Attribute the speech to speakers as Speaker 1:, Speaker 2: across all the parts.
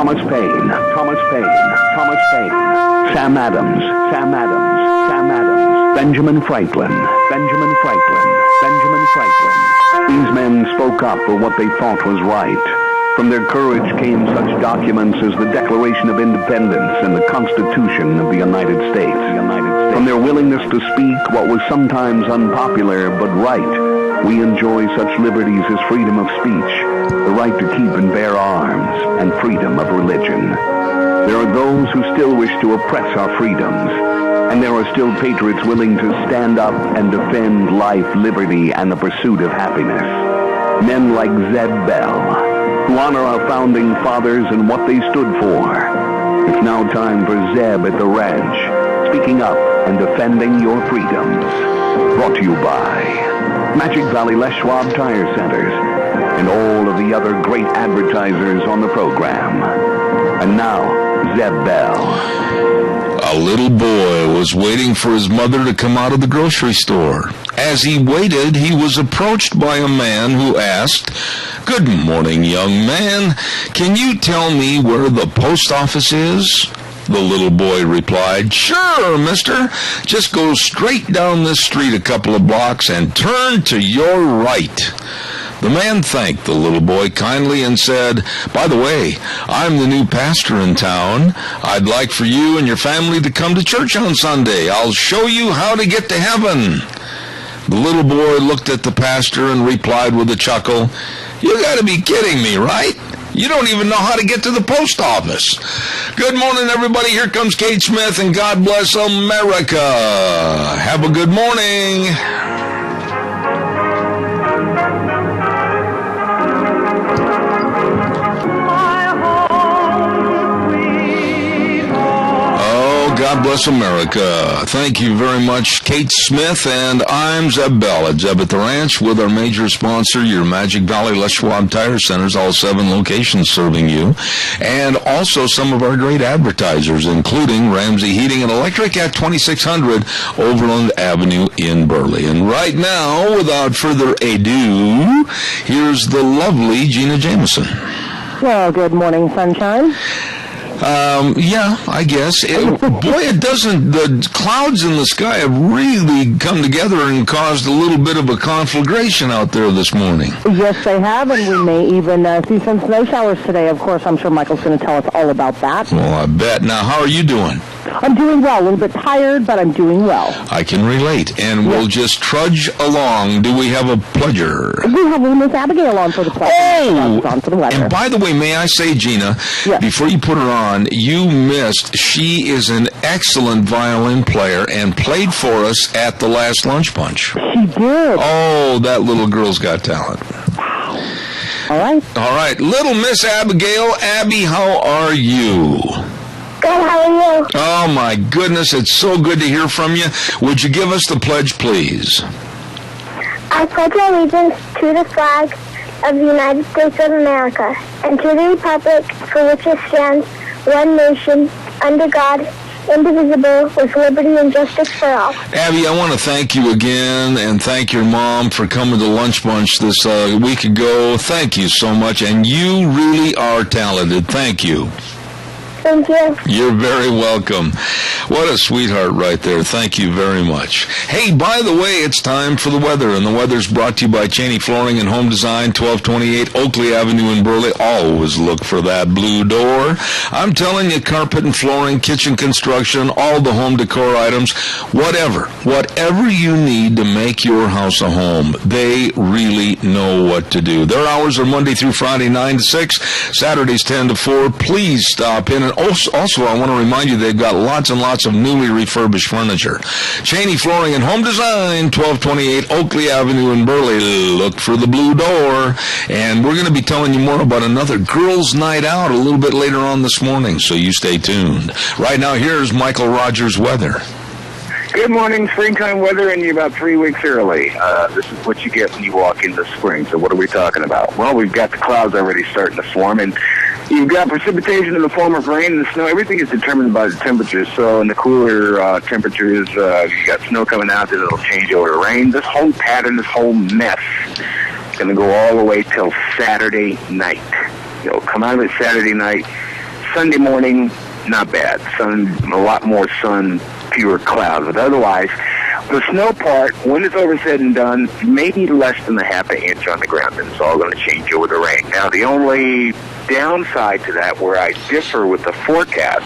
Speaker 1: Thomas Paine, Sam Adams, Benjamin Franklin. These men spoke up for what they thought was right. From their courage came such documents as the Declaration of Independence and the Constitution of the United States. From their willingness to speak what was sometimes unpopular but right, we enjoy such liberties as freedom of speech, the right to keep and bear arms, and freedom of religion. There are those who still wish to oppress our freedoms, and there are still patriots willing to stand up and defend life, liberty, and the pursuit of happiness. Men like Zeb Bell, who honor our founding fathers and what they stood for. It's now time for Zeb at the Ranch, speaking up and defending your freedoms. Brought to you by Magic Valley Les Schwab Tire Centers and all of the other great advertisers on the program. And now, Zeb Bell.
Speaker 2: A little boy was waiting for his mother to come out of the grocery store. As he waited, he was approached by a man who asked, "Good morning, young man. Can you tell me where the post office is?" The little boy replied, "Sure, mister. Just go straight down this street a couple of blocks and turn to your right." The man thanked the little boy kindly and said, "By the way, I'm the new pastor in town. I'd like for you and your family to come to church on Sunday. I'll show you how to get to heaven." The little boy looked at the pastor and replied with a chuckle, "You gotta be kidding me, right? You don't even know how to get to the post office." Good morning, everybody. Here comes Kate Smith, and God bless America. Have a good morning. God bless America. Thank you very much, Kate Smith, and I'm Zeb Bell at Zeb at the Ranch with our major sponsor, your Magic Valley Les Schwab Tire Centers, all 7 locations serving you, and also some of our great advertisers, including Ramsey Heating and Electric at 2600 Overland Avenue in Burley. And right now, without further ado, here's the lovely Gina Jameson.
Speaker 3: Well, good morning, sunshine.
Speaker 2: Yeah, I guess. It doesn't, the clouds in the sky have really come together and caused a little bit of a conflagration out there this morning.
Speaker 3: Yes, they have, and we may even see some snow showers today. Of course, I'm sure Michael's going to tell us all about that.
Speaker 2: Well, I bet. Now, how are you doing?
Speaker 3: I'm doing well. A little bit tired, but I'm doing well.
Speaker 2: I can relate. And we'll just trudge along. Do we have a pledger?
Speaker 3: We have Miss Abigail on for the pledger.
Speaker 2: Oh!
Speaker 3: On for the weather.
Speaker 2: And by the way, may I say, Gina, before you put her on, you missed. She is an excellent violin player and played for us at the last Lunch Punch.
Speaker 3: She did.
Speaker 2: Oh, that little girl's got talent.
Speaker 3: All right.
Speaker 2: All right. Little Miss Abigail. Abby, how are you?
Speaker 4: Good, how are you?
Speaker 2: Oh, my goodness, it's so good to hear from you. Would you give us the pledge, please?
Speaker 4: I pledge allegiance to the flag of the United States of America and to the republic for which it stands, one nation, under God, indivisible, with liberty and justice for all.
Speaker 2: Abby, I want to thank you again and thank your mom for coming to Lunch Bunch this week ago. Thank you so much, and you really are talented. Thank you.
Speaker 4: Thank you.
Speaker 2: You're very welcome. What a sweetheart right there. Thank you very much. Hey, by the way, it's time for the weather, and the weather's brought to you by Cheney Flooring and Home Design, 1228 Oakley Avenue in Burley. Always look for that blue door. I'm telling you, carpet and flooring, kitchen construction, all the home decor items, whatever you need to make your house a home, they really know what to do. Their hours are Monday through Friday, 9 to 6, Saturdays 10 to 4. Please stop in. And also, I want to remind you they've got lots and lots of newly refurbished furniture. Cheney Flooring and Home Design, 1228 Oakley Avenue in Burley. Look for the blue door. And we're going to be telling you more about another girls' night out a little bit later on this morning, so you stay tuned. Right now, here's Michael Rogers' weather.
Speaker 5: Good morning, springtime weather, and you're about 3 weeks early. This is what you get when you walk into spring. So what are we talking about? Well, we've got the clouds already starting to form, and you've got precipitation in the form of rain and snow. Everything is determined by the temperatures. So in the cooler temperatures, you got snow coming out, then it'll change over to rain. This whole pattern, this whole mess is going to go all the way till Saturday night. You'll come out of it Saturday night. Sunday morning, not bad. A lot more sun, fewer clouds. But otherwise, the snow part, when it's over said and done, maybe less than a half an inch on the ground, and it's all going to change over the rain. Now, the only downside to that, where I differ with the forecast,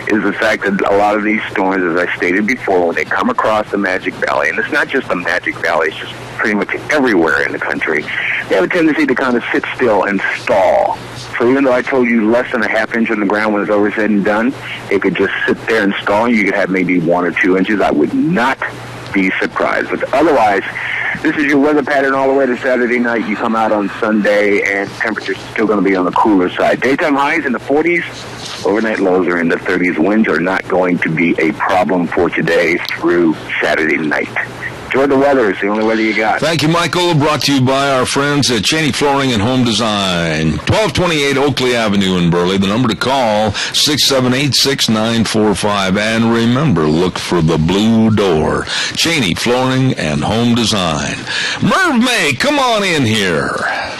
Speaker 5: is the fact that a lot of these storms, as I stated before, when they come across the Magic Valley, and it's not just the Magic Valley, it's just pretty much everywhere in the country, they have a tendency to kind of sit still and stall. So even though I told you less than a half inch on the ground when it's over said and done, it could just sit there and stall, and you could have maybe 1 or 2 inches. I would not be surprised. But otherwise, this is your weather pattern all the way to Saturday night. You come out on Sunday, and temperature's still going to be on the cooler side. Daytime highs in the 40s. Overnight lows are in the 30s. Winds are not going to be a problem for today through Saturday night. Enjoy the weather. It's the only weather you got.
Speaker 2: Thank you, Michael. Brought to you by our friends at Cheney Flooring and Home Design. 1228 Oakley Avenue in Burley. The number to call, 678-6945. And remember, look for the blue door. Cheney Flooring and Home Design. Merv May, come on in here.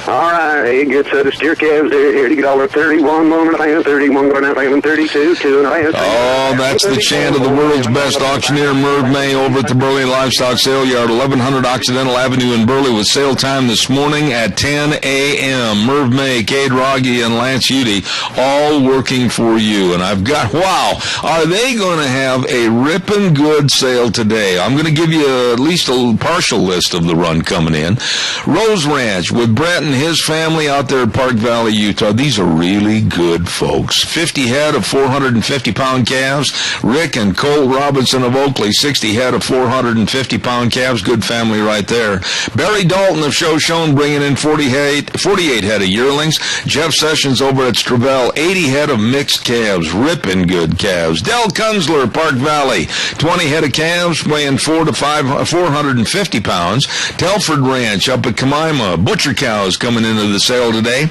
Speaker 6: All right, it gets the steer calves here to get all the 31, 1.5, 31, 1.5, 32, 2.5.
Speaker 2: Oh, that's the chant of the world's best auctioneer, Merv May, over at the Burley Livestock Sale Yard, 1100 Occidental Avenue in Burley, with sale time this morning at 10 a.m. Merv May, Cade Rogge, and Lance Udy, all working for you. And I've got, wow, are they going to have a ripping good sale today? I'm going to give you at least a partial list of the run coming in. Rose Ranch with Brett and his family out there at Park Valley, Utah. These are really good folks. 50 head of 450-pound calves. Rick and Cole Robinson of Oakley, 60 head of 450-pound calves. Good family right there. Barry Dalton of Shoshone bringing in 48 head of yearlings. Jeff Sessions over at Stravell, 80 head of mixed calves. Ripping good calves. Del Kunzler, Park Valley, 20 head of calves weighing 450 pounds. Telford Ranch up at Kamima, butcher cows coming into the sale today.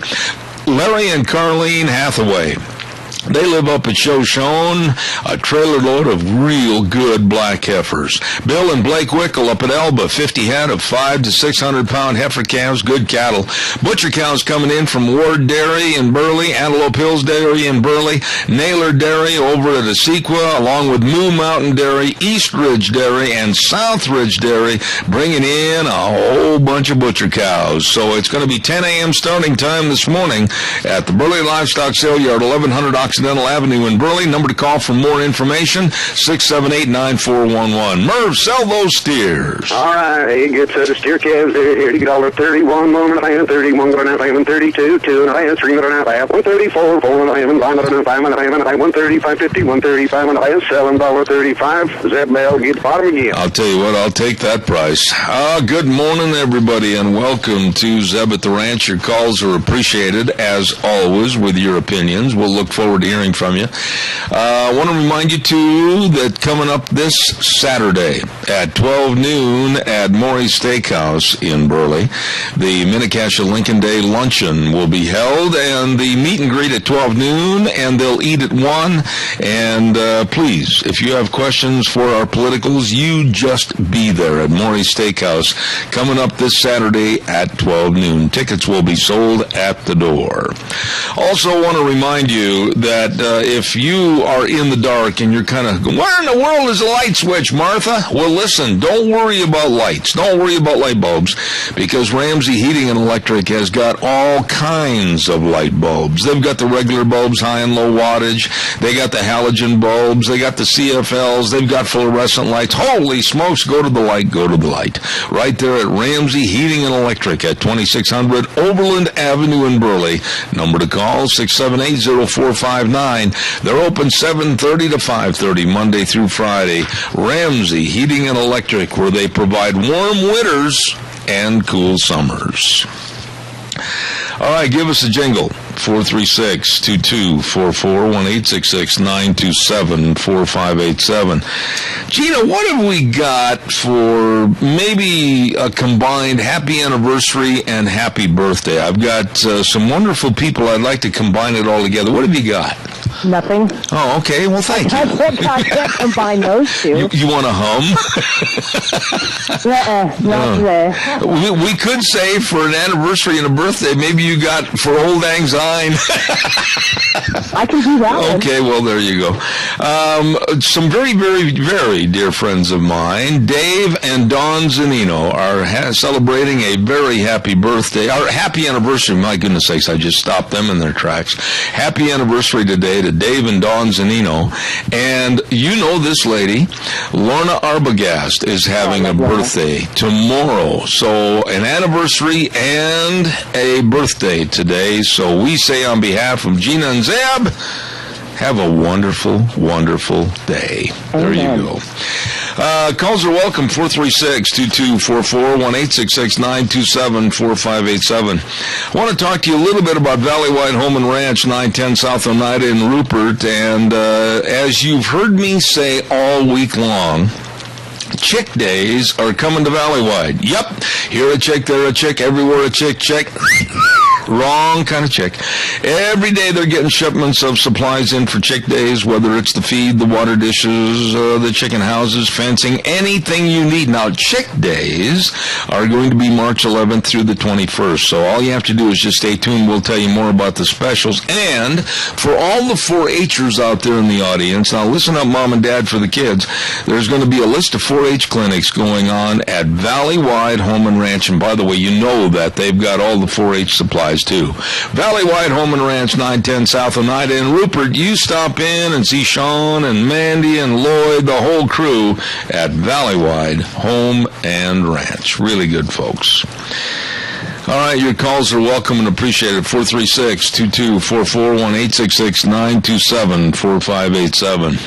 Speaker 2: Larry and Carlene Hathaway, they live up at Shoshone, a trailer load of real good black heifers. Bill and Blake Wickel up at Elba, 50 head of 500 to 600-pound heifer calves, good cattle. Butcher cows coming in from Ward Dairy in Burley, Antelope Hills Dairy in Burley, Naylor Dairy over at Asequa, along with Moo Mountain Dairy, East Ridge Dairy, and South Ridge Dairy, bringing in a whole bunch of butcher cows. So it's going to be 10 a.m. starting time this morning at the Burley Livestock Sale Yard, 1100 Occidental Avenue in Burley. Number to call for more information, 678-9411. Merv, sell those steers.
Speaker 6: All right, it gets the steer calves here to get all the 31, 1.5, 31, 1.5, 32, 2.5, 3.5, 134, 4.5, 5.5, 130, 550, 135, $7.35. Zeb Bell, get the bottom again.
Speaker 2: I'll tell you what, I'll take that price. Good morning, everybody, and welcome to Zeb at the Ranch. Your calls are appreciated, as always, with your opinions. We'll look forward to hearing from you. I want to remind you, too, that coming up this Saturday at 12 noon at Maury's Steakhouse in Burley, the Minnecasia Lincoln Day Luncheon will be held, and the meet and greet at 12 noon, and they'll eat at 1. And please, if you have questions for our politicals, you just be there at Maury's Steakhouse coming up this Saturday at 12 noon. Tickets will be sold at the door. Also want to remind you that if you are in the dark and you're kind of going, where in the world is the light switch, Martha? Well, listen, don't worry about lights. Don't worry about light bulbs, because Ramsey Heating and Electric has got all kinds of light bulbs. They've got the regular bulbs, high and low wattage. They got the halogen bulbs. They got the CFLs. They've got fluorescent lights. Holy smokes, go to the light, go to the light. Right there at Ramsey Heating and Electric at 2600 Overland Avenue in Burley. Number to call, 678-0459. They're open 7:30 to 5:30 Monday through Friday. Ramsey Heating and Electric, where they provide warm winters and cool summers. All right, give us a jingle. 436-2244, 1-866-927-4587. Gina, what have we got for maybe a combined happy anniversary and happy birthday? I've got some wonderful people. I'd like to combine it all together. What have you got?
Speaker 3: Nothing.
Speaker 2: Oh, okay. Well, thank you.
Speaker 3: I can't combine those two.
Speaker 2: You want to hum?
Speaker 3: Not today.
Speaker 2: We could say for an anniversary and a birthday, maybe you got for old lang syne.
Speaker 3: I can do that one.
Speaker 2: Okay, well, there you go. Some very, very, very dear friends of mine, Dave and Dawn Zanino, are celebrating a very happy birthday, or happy anniversary. My goodness sakes, I just stopped them in their tracks. Happy anniversary today to Dave and Dawn Zanino. And you know this lady, Lorna Arbogast, is having a birthday tomorrow. So an anniversary and a birthday today. So we say on behalf of Gina and Zeb, have a wonderful, wonderful day. There you go. Calls are welcome, 436-2244, 1-866-927-4587. I want to talk to you a little bit about Valleywide Home and Ranch, 910 South Oneida in Rupert. And as you've heard me say all week long, chick days are coming to Valleywide. Yep, here a chick, there a chick, everywhere a chick, chick. Wrong kind of chick. Every day they're getting shipments of supplies in for chick days, whether it's the feed, the water dishes, the chicken houses, fencing, anything you need. Now, chick days are going to be March 11th through the 21st, so all you have to do is just stay tuned. We'll tell you more about the specials. And for all the 4-H'ers out there in the audience, now listen up, Mom and Dad, for the kids, there's going to be a list of 4-H clinics going on at Valleywide Home and Ranch. And by the way, you know that they've got all the 4-H supplies too. Valleywide Home and Ranch, 910 South Oneida in Rupert. You stop in and see Sean and Mandy and Lloyd, the whole crew at Valleywide Home and Ranch. Really good folks. All right, your calls are welcome and appreciated. 436-2244, 1-866-927-4587.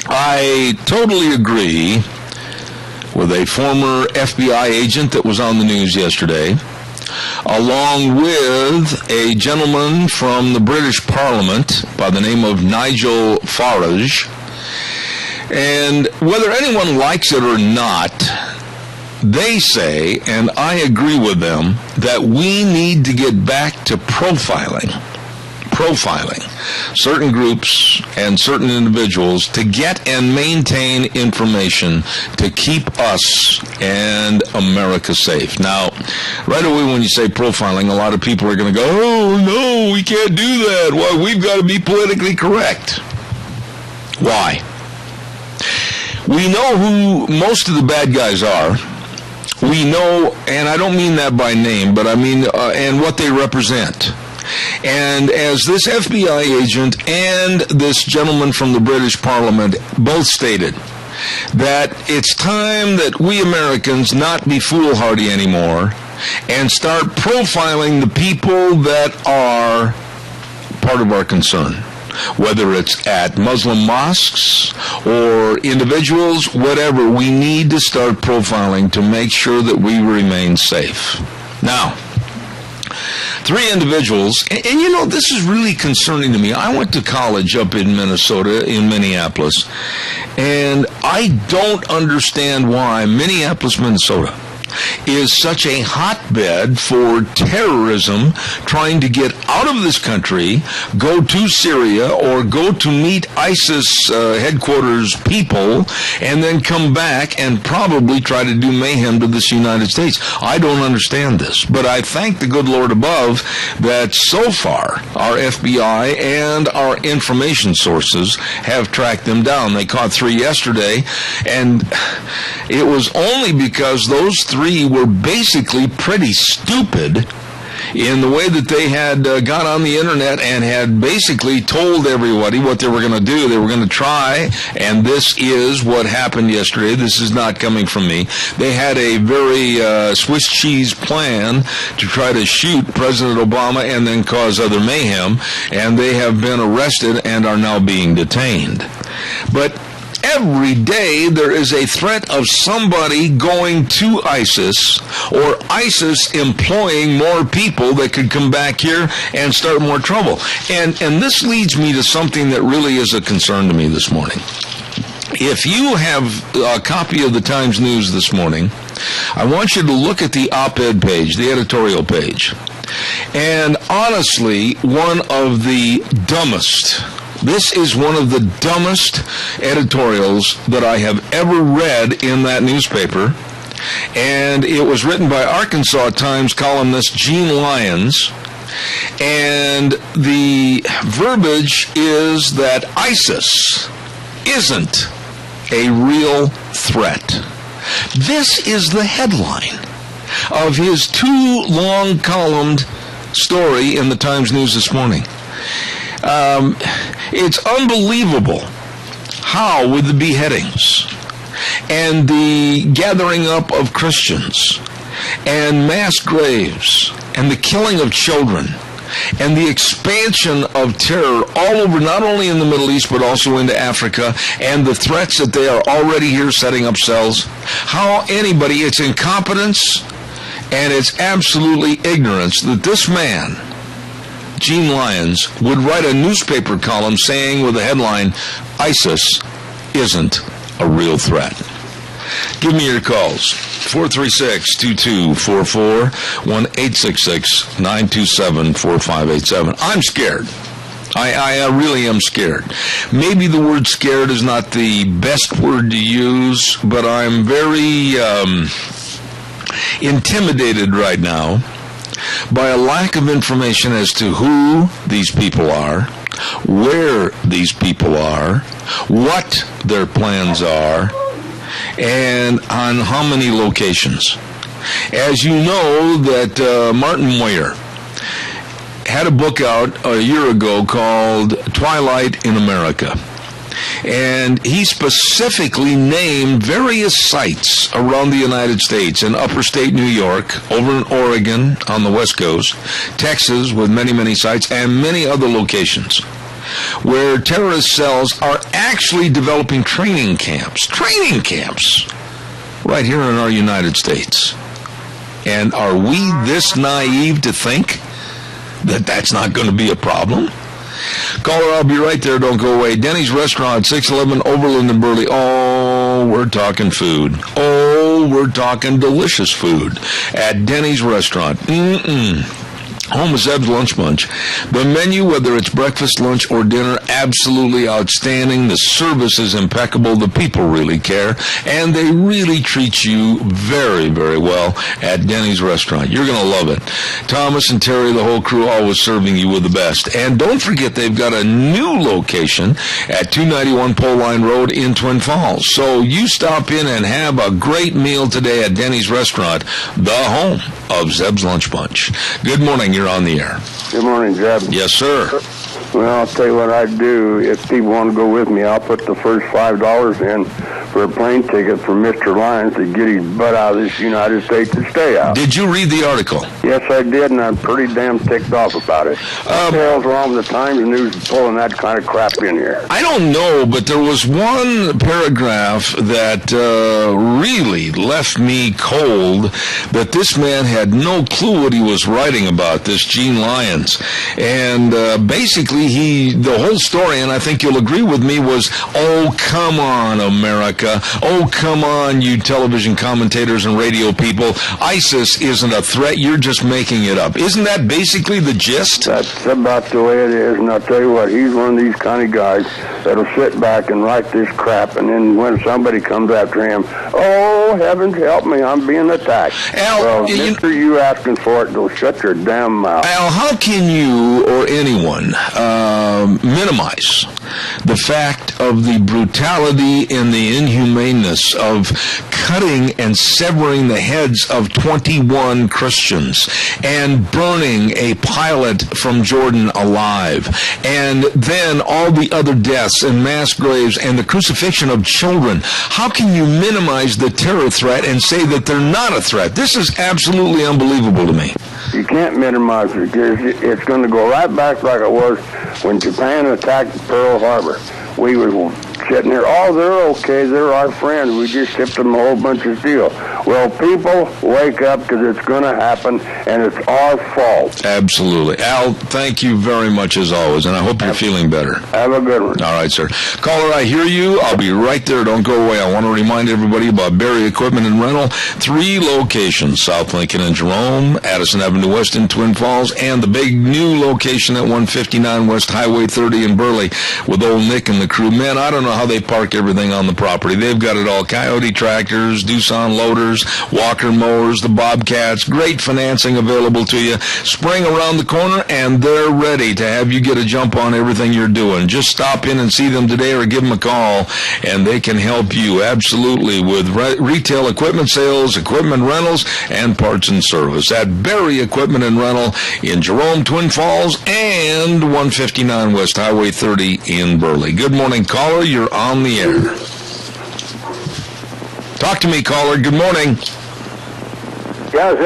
Speaker 2: I totally agree with a former FBI agent that was on the news yesterday, along with a gentleman from the British Parliament by the name of Nigel Farage. And whether anyone likes it or not, they say, and I agree with them, that we need to get back to profiling certain groups and certain individuals to get and maintain information to keep us and America safe. Now, right away when you say profiling, a lot of people are going to go, oh, no, we can't do that. Well, we've got to be politically correct. Why? We know who most of the bad guys are. We know, and I don't mean that by name, but I mean, and what they represent. And as this FBI agent and this gentleman from the British Parliament both stated, that it's time that we Americans not be foolhardy anymore and start profiling the people that are part of our concern. Whether it's at Muslim mosques or individuals, whatever, we need to start profiling to make sure that we remain safe. Now, 3 individuals, and you know, this is really concerning to me. I went to college up in Minnesota, in Minneapolis, and I don't understand why Minneapolis, Minnesota is such a hotbed for terrorism, trying to get out of this country, go to Syria, or go to meet ISIS headquarters people, and then come back and probably try to do mayhem to this United States. I don't understand this, but I thank the good Lord above that so far our FBI and our information sources have tracked them down. They caught 3 yesterday, and it was only because those 3 were basically pretty stupid in the way that they had got on the internet and had basically told everybody what they were going to do. They were going to try, and this is what happened yesterday. This is not coming from me. They had a very Swiss cheese plan to try to shoot President Obama and then cause other mayhem, and they have been arrested and are now being detained. But every day there is a threat of somebody going to ISIS, or ISIS employing more people that could come back here and start more trouble. And this leads me to something that really is a concern to me this morning. If you have a copy of the Times News this morning, I want you to look at the op-ed page, the editorial page. And honestly, one of the dumbest This is one of the dumbest editorials that I have ever read in that newspaper. And it was written by Arkansas Times columnist Gene Lyons. And the verbiage is that ISIS isn't a real threat. This is the headline of his 2-long columned story in the Times News this morning. It's unbelievable how, with the beheadings and the gathering up of Christians and mass graves and the killing of children and the expansion of terror all over, not only in the Middle East, but also into Africa, and the threats that they are already here setting up cells, how anybody, it's incompetence and it's absolutely ignorance that this man, Gene Lyons, would write a newspaper column saying with the headline, ISIS isn't a real threat. Give me your calls. 436-2244, 1-866-927-4587. I'm scared. I really am scared. Maybe the word scared is not the best word to use, but I'm very intimidated right now by a lack of information as to who these people are, where these people are, what their plans are, and on how many locations. As you know, that Martin Moyer had a book out a year ago called Twilight in America. And he specifically named various sites around the United States, in upper state New York, over in Oregon on the West Coast, Texas with many, many sites, and many other locations where terrorist cells are actually developing training camps right here in our United States. And are we this naive to think that that's not going to be a problem? Caller, I'll be right there. Don't go away. Denny's Restaurant, 611 Overland and Burley. Oh, we're talking food. Oh, we're talking delicious food at Denny's Restaurant. Home of Zeb's Lunch Bunch. The menu, whether it's breakfast, lunch, or dinner, absolutely outstanding. The service is impeccable. The people really care. And they really treat you very, very well at Denny's Restaurant. You're going to love it. Thomas and Terry, the whole crew, always serving you with the best. And don't forget, they've got a new location at 291 Pole Line Road in Twin Falls. So you stop in and have a great meal today at Denny's Restaurant, the home of Zeb's Lunch Bunch. Good morning. You're on the air.
Speaker 7: Good morning, Zeb.
Speaker 2: Yes, sir.
Speaker 7: Well, I'll tell you what I'd do. If people want to go with me, I'll put the first $5 in for a plane ticket for Mr. Lyons to get his butt out of this United States and stay out.
Speaker 2: Did you read the article?
Speaker 7: Yes, I did, and I'm pretty damn ticked off about it. What the hell's wrong with the Times News pulling that kind of crap in here?
Speaker 2: I don't know, but there was one paragraph that really left me cold, that this man had no clue what he was writing about, this Gene Lyons. And basically, the whole story, and I think you'll agree with me, was, oh, come on, America. Oh, come on, you television commentators and radio people. ISIS isn't a threat. You're just making it up. Isn't that basically the gist?
Speaker 7: That's about the way it is, and I'll tell you what, he's one of these kind of guys that'll sit back and write this crap, and then when somebody comes after him, oh, heavens help me, I'm being attacked.
Speaker 2: Al,
Speaker 7: well, mister, you asking for it, go shut your damn mouth.
Speaker 2: Al, how can you or anyone minimize the fact of the brutality and the inhumaneness of cutting and severing the heads of 21 Christians and burning a pilot from Jordan alive, and then all the other deaths and mass graves and the crucifixion of children? How can you minimize the terror threat and say that they're not a threat? This is absolutely unbelievable to me.
Speaker 7: You can't minimize it, because it's going to go right back like it was when Japan attacked Pearl Harbor. We were sitting there, oh, they're okay, they're our friends, we just shipped them a whole bunch of steel. Well, people, wake up, because it's going to happen, and it's our fault.
Speaker 2: Absolutely. Al, thank you very much as always, and I hope you're feeling better.
Speaker 7: Have a good one.
Speaker 2: All right, sir. Caller, I hear you. I'll be right there. Don't go away. I want to remind everybody about Berry Equipment and Rental. 3 locations, South Lincoln and Jerome, Addison Avenue West in Twin Falls, and the big new location at 159 West Highway 30 in Burley with old Nick and the crew. Man, I don't know how they park everything on the property. They've got it all. Coyote tractors, Doosan loaders, Walker mowers, the Bobcats. Great financing available to you. Spring around the corner, and they're ready to have you get a jump on everything you're doing. Just stop in and see them today or give them a call, and they can help you absolutely with retail equipment sales, equipment rentals, and parts and service at Berry Equipment and Rental in Jerome, Twin Falls, and 159 West Highway 30 in Burley. Good morning, caller. You're on the air. Talk to me, caller. Good morning.
Speaker 6: Yes,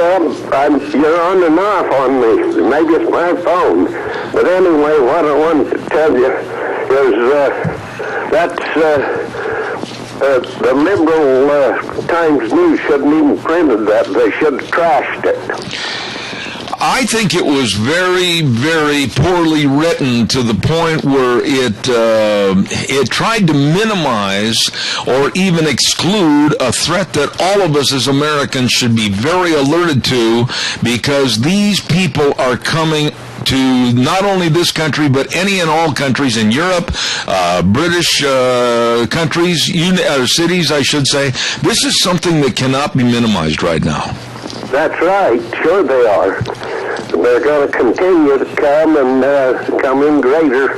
Speaker 6: you're on and off on me. Maybe it's my phone. But anyway, what I wanted to tell you is that's the liberal Times News shouldn't even printed that. They should have trashed it.
Speaker 2: I think it was very, very poorly written to the point where it tried to minimize or even exclude a threat that all of us as Americans should be very alerted to, because these people are coming to not only this country, but any and all countries in Europe, British countries, cities, I should say. This is something that cannot be minimized right now.
Speaker 6: That's right. Sure they are. They're going to continue to come and come in greater,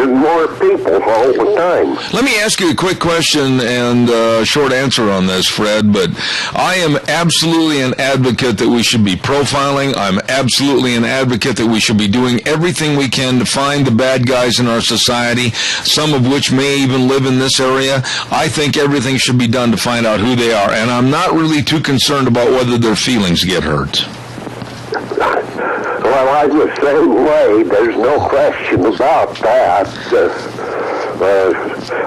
Speaker 6: more people all the time.
Speaker 2: Let me ask you a quick question and a short answer on this, Fred, but I am absolutely an advocate that we should be profiling. I'm absolutely an advocate that we should be doing everything we can to find the bad guys in our society, some of which may even live in this area. I think everything should be done to find out who they are, and I'm not really too concerned about whether their feelings get hurt.
Speaker 6: Well, I'm the same way. There's no question about that.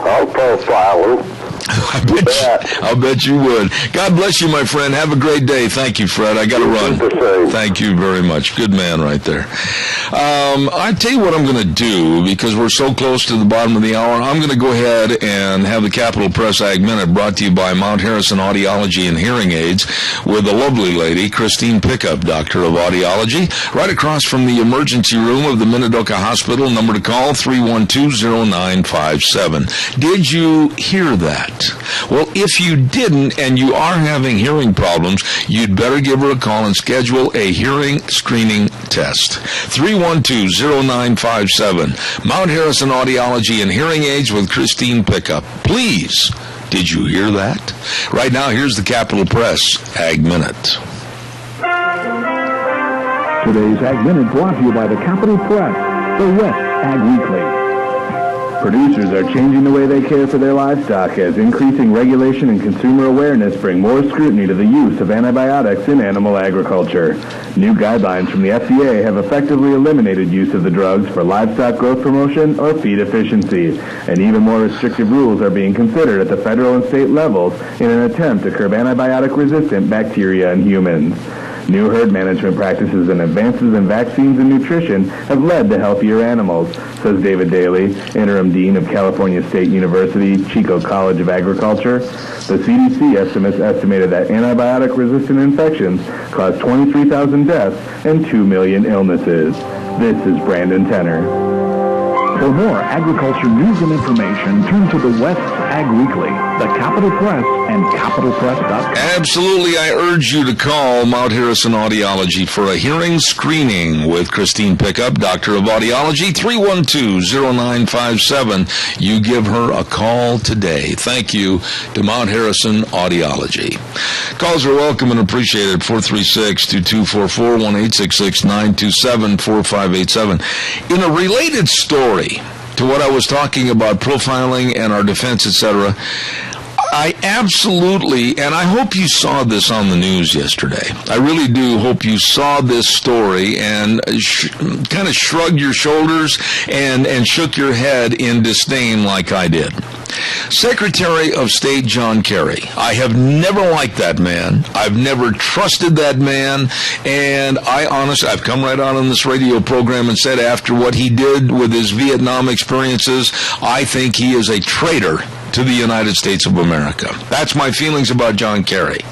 Speaker 6: I'll profile them.
Speaker 2: I'll bet you would. God bless you, my friend. Have a great day. Thank you, Fred. I got to run. Thank you very much. Good man right there. I tell you what I'm going to do, because we're so close to the bottom of the hour. I'm going to go ahead and have the Capital Press Ag Minute brought to you by Mount Harrison Audiology and Hearing Aids with a lovely lady, Christine Pickup, Doctor of Audiology, right across from the emergency room of the Minidoka Hospital. Number to call, 312-0957. Did you hear that? Well, if you didn't and you are having hearing problems, you'd better give her a call and schedule a hearing screening test. 312-0957. Mount Harrison Audiology and Hearing Aids with Christine Pickup. Please, did you hear that? Right now, here's the Capital Press Ag Minute.
Speaker 1: Today's Ag Minute brought to you by the Capital Press, the West Ag Weekly. Producers are changing the way they care for their livestock as increasing regulation and consumer awareness bring more scrutiny to the use of antibiotics in animal agriculture. New guidelines from the FDA have effectively eliminated use of the drugs for livestock growth promotion or feed efficiency, and even more restrictive rules are being considered at the federal and state levels in an attempt to curb antibiotic-resistant bacteria in humans. New herd management practices and advances in vaccines and nutrition have led to healthier animals, says David Daly, interim dean of California State University, Chico College of Agriculture. The CDC estimated that antibiotic-resistant infections caused 23,000 deaths and 2 million illnesses. This is Brandon Tenner.
Speaker 8: For more agriculture news and information, turn to the West Ag Weekly, the Capital Press, and capitalpress.com.
Speaker 2: Absolutely, I urge you to call Mount Harrison Audiology for a hearing screening with Christine Pickup, Doctor of Audiology, 312-0957. You give her a call today. Thank you to Mount Harrison Audiology. Calls are welcome and appreciated. 436-2244, 1-866-927-4587. In a related story to what I was talking about, profiling and our defense, etc., I absolutely, and I hope you saw this on the news yesterday. I really do hope you saw this story and kind of shrugged your shoulders and shook your head in disdain like I did. Secretary of State John Kerry. I have never liked that man. I've never trusted that man. And I've come right out on this radio program and said after what he did with his Vietnam experiences, I think he is a traitor to the United States of America. That's my feelings about John Kerry.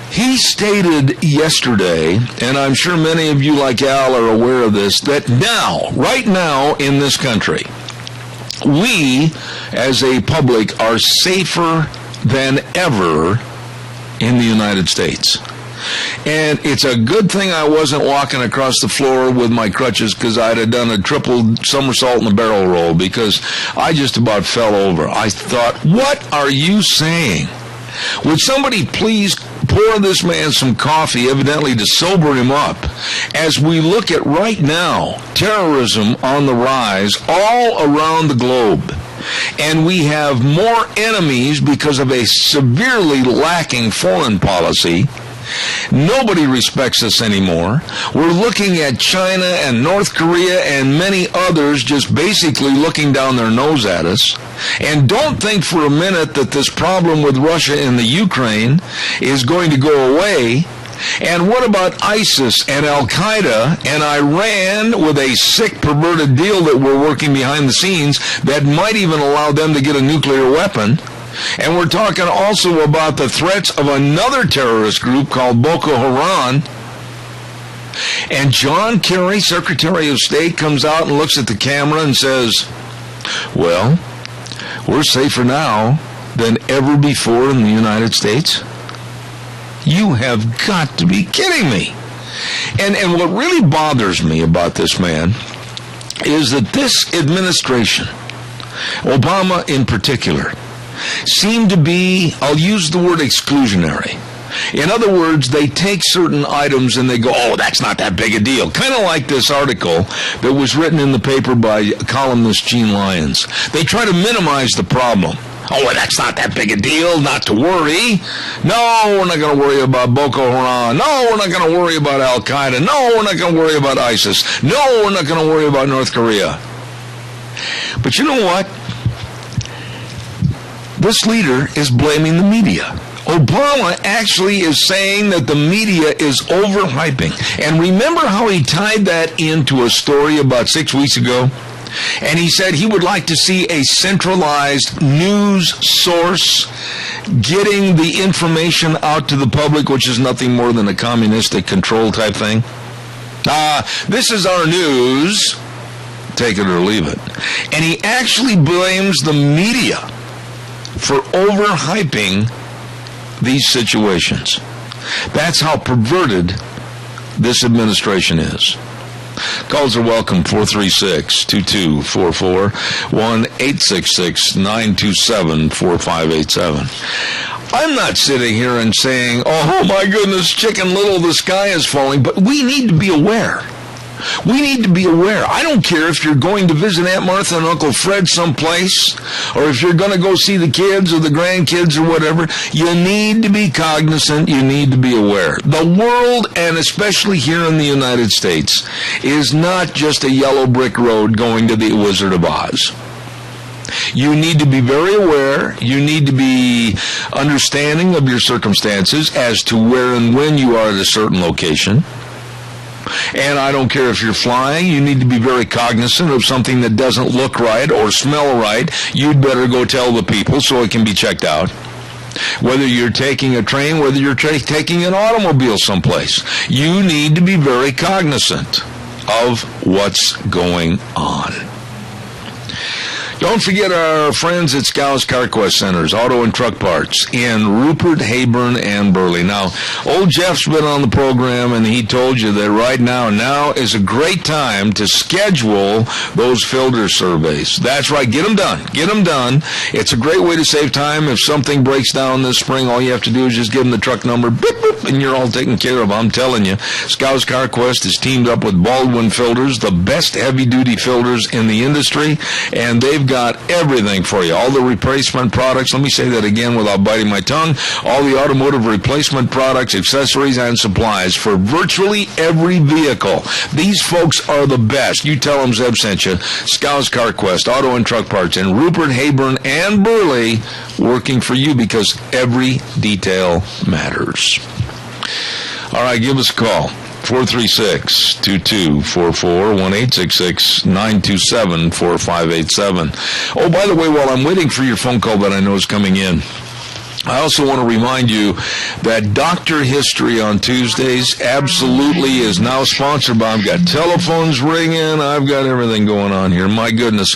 Speaker 2: He stated yesterday, and I'm sure many of you like Al are aware of this, that now, right now in this country, we, as a public, are safer than ever in the United States. And it's a good thing I wasn't walking across the floor with my crutches, because I'd have done a triple somersault in a barrel roll, because I just about fell over. I thought, what are you saying? Would somebody please pour this man some coffee, evidently to sober him up, as we look at right now terrorism on the rise all around the globe. And we have more enemies because of a severely lacking foreign policy. Nobody respects us anymore. We're looking at China and North Korea and many others just basically looking down their nose at us. And don't think for a minute that this problem with Russia and the Ukraine is going to go away. And what about ISIS and Al-Qaeda and Iran with a sick, perverted deal that we're working behind the scenes that might even allow them to get a nuclear weapon? And we're talking also about the threats of another terrorist group called Boko Haram. And John Kerry, Secretary of State, comes out and looks at the camera and says, well, we're safer now than ever before in the United States. You have got to be kidding me. And what really bothers me about this man is that this administration, Obama in particular, seem to be, I'll use the word exclusionary. In other words, they take certain items and they go, oh, that's not that big a deal. Kind of like this article that was written in the paper by columnist Gene Lyons. They try to minimize the problem. Oh, well, that's not that big a deal, not to worry. No, we're not going to worry about Boko Haram. No, we're not going to worry about Al-Qaeda. No, we're not going to worry about ISIS. No, we're not going to worry about North Korea. But you know what? This leader is blaming the media. Obama actually is saying that the media is overhyping. And remember how he tied that into a story about 6 weeks ago? And he said he would like to see a centralized news source getting the information out to the public, which is nothing more than a communistic control type thing. This is our news. Take it or leave it. And he actually blames the media for overhyping these situations. That's how perverted this administration is. Calls are welcome, 436-2244, 1-866-927-4587. I'm not sitting here and saying, oh my goodness, Chicken Little, the sky is falling, but we need to be aware. We need to be aware. I don't care if you're going to visit Aunt Martha and Uncle Fred someplace, or if you're going to go see the kids or the grandkids or whatever. You need to be cognizant. You need to be aware. The world, and especially here in the United States, is not just a yellow brick road going to the Wizard of Oz. You need to be very aware. You need to be understanding of your circumstances as to where and when you are at a certain location. And I don't care if you're flying, you need to be very cognizant of something that doesn't look right or smell right. You'd better go tell the people so it can be checked out. Whether you're taking a train, whether you're taking an automobile someplace, you need to be very cognizant of what's going on. Don't forget our friends at Scow's CarQuest Centers, auto and truck parts in Rupert, Hayburn, and Burley. Now, old Jeff's been on the program, and he told you that right now is a great time to schedule those filter surveys. That's right. Get them done. Get them done. It's a great way to save time. If something breaks down this spring, all you have to do is just give them the truck number, beep, beep, and you're all taken care of. I'm telling you, Scow's CarQuest is teamed up with Baldwin Filters, the best heavy-duty filters in the industry, and they've got got everything for you. All the replacement products, let me say that again without biting my tongue, all the automotive replacement products, accessories, and supplies for virtually every vehicle. These folks are the best. You tell them Zeb sent you. Scows CarQuest, Auto and Truck Parts in Rupert, Hayburn, and Burley, working for you because every detail matters. All right, give us a call. 436-2244, 1-866-927-4587. Oh, by the way, while I'm waiting for your phone call that I know is coming in, I also want to remind you that Dr. History on Tuesdays absolutely is now sponsored by, I've got telephones ringing, I've got everything going on here. My goodness,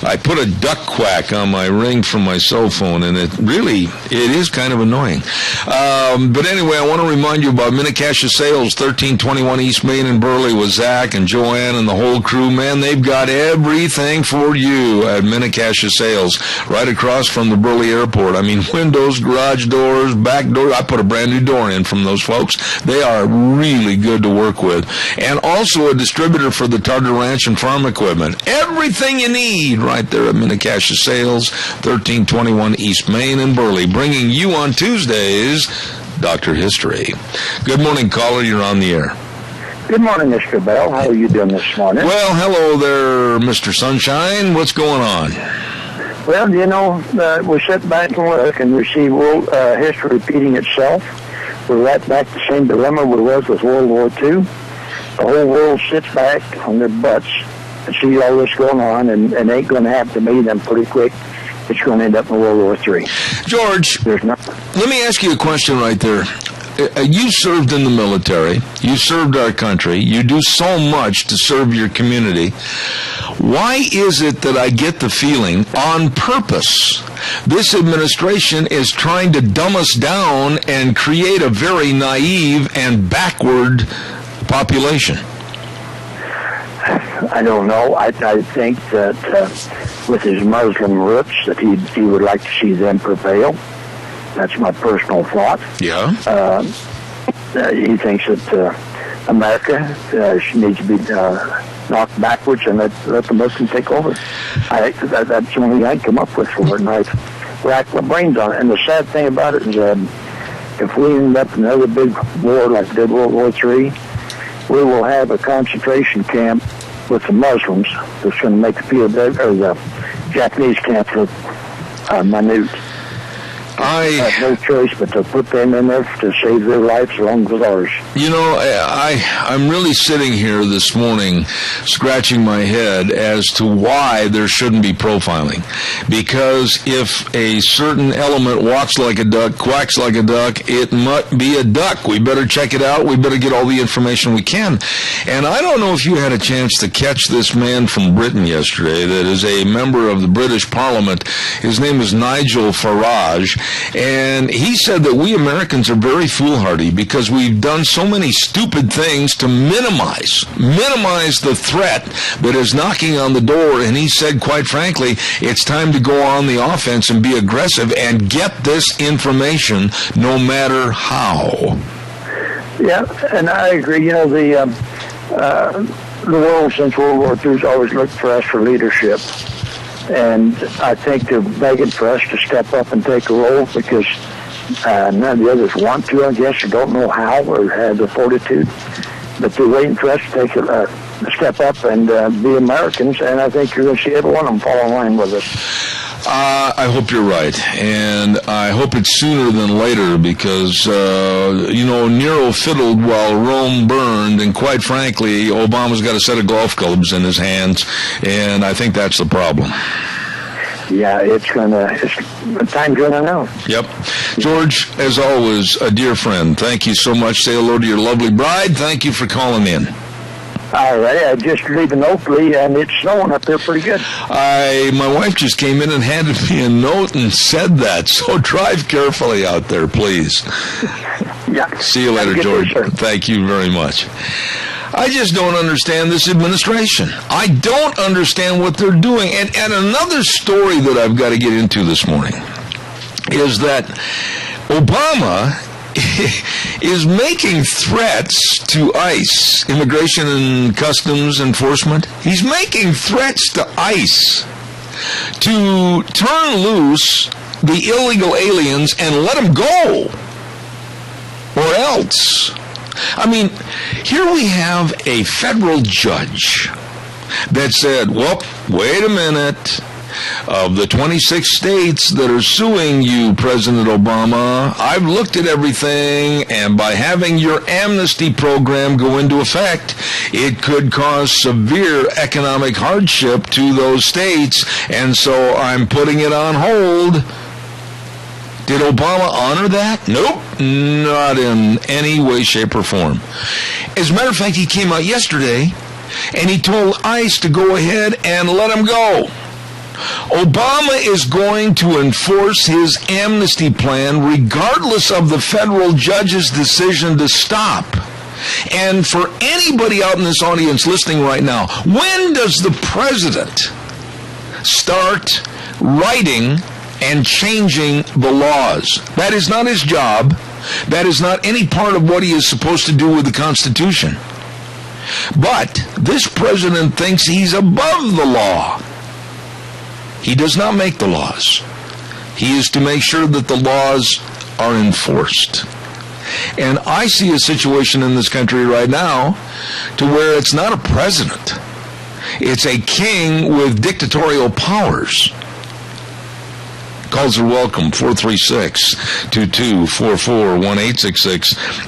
Speaker 2: I put a duck quack on my ring from my cell phone, and it is kind of annoying. But anyway, I want to remind you about Minnecasia Sales, 1321 East Main in Burley with Zach and Joanne and the whole crew. Man, they've got everything for you at Minnecasia Sales, right across from the Burley Airport. I mean, windows, garage doors, back doors. I put a brand new door in from those folks. They are really good to work with. And also a distributor for the Tartar Ranch and farm equipment. Everything you need right there at Minnecasia Sales, 1321 East Main in Burley, bringing you on Tuesdays, Dr. History. Good morning, caller. You're on the air.
Speaker 9: Good morning, Mr. Bell. How are you doing this morning?
Speaker 2: Well, hello there, Mr. Sunshine. What's going on?
Speaker 9: Well, you know, we sit back and look and we see world history repeating itself. We're right back to the same dilemma we was with World War II. The whole world sits back on their butts and see all this going on, and ain't going to happen to me then pretty quick. It's going to end up in World War III.
Speaker 2: George, let me ask you a question right there. You served in the military. You served our country. You do so much to serve your community. Why is it that I get the feeling, on purpose, this administration is trying to dumb us down and create a very naive and backward population?
Speaker 9: I don't know. I think that with his Muslim roots, that he would like to see them prevail. That's my personal thought.
Speaker 2: Yeah.
Speaker 9: He thinks that America needs to be knocked backwards and let the Muslims take over. That's the only thing I come up with for it, and I've racked my brains on it. And the sad thing about it is if we end up in another big war like we did World War III, we will have a concentration camp with the Muslims that's going to make the Japanese camp look minute. I have no choice but to put them in there to save their lives along with ours.
Speaker 2: You know, I'm really sitting here this morning scratching my head as to why there shouldn't be profiling. Because if a certain element walks like a duck, quacks like a duck, it must be a duck. We better check it out. We better get all the information we can. And I don't know if you had a chance to catch this man from Britain yesterday that is a member of the British Parliament. His name is Nigel Farage. And he said that we Americans are very foolhardy because we've done so many stupid things to minimize the threat that is knocking on the door. And he said, quite frankly, it's time to go on the offense and be aggressive and get this information no matter how.
Speaker 9: Yeah, and I agree. You know, the world since World War II has always looked for us for leadership. And I think they're begging for us to step up and take a role because none of the others want to, I guess, or don't know how or have the fortitude. But they're waiting for us to take a step up and be Americans, and I think you're going to see every one of them fall in line with us.
Speaker 2: I hope you're right, and I hope it's sooner than later because, Nero fiddled while Rome burned, and quite frankly, Obama's got a set of golf clubs in his hands, and I think that's the problem.
Speaker 9: Yeah, time's running out.
Speaker 2: Yep. George, as always, a dear friend, thank you so much. Say hello to your lovely bride. Thank you for calling in.
Speaker 9: All right, I just leaving Oakley, and it's snowing up there pretty good.
Speaker 2: My wife just came in and handed me a note and said that, so drive carefully out there, please.
Speaker 9: Yeah.
Speaker 2: See you later, George. Thank you very much. I just don't understand this administration. I don't understand what they're doing. And another story that I've got to get into this morning is that Obama is making threats to ICE, Immigration and Customs Enforcement. He's making threats to ICE to turn loose the illegal aliens and let them go. Or else. I mean, here we have a federal judge that said, well, wait a minute. Of the 26 states that are suing you, President Obama, I've looked at everything, and by having your amnesty program go into effect, it could cause severe economic hardship to those states, and so I'm putting it on hold. Did Obama honor that? Nope, not in any way, shape, or form. As a matter of fact, he came out yesterday, and he told ICE to go ahead and let him go. Obama is going to enforce his amnesty plan regardless of the federal judge's decision to stop. And for anybody out in this audience listening right now, when does the president start writing and changing the laws? That is not his job. That is not any part of what he is supposed to do with the Constitution. But this president thinks he's above the law. He does not make the laws. He is to make sure that the laws are enforced. And I see a situation in this country right now to where it's not a president. It's a king with dictatorial powers. Calls are welcome, 436-2244,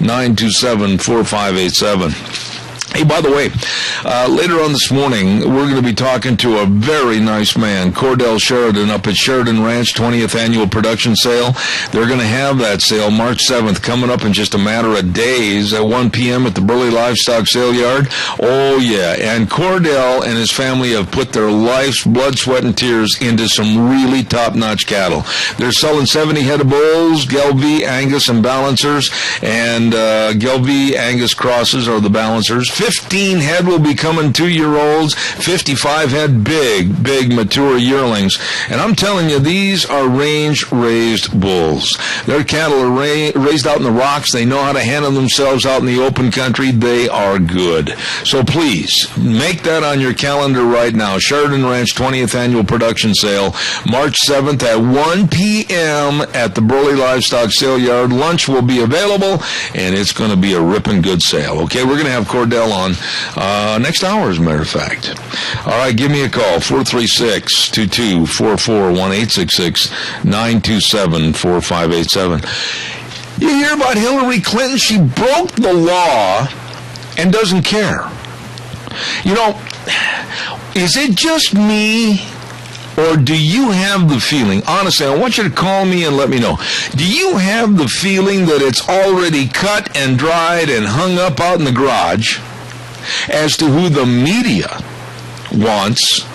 Speaker 2: 1-866-927-4587. Hey, by the way, later on this morning, we're going to be talking to a very nice man, Cordell Sheridan, up at Sheridan Ranch 20th Annual Production Sale. They're going to have that sale March 7th coming up in just a matter of days at 1 p.m. at the Burley Livestock Sale Yard. Oh, yeah, and Cordell and his family have put their life's blood, sweat, and tears into some really top-notch cattle. They're selling 70 head of bulls, Gelbvieh, Angus, and Balancers, and Gelbvieh, Angus crosses are the Balancers. 15 head will be coming 2-year-olds, 55 head big mature yearlings. And I'm telling you, these are range-raised bulls. Their cattle are raised out in the rocks. They know how to handle themselves out in the open country. They are good. So please, make that on your calendar right now. Sheridan Ranch 20th Annual Production Sale, March 7th at 1 p.m. at the Burley Livestock Sale Yard. Lunch will be available, and it's going to be a ripping good sale. Okay, we're going to have Cordell on next hour, as a matter of fact. All right, give me a call, 436-2244, 1-866-927-4587. You hear about Hillary Clinton? She broke the law and doesn't care. You know, is it just me, or do you have the feeling, honestly, I want you to call me and let me know, do you have the feeling that it's already cut and dried and hung up out in the garage as to who the media wants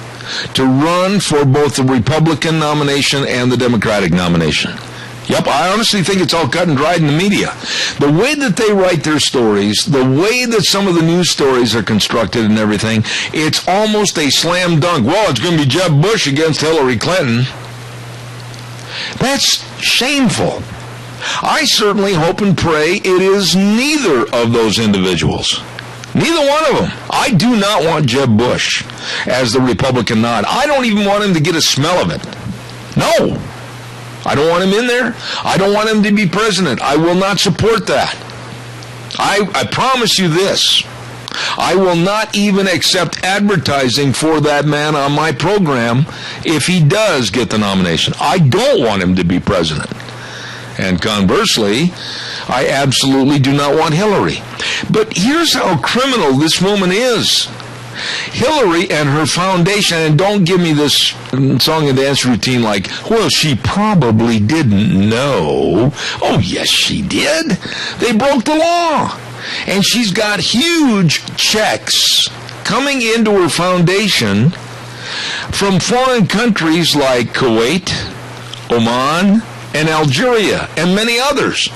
Speaker 2: to run for both the Republican nomination and the Democratic nomination? Yep, I honestly think it's all cut and dried in the media. The way that they write their stories, the way that some of the news stories are constructed and everything, it's almost a slam dunk. Well, it's going to be Jeb Bush against Hillary Clinton. That's shameful. I certainly hope and pray it is neither of those individuals. Neither one of them. I do not want Jeb Bush as the Republican nod. I don't even want him to get a smell of it. No. I don't want him in there. I don't want him to be president. I will not support that. I promise you this. I will not even accept advertising for that man on my program if he does get the nomination. I don't want him to be president. And conversely, I absolutely do not want Hillary. But here's how criminal this woman is. Hillary and her foundation, and don't give me this song and dance routine like, well, she probably didn't know. Oh, yes, she did. They broke the law. And she's got huge checks coming into her foundation from foreign countries like Kuwait, Oman, and Algeria, and many others.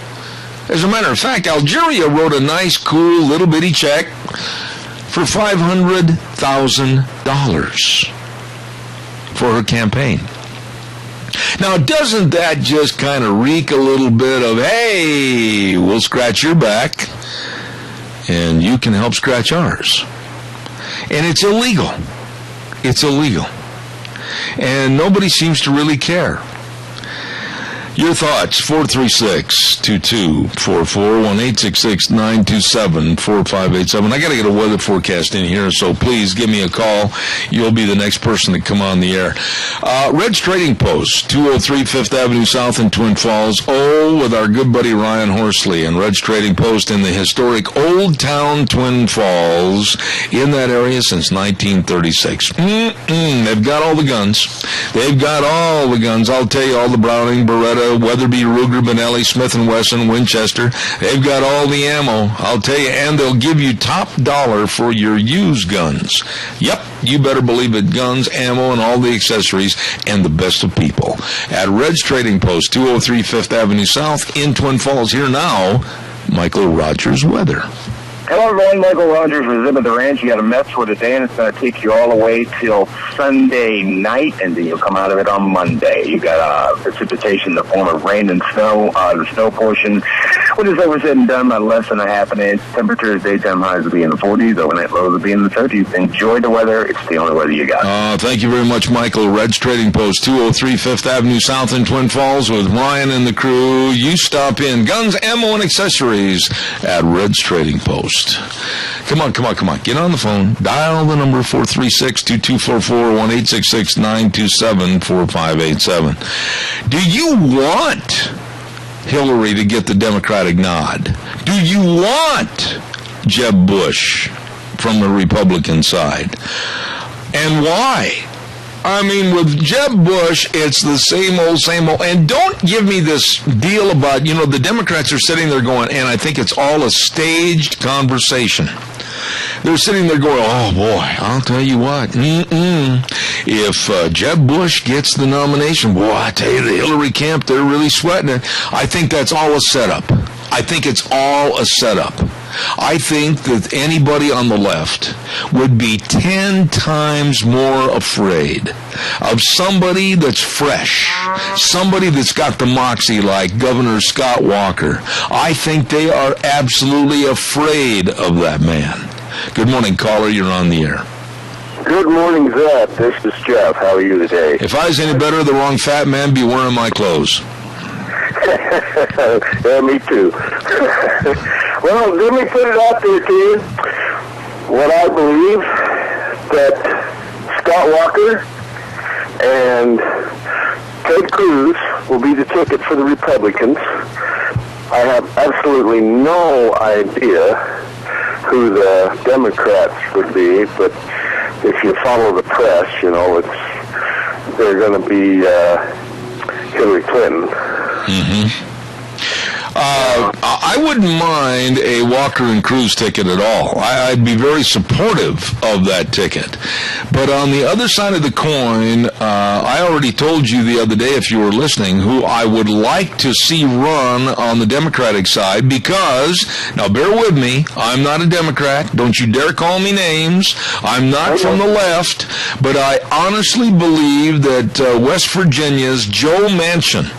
Speaker 2: As a matter of fact, Algeria wrote a nice, cool, little bitty check for $500,000 for her campaign. Now, doesn't that just kind of reek a little bit of, hey, we'll scratch your back, and you can help scratch ours? And it's illegal. It's illegal. and nobody seems to really care. Your thoughts, 436-2244, 1-866-927-4587. I got to get a weather forecast in here, so please give me a call. You'll be the next person to come on the air. Red's Trading Post, 203 Fifth Avenue South in Twin Falls. Oh, with our good buddy Ryan Horsley and Red's Trading Post in the historic Old Town Twin Falls, in that area since 1936. They've got all the guns. They've got all the guns. I'll tell you, all the Browning, Beretta, Weatherby, Ruger, Benelli, Smith & Wesson, Winchester. They've got all the ammo, I'll tell you, and they'll give you top dollar for your used guns. Yep, you better believe it. Guns, ammo, and all the accessories, and the best of people. At Red's Trading Post, 203 Fifth Avenue South in Twin Falls. Here now, Michael Rogers weather.
Speaker 10: Hello, everyone. Michael Rogers with Zip at the Ranch. You got a mess for today, and it's going to take you all the way till Sunday night, and then you'll come out of it on Monday. You got precipitation in the form of rain and snow. The snow portion, when it's over said and done, by less than a half an inch. Temperatures, daytime highs will be in the 40s. Overnight lows will be in the 30s. Enjoy the weather. It's the only weather you got.
Speaker 2: Thank you very much, Michael. Red's Trading Post, 203 Fifth Avenue South in Twin Falls with Ryan and the crew. You stop in. Guns, ammo, and accessories at Red's Trading Post. Come on. Get on the phone. Dial the number 436-2244, 1-866-927-4587. Do you want Hillary to get the Democratic nod? Do you want Jeb Bush from the Republican side? And why? I mean, with Jeb Bush, it's the same old. And don't give me this deal about, the Democrats are sitting there going, and I think it's all a staged conversation. They're sitting there going, oh, boy, I'll tell you what. If Jeb Bush gets the nomination, boy, I tell you, the Hillary camp, they're really sweating it. I think that's all a setup. I think it's all a setup. I think that anybody on the left would be 10 times more afraid of somebody that's fresh, somebody that's got the moxie like Governor Scott Walker. I think they are absolutely afraid of that man. Good morning, caller. You're on the air.
Speaker 6: Good morning, Zeb. This is Jeff. How are you today?
Speaker 2: If I was any better, the wrong fat man be wearing my clothes.
Speaker 6: Yeah, me too. Well, let me put it out there to you. What I believe that Scott Walker and Ted Cruz will be the ticket for the Republicans. I have absolutely no idea who the Democrats would be, but if you follow the press, they're going to be Hillary Clinton.
Speaker 2: I wouldn't mind a Walker and Cruz ticket at all. I'd be very supportive of that ticket. But on the other side of the coin, I already told you the other day, if you were listening, who I would like to see run on the Democratic side because, now bear with me, I'm not a Democrat. Don't you dare call me names. I'm not from the left. But I honestly believe that West Virginia's Joe Manchin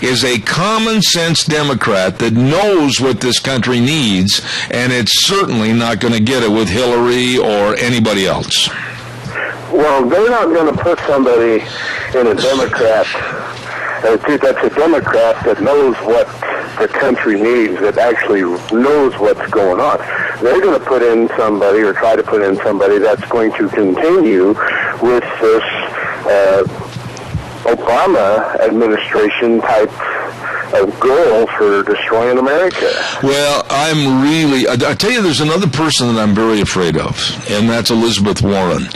Speaker 2: is a common-sense Democrat that knows what this country needs, and it's certainly not going to get it with Hillary or anybody else.
Speaker 6: Well, they're not going to put somebody in a Democrat that's a Democrat that knows what the country needs, that actually knows what's going on. They're going to put in somebody, or try to put in somebody, that's going to continue with this Obama administration type of goal for destroying America.
Speaker 2: Well, I tell you, there's another person that I'm very afraid of, and that's Elizabeth Warren.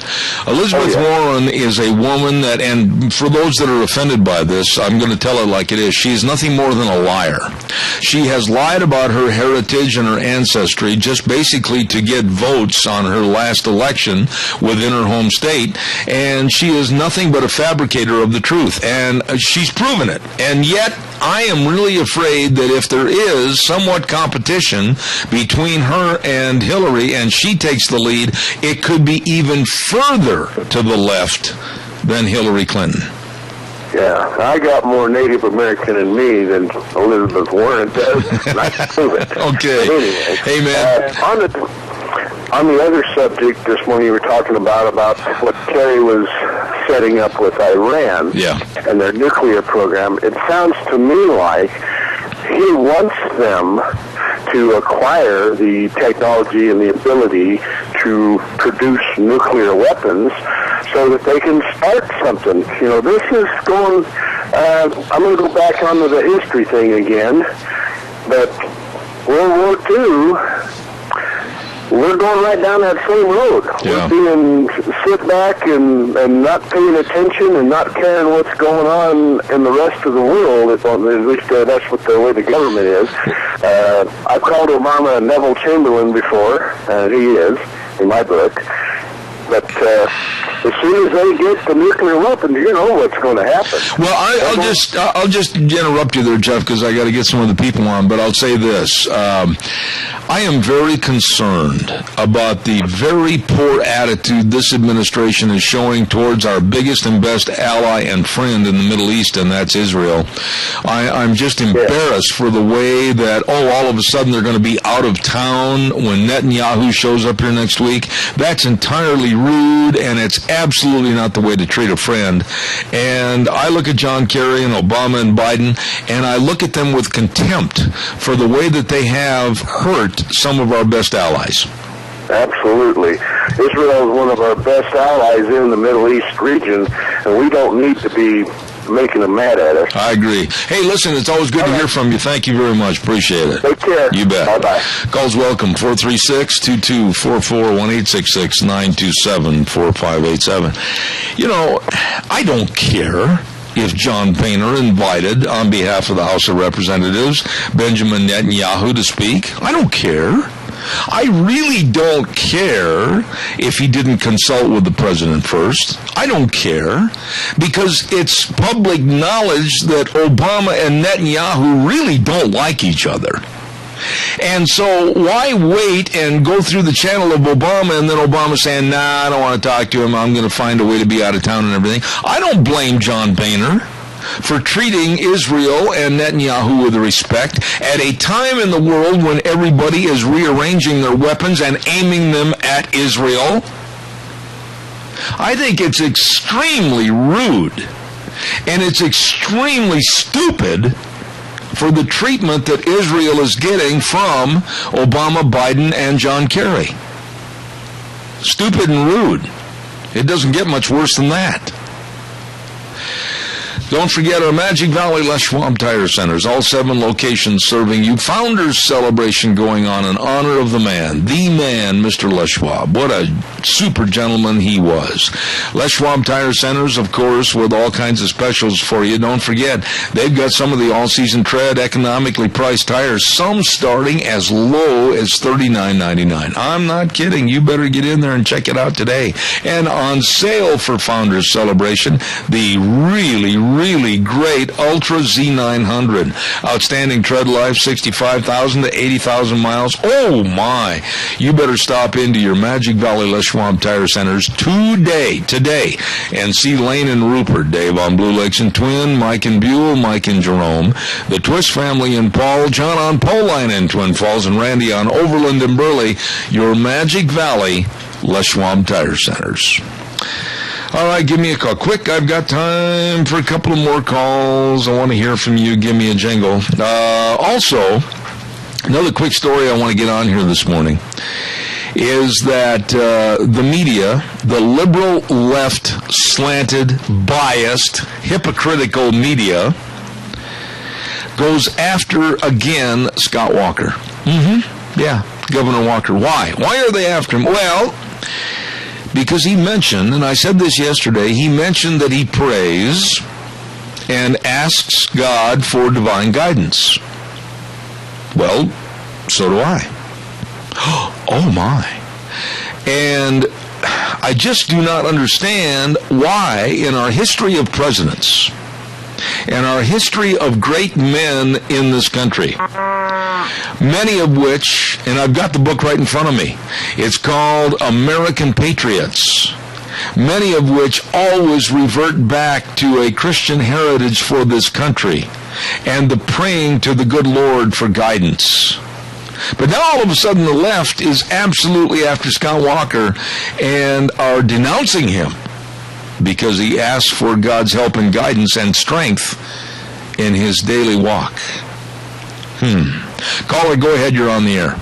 Speaker 2: Elizabeth Warren is a woman that, and for those that are offended by this, I'm going to tell her like it is, she is nothing more than a liar. She has lied about her heritage and her ancestry just basically to get votes on her last election within her home state, and she is nothing but a fabricator of the truth, and she's proven it. And yet, I am really afraid that if there is somewhat competition between her and Hillary, and she takes the lead, it could be even further to the left than Hillary Clinton.
Speaker 6: Yeah, I got more Native American in me than Elizabeth Warren does, and I can prove it.
Speaker 2: Okay.
Speaker 6: But anyway,
Speaker 2: hey, man.
Speaker 6: On the other subject, this morning you were talking about what Kerry was setting up with Iran and their nuclear program, it sounds to me like he wants them to acquire the technology and the ability to produce nuclear weapons so that they can start something. You know, this is going, I'm going to go back onto the history thing again, but World War II, we're going right down that same road.
Speaker 2: Yeah.
Speaker 6: We're being sit back and not paying attention and not caring what's going on in the rest of the world. At least that's what the way the government is. I've called Obama a Neville Chamberlain before. He is, in my book. But as soon as they get the nuclear weapons, you know what's going to happen.
Speaker 2: Well, I'll just interrupt you there, Jeff, because I got to get some of the people on. But I'll say this: I am very concerned about the very poor attitude this administration is showing towards our biggest and best ally and friend in the Middle East, and that's Israel. I'm just embarrassed for the way that all of a sudden they're going to be out of town when Netanyahu shows up here next week. That's entirely rude, and it's absolutely not the way to treat a friend. And I look at John Kerry and Obama and Biden, and I look at them with contempt for the way that they have hurt some of our best allies.
Speaker 6: Absolutely. Israel is one of our best allies in the Middle East region, and we don't need to be making them mad at us.
Speaker 2: I agree. Hey, listen, it's always good to hear from you. Thank you very much. Appreciate it.
Speaker 6: Take care.
Speaker 2: You bet.
Speaker 6: Bye-bye.
Speaker 2: Calls welcome, 436-2244, 1-866-927-4587. You know, I don't care if John Boehner invited, on behalf of the House of Representatives, Benjamin Netanyahu to speak. I don't care. I really don't care if he didn't consult with the president first. I don't care, because it's public knowledge that Obama and Netanyahu really don't like each other. And so why wait and go through the channel of Obama and then Obama saying, nah, I don't want to talk to him, I'm going to find a way to be out of town and everything. I don't blame John Boehner for treating Israel and Netanyahu with respect at a time in the world when everybody is rearranging their weapons and aiming them at Israel. I think it's extremely rude and it's extremely stupid for the treatment that Israel is getting from Obama, Biden, and John Kerry. Stupid and rude. It doesn't get much worse than that. Don't forget our Magic Valley Les Schwab Tire Centers, all 7 locations serving you. Founders Celebration going on in honor of the man, Mr. Les Schwab. What a super gentleman he was. Les Schwab Tire Centers, of course, with all kinds of specials for you. Don't forget, they've got some of the all-season tread, economically priced tires, some starting as low as $39.99. I'm not kidding. You better get in there and check it out today. And on sale for Founders Celebration, the really great Ultra Z900. Outstanding tread life, 65,000 to 80,000 miles. Oh my! You better stop into your Magic Valley Les Schwab Tire Centers today, and see Lane and Rupert, Dave on Blue Lakes and Twin, Mike and Buell, Mike and Jerome, the Twist family and Paul, John on Poline in Twin Falls, and Randy on Overland and Burley. Your Magic Valley Les Schwab Tire Centers. All right, give me a call. Quick, I've got time for a couple of more calls. I want to hear from you. Give me a jingle. Also, another quick story I want to get on here this morning is that the media, the liberal, left, slanted, biased, hypocritical media, goes after, again, Scott Walker. Yeah, Governor Walker. Why? Why are they after him? Well, because he mentioned, and I said this yesterday, he mentioned that he prays and asks God for divine guidance. Well, so do I. Oh my. And I just do not understand why in our history of presidents and our history of great men in this country, many of which, and I've got the book right in front of me, it's called American Patriots, many of which always revert back to a Christian heritage for this country and the praying to the good Lord for guidance. But now all of a sudden the left is absolutely after Scott Walker and are denouncing him because he asked for God's help and guidance and strength in his daily walk. Caller, go ahead. You're on the air.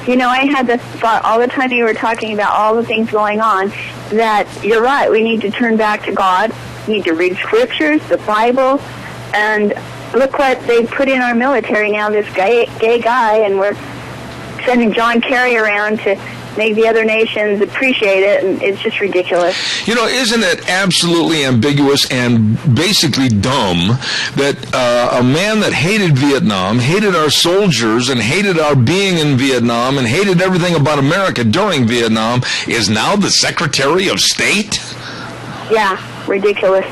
Speaker 11: You know, I had this thought all the time you were talking about all the things going on, that you're right, we need to turn back to God. We need to read scriptures, the Bible, and look what they put in our military now, this gay guy, and we're sending John Kerry around to make the other nations appreciate it, and it's just ridiculous.
Speaker 2: You know, isn't it absolutely ambiguous and basically dumb that a man that hated Vietnam, hated our soldiers, and hated our being in Vietnam, and hated everything about America during Vietnam is now the Secretary of State?
Speaker 11: Yeah, ridiculous.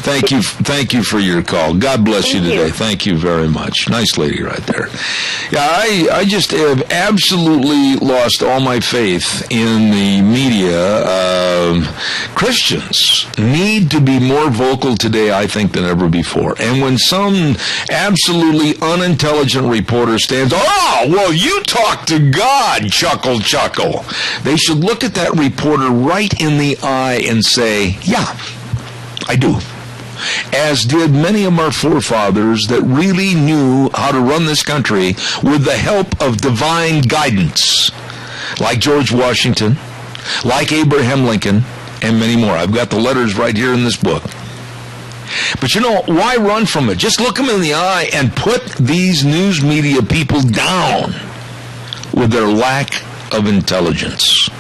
Speaker 2: Thank you for your call. God bless you today. Thank you very much. Nice lady right there. Yeah, I just have absolutely lost all my faith in the media. Christians need to be more vocal today, I think, than ever before. And when some absolutely unintelligent reporter stands, "Oh, well, you talk to God," chuckle, chuckle. They should look at that reporter right in the eye and say, "Yeah, I do." As did many of our forefathers that really knew how to run this country with the help of divine guidance, like George Washington, like Abraham Lincoln, and many more. I've got the letters right here in this book. But you know, why run from it? Just look them in the eye and put these news media people down with their lack of intelligence.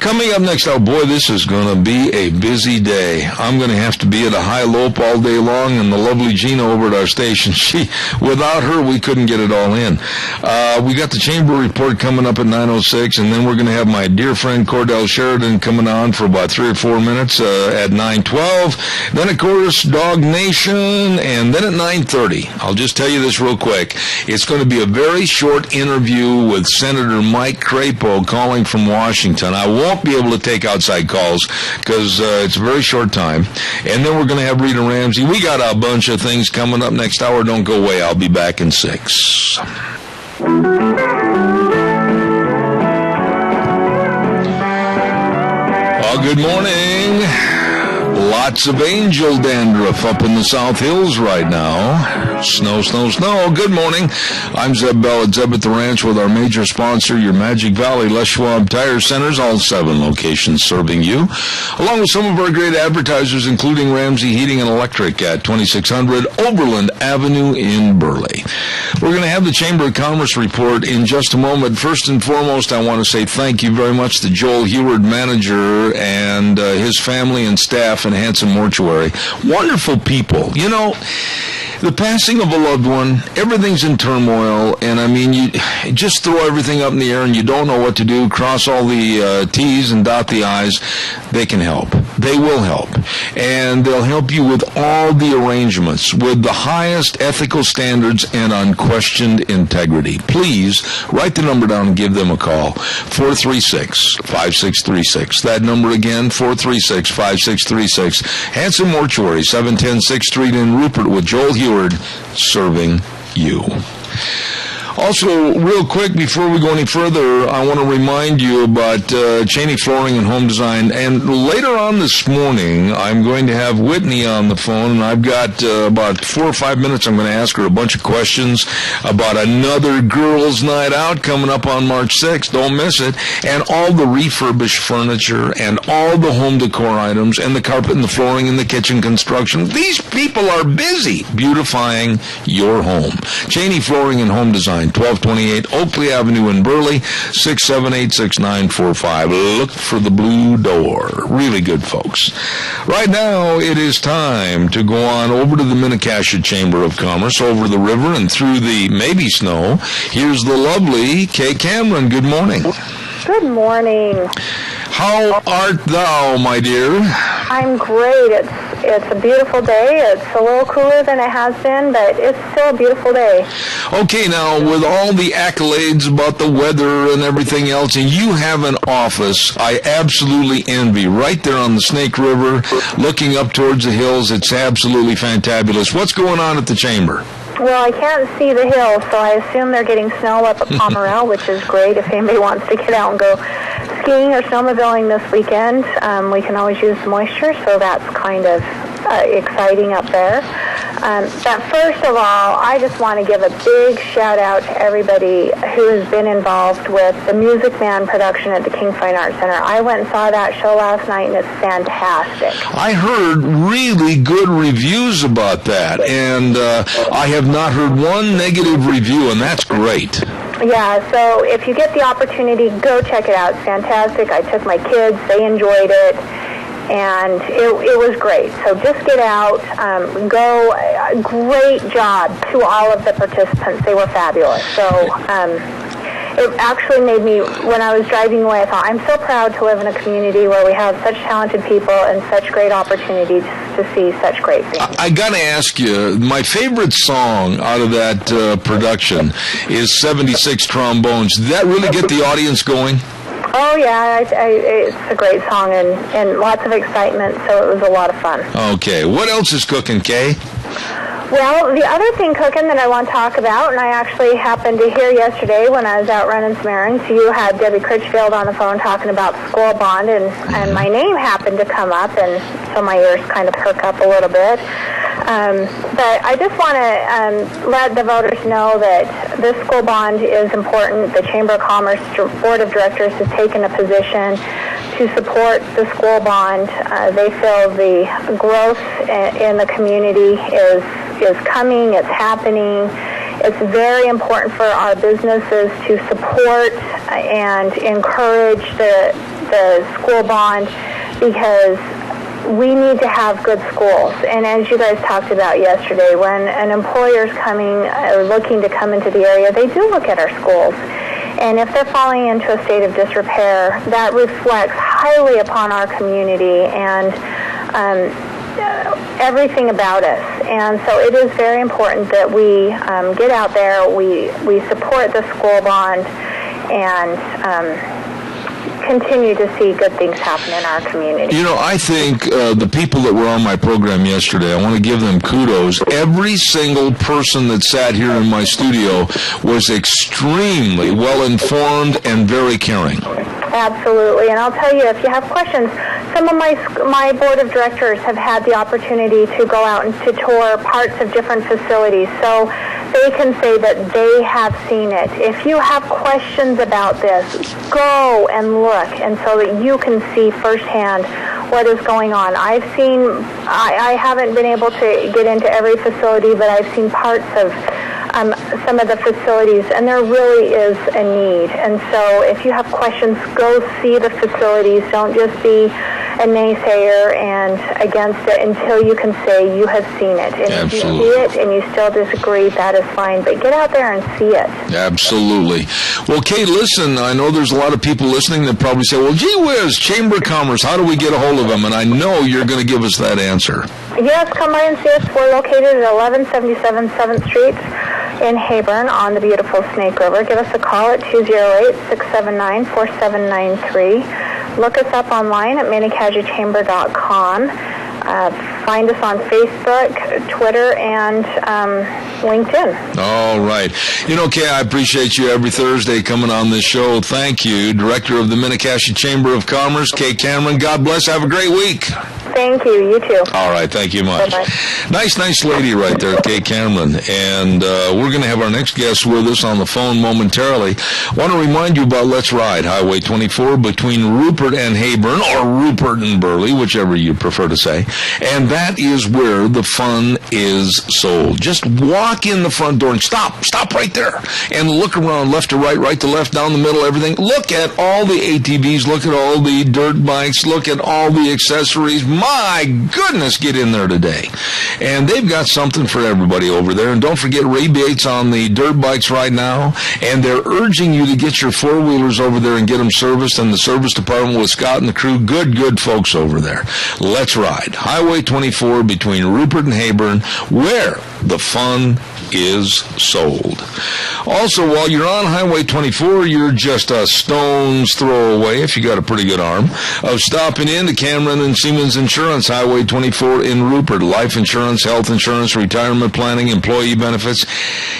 Speaker 2: Coming up next, oh boy, this is going to be a busy day. I'm going to have to be at a high lope all day long, and the lovely Gina over at our station, without her, we couldn't get it all in. We got the Chamber Report coming up at 9:06, and then we're going to have my dear friend Cordell Sheridan coming on for about 3 or 4 minutes at 9:12. Then, of course, Dog Nation, and then at 9:30. I'll just tell you this real quick. It's going to be a very short interview with Senator Mike Crapo calling from Washington. I won't be able to take outside calls because it's a very short time. And then we're going to have Rita Ramsey. We got a bunch of things coming up next hour. Don't go away. I'll be back in 6. Well, good morning. Lots of angel dandruff up in the South Hills right now. Snow, snow, snow. Good morning. I'm Zeb Bell at Zeb at the Ranch with our major sponsor, your Magic Valley Les Schwab Tire Centers, all 7 locations serving you, along with some of our great advertisers, including Ramsey Heating and Electric at 2600 Overland Avenue in Burley. We're going to have the Chamber of Commerce report in just a moment. First and foremost, I want to say thank you very much to Joel Heward, manager, and his family and staff in Hanson Mortuary. Wonderful people. You know, the passing of a loved one, everything's in turmoil, and I mean, you just throw everything up in the air and you don't know what to do, cross all the T's and dot the I's. They can help. They will help. And they'll help you with all the arrangements, with the highest ethical standards and unquestioned integrity. Please write the number down and give them a call. 436-5636. That number again, 436-5636. Hanson Mortuary, 710 6th Street in Rupert with Joel Heward serving you. Also, real quick, before we go any further, I want to remind you about Cheney Flooring and Home Design. And later on this morning, I'm going to have Whitney on the phone, and I've got about 4 or 5 minutes. I'm going to ask her a bunch of questions about another girls' night out coming up on March 6th. Don't miss it. And all the refurbished furniture and all the home decor items and the carpet and the flooring and the kitchen construction. These people are busy beautifying your home. Cheney Flooring and Home Design. 1228 Oakley Avenue in Burley, 678-6945. Look for the blue door. Really good, folks. Right now, it is time to go on over to the Minnecasia Chamber of Commerce, over the river and through the maybe snow. Here's the lovely Kay Cameron. Good morning.
Speaker 12: Good morning.
Speaker 2: How art thou, my dear?
Speaker 12: I'm great. It's a beautiful day. It's a little cooler than it has been, but it's still a beautiful day.
Speaker 2: Okay, now, with all the accolades about the weather and everything else, and you have an office I absolutely envy, right there on the Snake River, looking up towards the hills. It's absolutely fantabulous. What's going on at the Chamber?
Speaker 12: Well, I can't see the hill, so I assume they're getting snow up at Pomerelle, which is great if anybody wants to get out and go skiing or snowmobiling this weekend. We can always use moisture, so that's kind of exciting up there. But first of all, I just want to give a big shout out to everybody who has been involved with the Music Man production at the King Fine Arts Center. I went and saw that show last night, and it's fantastic.
Speaker 2: I heard really good reviews about that, and I have not heard one negative review, and that's great.
Speaker 12: Yeah, so if you get the opportunity, go check it out. It's fantastic. I took my kids. They enjoyed it. And it was great. So just get out, go. Great job to all of the participants. They were fabulous. So it actually made me, when I was driving away, I thought, I'm so proud to live in a community where we have such talented people and such great opportunities to see such great things. I
Speaker 2: got to ask you, my favorite song out of that production is 76 Trombones. Did that really get the audience going?
Speaker 12: Oh, yeah, it's a great song and lots of excitement, so it was a lot of fun.
Speaker 2: Okay, what else is cooking, Kay?
Speaker 12: Well, the other thing cooking that I want to talk about, and I actually happened to hear yesterday when I was out running some errands, you had Debbie Critchfield on the phone talking about school bond, and my name happened to come up, and so my ears kind of perk up a little bit. But I just want to let the voters know that this school bond is important. The Chamber of Commerce Board of Directors has taken a position to support the school bond. They feel the growth in the community is coming, it's happening. It's very important for our businesses to support and encourage the school bond because we need to have good schools. And as you guys talked about yesterday, when an employer's coming or looking to come into the area, they do look at our schools. And if they're falling into a state of disrepair, that reflects highly upon our community and everything about us. And so it is very important that we get out there, we support the school bond, and continue to see good things happen in our community.
Speaker 2: You know, I think the people that were on my program yesterday, I want to give them kudos. Every single person that sat here in my studio was extremely well-informed and very caring.
Speaker 12: Absolutely. And I'll tell you, if you have questions, some of my board of directors have had the opportunity to go out and to tour parts of different facilities. So they can say that they have seen it. If you have questions about this, go and look, and so that you can see firsthand what is going on. I haven't been able to get into every facility, but I've seen parts of some of the facilities, and there really is a need. And so if you have questions, go see the facilities. Don't just be a naysayer and against it until you can say you have seen it. And
Speaker 2: Absolutely.
Speaker 12: If you see it and you still disagree, that is fine. But get out there and see it.
Speaker 2: Absolutely. Well, Kay, listen, I know there's a lot of people listening that probably say, well, gee whiz, Chamber of Commerce, how do we get a hold of them? And I know you're going to give us that answer.
Speaker 12: Yes, come by and see us. We're located at 1177 7th Street in Heyburn on the beautiful Snake River. Give us a call at 208-679-4793. Look us up online at manicagichamber.com. Find us on Facebook, Twitter, and LinkedIn.
Speaker 2: All right. You know, Kay, I appreciate you every Thursday coming on this show. Thank you. Director of the Mini-Cassia Chamber of Commerce, Kay Cameron. God bless. Have a great week.
Speaker 12: Thank you. You too.
Speaker 2: All right. Thank you much.
Speaker 12: Bye-bye.
Speaker 2: Nice lady right there, Kay Cameron. And we're going to have our next guest with us on the phone momentarily. I want to remind you about Let's Ride, Highway 24 between Rupert and Heyburn, or Rupert and Burley, whichever you prefer to say. And that is where the fun is sold. Just walk in the front door and stop right there and look around left to right, right to left, down the middle, everything. Look at all the ATVs, look at all the dirt bikes, look at all the accessories. My goodness, get in there today. And they've got something for everybody over there. And don't forget rebates on the dirt bikes right now. And they're urging you to get your four-wheelers over there and get them serviced in the service department with Scott and the crew. Good folks over there. Let's Ride. Highway 24 between Rupert and Heyburn, where the fun is sold. Also, while you're on Highway 24, you're just a stone's throw away, if you got a pretty good arm, of stopping in to Cameron and Siemens Insurance, Highway 24 in Rupert. Life insurance, health insurance, retirement planning, employee benefits.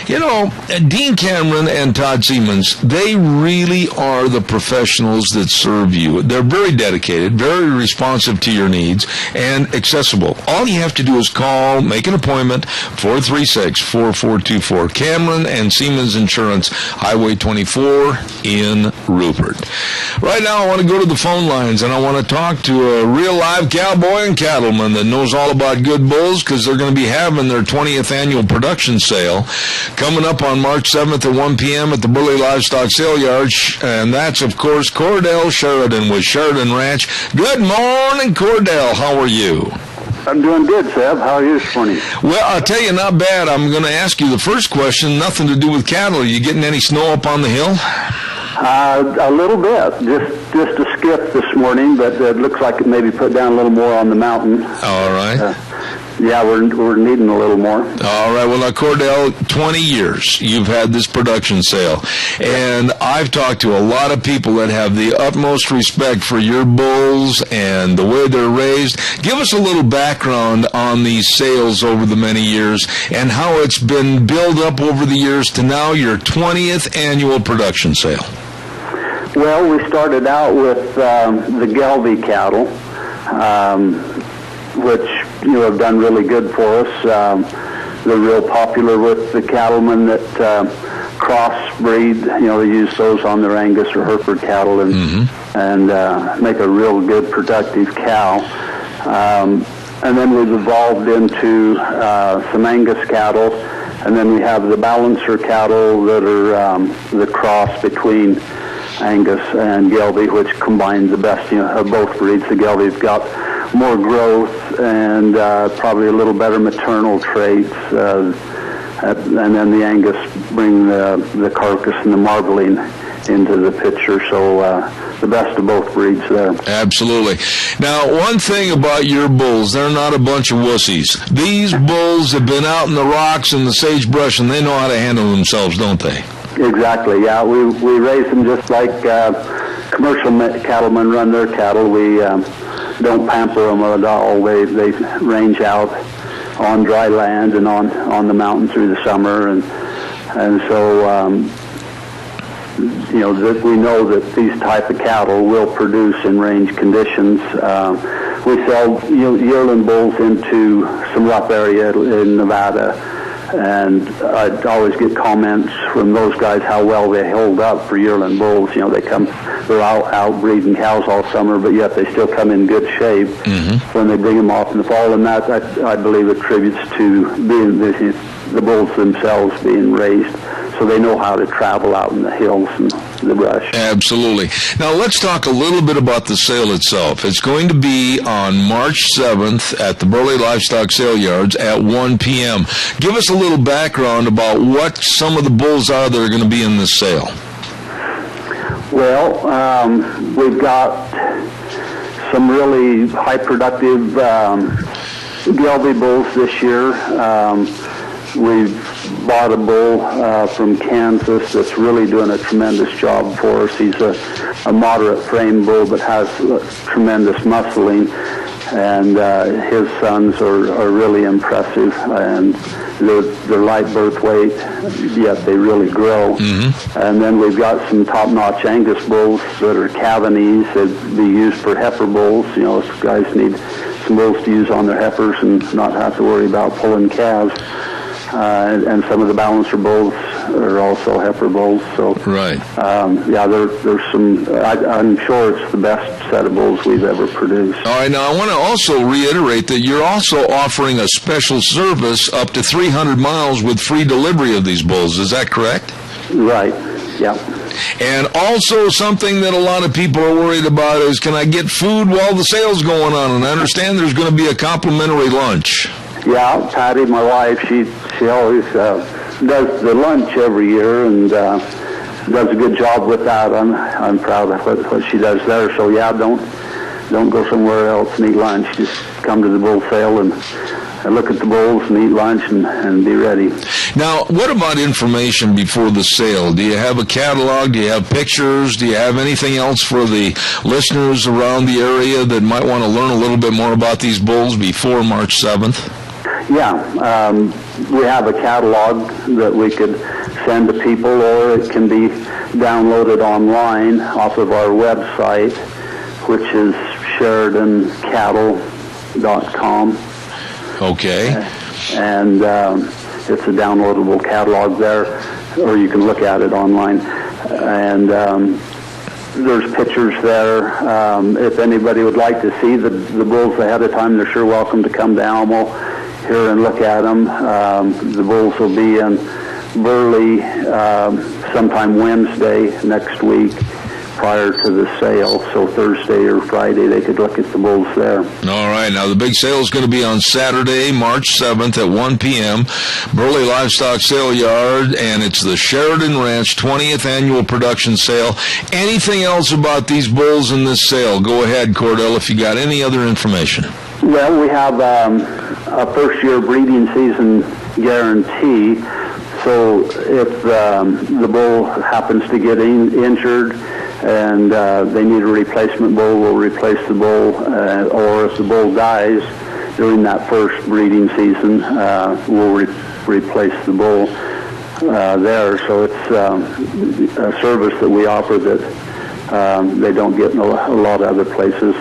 Speaker 2: You know, Dean Cameron and Todd Siemens, they really are the professionals that serve you. They're very dedicated, very responsive to your needs, and accessible. All you have to do is call, make an appointment, 436-4424. Cameron and Siemens Insurance, Highway 24 in Rupert. Right now, I want to go to the phone lines, and I want to talk to a real live cowboy and cattleman that knows all about good bulls, because they're going to be having their 20th annual production sale coming up on March 7th at 1 p.m. at the Burley Livestock Sale Yard, and that's, of course, Cordell Sheridan with Sheridan Ranch. Good morning, Cordell. How are you?
Speaker 7: I'm doing good, Seb. How are you this morning?
Speaker 2: Well, I'll tell you, not bad. I'm going to ask you the first question, nothing to do with cattle. Are you getting any snow up on the hill?
Speaker 7: A little bit. Just a skip this morning, but it looks like it maybe put down a little more on the mountain.
Speaker 2: All right.
Speaker 7: Yeah, we're needing a little more.
Speaker 2: All right. Well, now, Cordell, 20 years you've had this production sale, and I've talked to a lot of people that have the utmost respect for your bulls and the way they're raised. Give us a little background on these sales over the many years and how it's been built up over the years to now your 20th annual production sale.
Speaker 7: Well, we started out with the Gelby cattle, which have done really good for us. They're real popular with the cattlemen that crossbreed. They use those on their Angus or Hereford cattle and make a real good productive cow. And then we've evolved into some Angus cattle, and then we have the balancer cattle that are the cross between Angus and Gelby, which combines the best of both breeds. The Gelby's got more growth and probably a little better maternal traits, and then the Angus bring the carcass and the marbling into the picture. So the best of both breeds there.
Speaker 2: Absolutely. Now, one thing about your bulls, they're not a bunch of wussies. These bulls have been out in the rocks and the sagebrush, and they know how to handle themselves, don't they?
Speaker 7: Exactly, yeah. We raise them just like commercial cattlemen run their cattle. We don't pamper them at all. They range out on dry land and on the mountain through the summer, and so that we know that these type of cattle will produce in range conditions. We sell yearling bulls into some rough area in Nevada, and I'd always get comments from those guys how well they hold up for yearling bulls. They're out breeding cows all summer, but yet they still come in good shape when they bring them off in the fall, and that I believe attributes to being the bulls themselves being raised, so they know how to travel out in the hills and the brush.
Speaker 2: Absolutely. Now, let's talk a little bit about the sale itself. It's going to be on March 7th at the Burley Livestock Sale Yards at 1 p.m. Give us a little background about what some of the bulls are that are going to be in this sale.
Speaker 7: Well, we've got some really high productive Gelby bulls this year. We've bought a bull from Kansas that's really doing a tremendous job for us. He's a moderate frame bull but has tremendous muscling, and his sons are really impressive, and they're light birth weight, yet they really grow. And then we've got some top-notch Angus bulls that are Cavanese that be used for heifer bulls. If guys need some bulls to use on their heifers and not have to worry about pulling calves. And some of the balancer bulls are also heifer bulls. So,
Speaker 2: right.
Speaker 7: There's some. I'm sure it's the best set of bulls we've ever produced.
Speaker 2: All right. Now, I want to also reiterate that you're also offering a special service up to 300 miles with free delivery of these bulls. Is that correct?
Speaker 7: Right. Yeah.
Speaker 2: And also something that a lot of people are worried about is, can I get food while the sale's going on? And I understand there's going to be a complimentary lunch.
Speaker 7: Yeah, Patty, my wife, she always does the lunch every year and does a good job with that. I'm proud of what she does there. So yeah, don't go somewhere else and eat lunch. Just come to the bull sale and look at the bulls and eat lunch and be ready.
Speaker 2: Now, what about information before the sale? Do you have a catalog? Do you have pictures? Do you have anything else for the listeners around the area that might want to learn a little bit more about these bulls before March 7th?
Speaker 7: Yeah, we have a catalog that we could send to people, or it can be downloaded online off of our website, which is SheridanCattle.com.
Speaker 2: Okay.
Speaker 7: And it's a downloadable catalog there, or you can look at it online. And there's pictures there. If anybody would like to see the bulls ahead of time, they're sure welcome to come to Alamo here and look at them. The bulls will be in Burley sometime Wednesday next week prior to the sale, so Thursday or Friday they could look at the bulls there.
Speaker 2: All right, now the big sale is going to be on Saturday, March 7th at 1 p.m., Burley Livestock Sale Yard, and it's the Sheridan Ranch 20th Annual Production Sale. Anything else about these bulls in this sale? Go ahead, Cordell, if you got any other information.
Speaker 7: Well, we have a first-year breeding season guarantee, so if the bull happens to get injured and they need a replacement bull, we'll replace the bull, or if the bull dies during that first breeding season, we'll replace the bull there. So it's a service that we offer that they don't get in a lot of other places.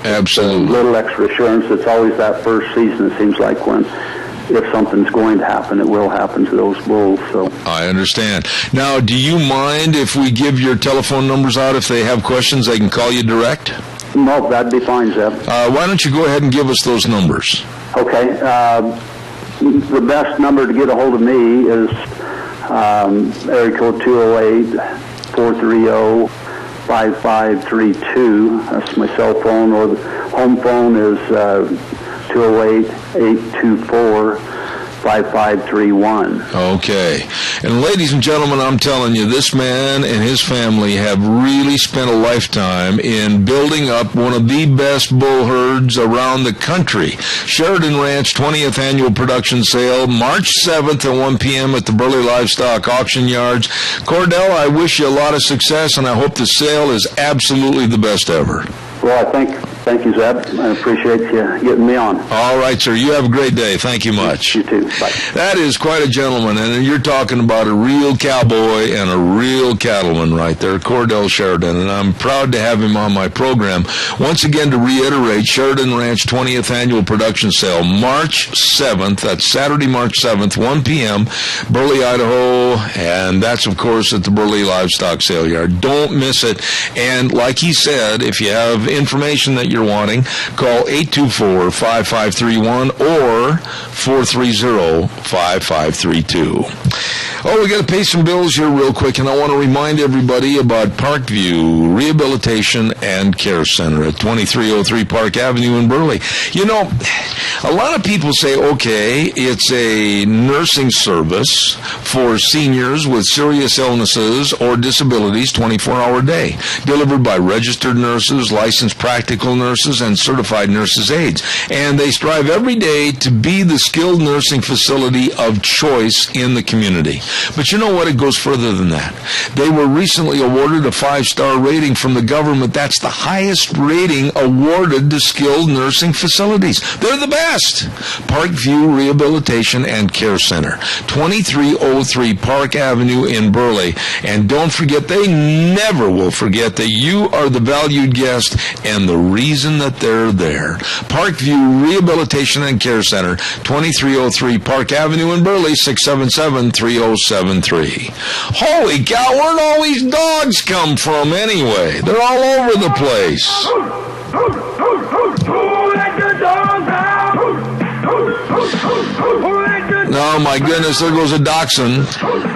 Speaker 2: Absolutely.
Speaker 7: A little extra assurance. It's always that first season, it seems like, when if something's going to happen, it will happen to those bulls. So
Speaker 2: I understand. Now, do you mind if we give your telephone numbers out? If they have questions, they can call you direct?
Speaker 7: No, that'd be fine, Zeb.
Speaker 2: Why don't you go ahead and give us those numbers?
Speaker 7: Okay. The best number to get a hold of me is area code 208-430-5532. That's my cell phone, or the home phone is 208-824-5531.
Speaker 2: Okay. And ladies and gentlemen, I'm telling you, this man and his family have really spent a lifetime in building up one of the best bull herds around the country. Sheridan Ranch 20th Annual Production Sale, March 7th at 1 p.m. at the Burley Livestock Auction Yards. Cordell, I wish you a lot of success, and I hope the sale is absolutely the best ever.
Speaker 7: Well, thank you, Zeb. I appreciate you getting me on.
Speaker 2: All right, sir. You have a great day. Thank you much.
Speaker 7: You too. Bye.
Speaker 2: That is quite a gentleman, and you're talking about a real cowboy and a real cattleman right there, Cordell Sheridan, and I'm proud to have him on my program. Once again, to reiterate, Sheridan Ranch 20th Annual Production Sale, March 7th. That's Saturday, March 7th, 1 p.m., Burley, Idaho, and that's, of course, at the Burley Livestock Sale Yard. Don't miss it. And like he said, if you have information that you're wanting, call 824-5531 or 430-5532. Oh, we got to pay some bills here real quick, and I want to remind everybody about Parkview Rehabilitation and Care Center at 2303 Park Avenue in Burley. You know, a lot of people say, okay, it's a nursing service for seniors with serious illnesses or disabilities, 24-hour day, delivered by registered nurses, licensed practical nurses, and certified nurses' aides. And they strive every day to be the skilled nursing facility of choice in the community. But you know what? It goes further than that. They were recently awarded a 5-star rating from the government. That's the highest rating awarded to skilled nursing facilities. They're the best. Parkview Rehabilitation and Care Center, 2303 Park Avenue in Burley. And don't forget, they never will forget that you are the valued guest and the reason that they're there. Parkview Rehabilitation and Care Center, 2303 Park Avenue in Burley, 677-3073. Holy cow, where'd all these dogs come from anyway? They're all over the place. Oh my goodness, there goes a dachshund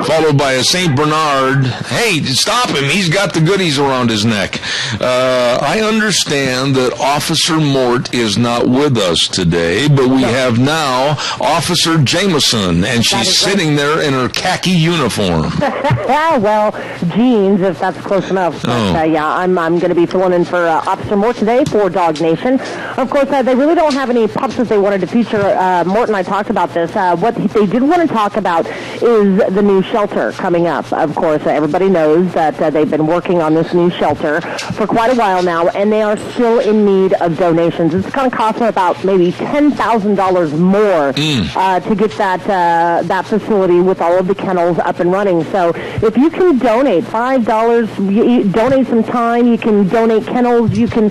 Speaker 2: followed by a St. Bernard. Hey, stop him. He's got the goodies around his neck. I understand that Officer Mort is not with us today, but we have now Officer Jameson, and she's sitting there in her khaki uniform.
Speaker 3: Well, jeans, if that's close enough. But, yeah, I'm going to be filling in for Officer Mort today for Dog Nation. Of course, they really don't have any pups that they wanted to feature. Mort and I talked about this. What they did want to talk about is the new shelter coming up. Of course, everybody knows that they've been working on this new shelter for quite a while now, and they are still in need of donations. It's going to cost them about maybe $10,000 more to get that facility with all of the kennels up and running. So if you can donate $5, you donate some time, you can donate kennels, you can,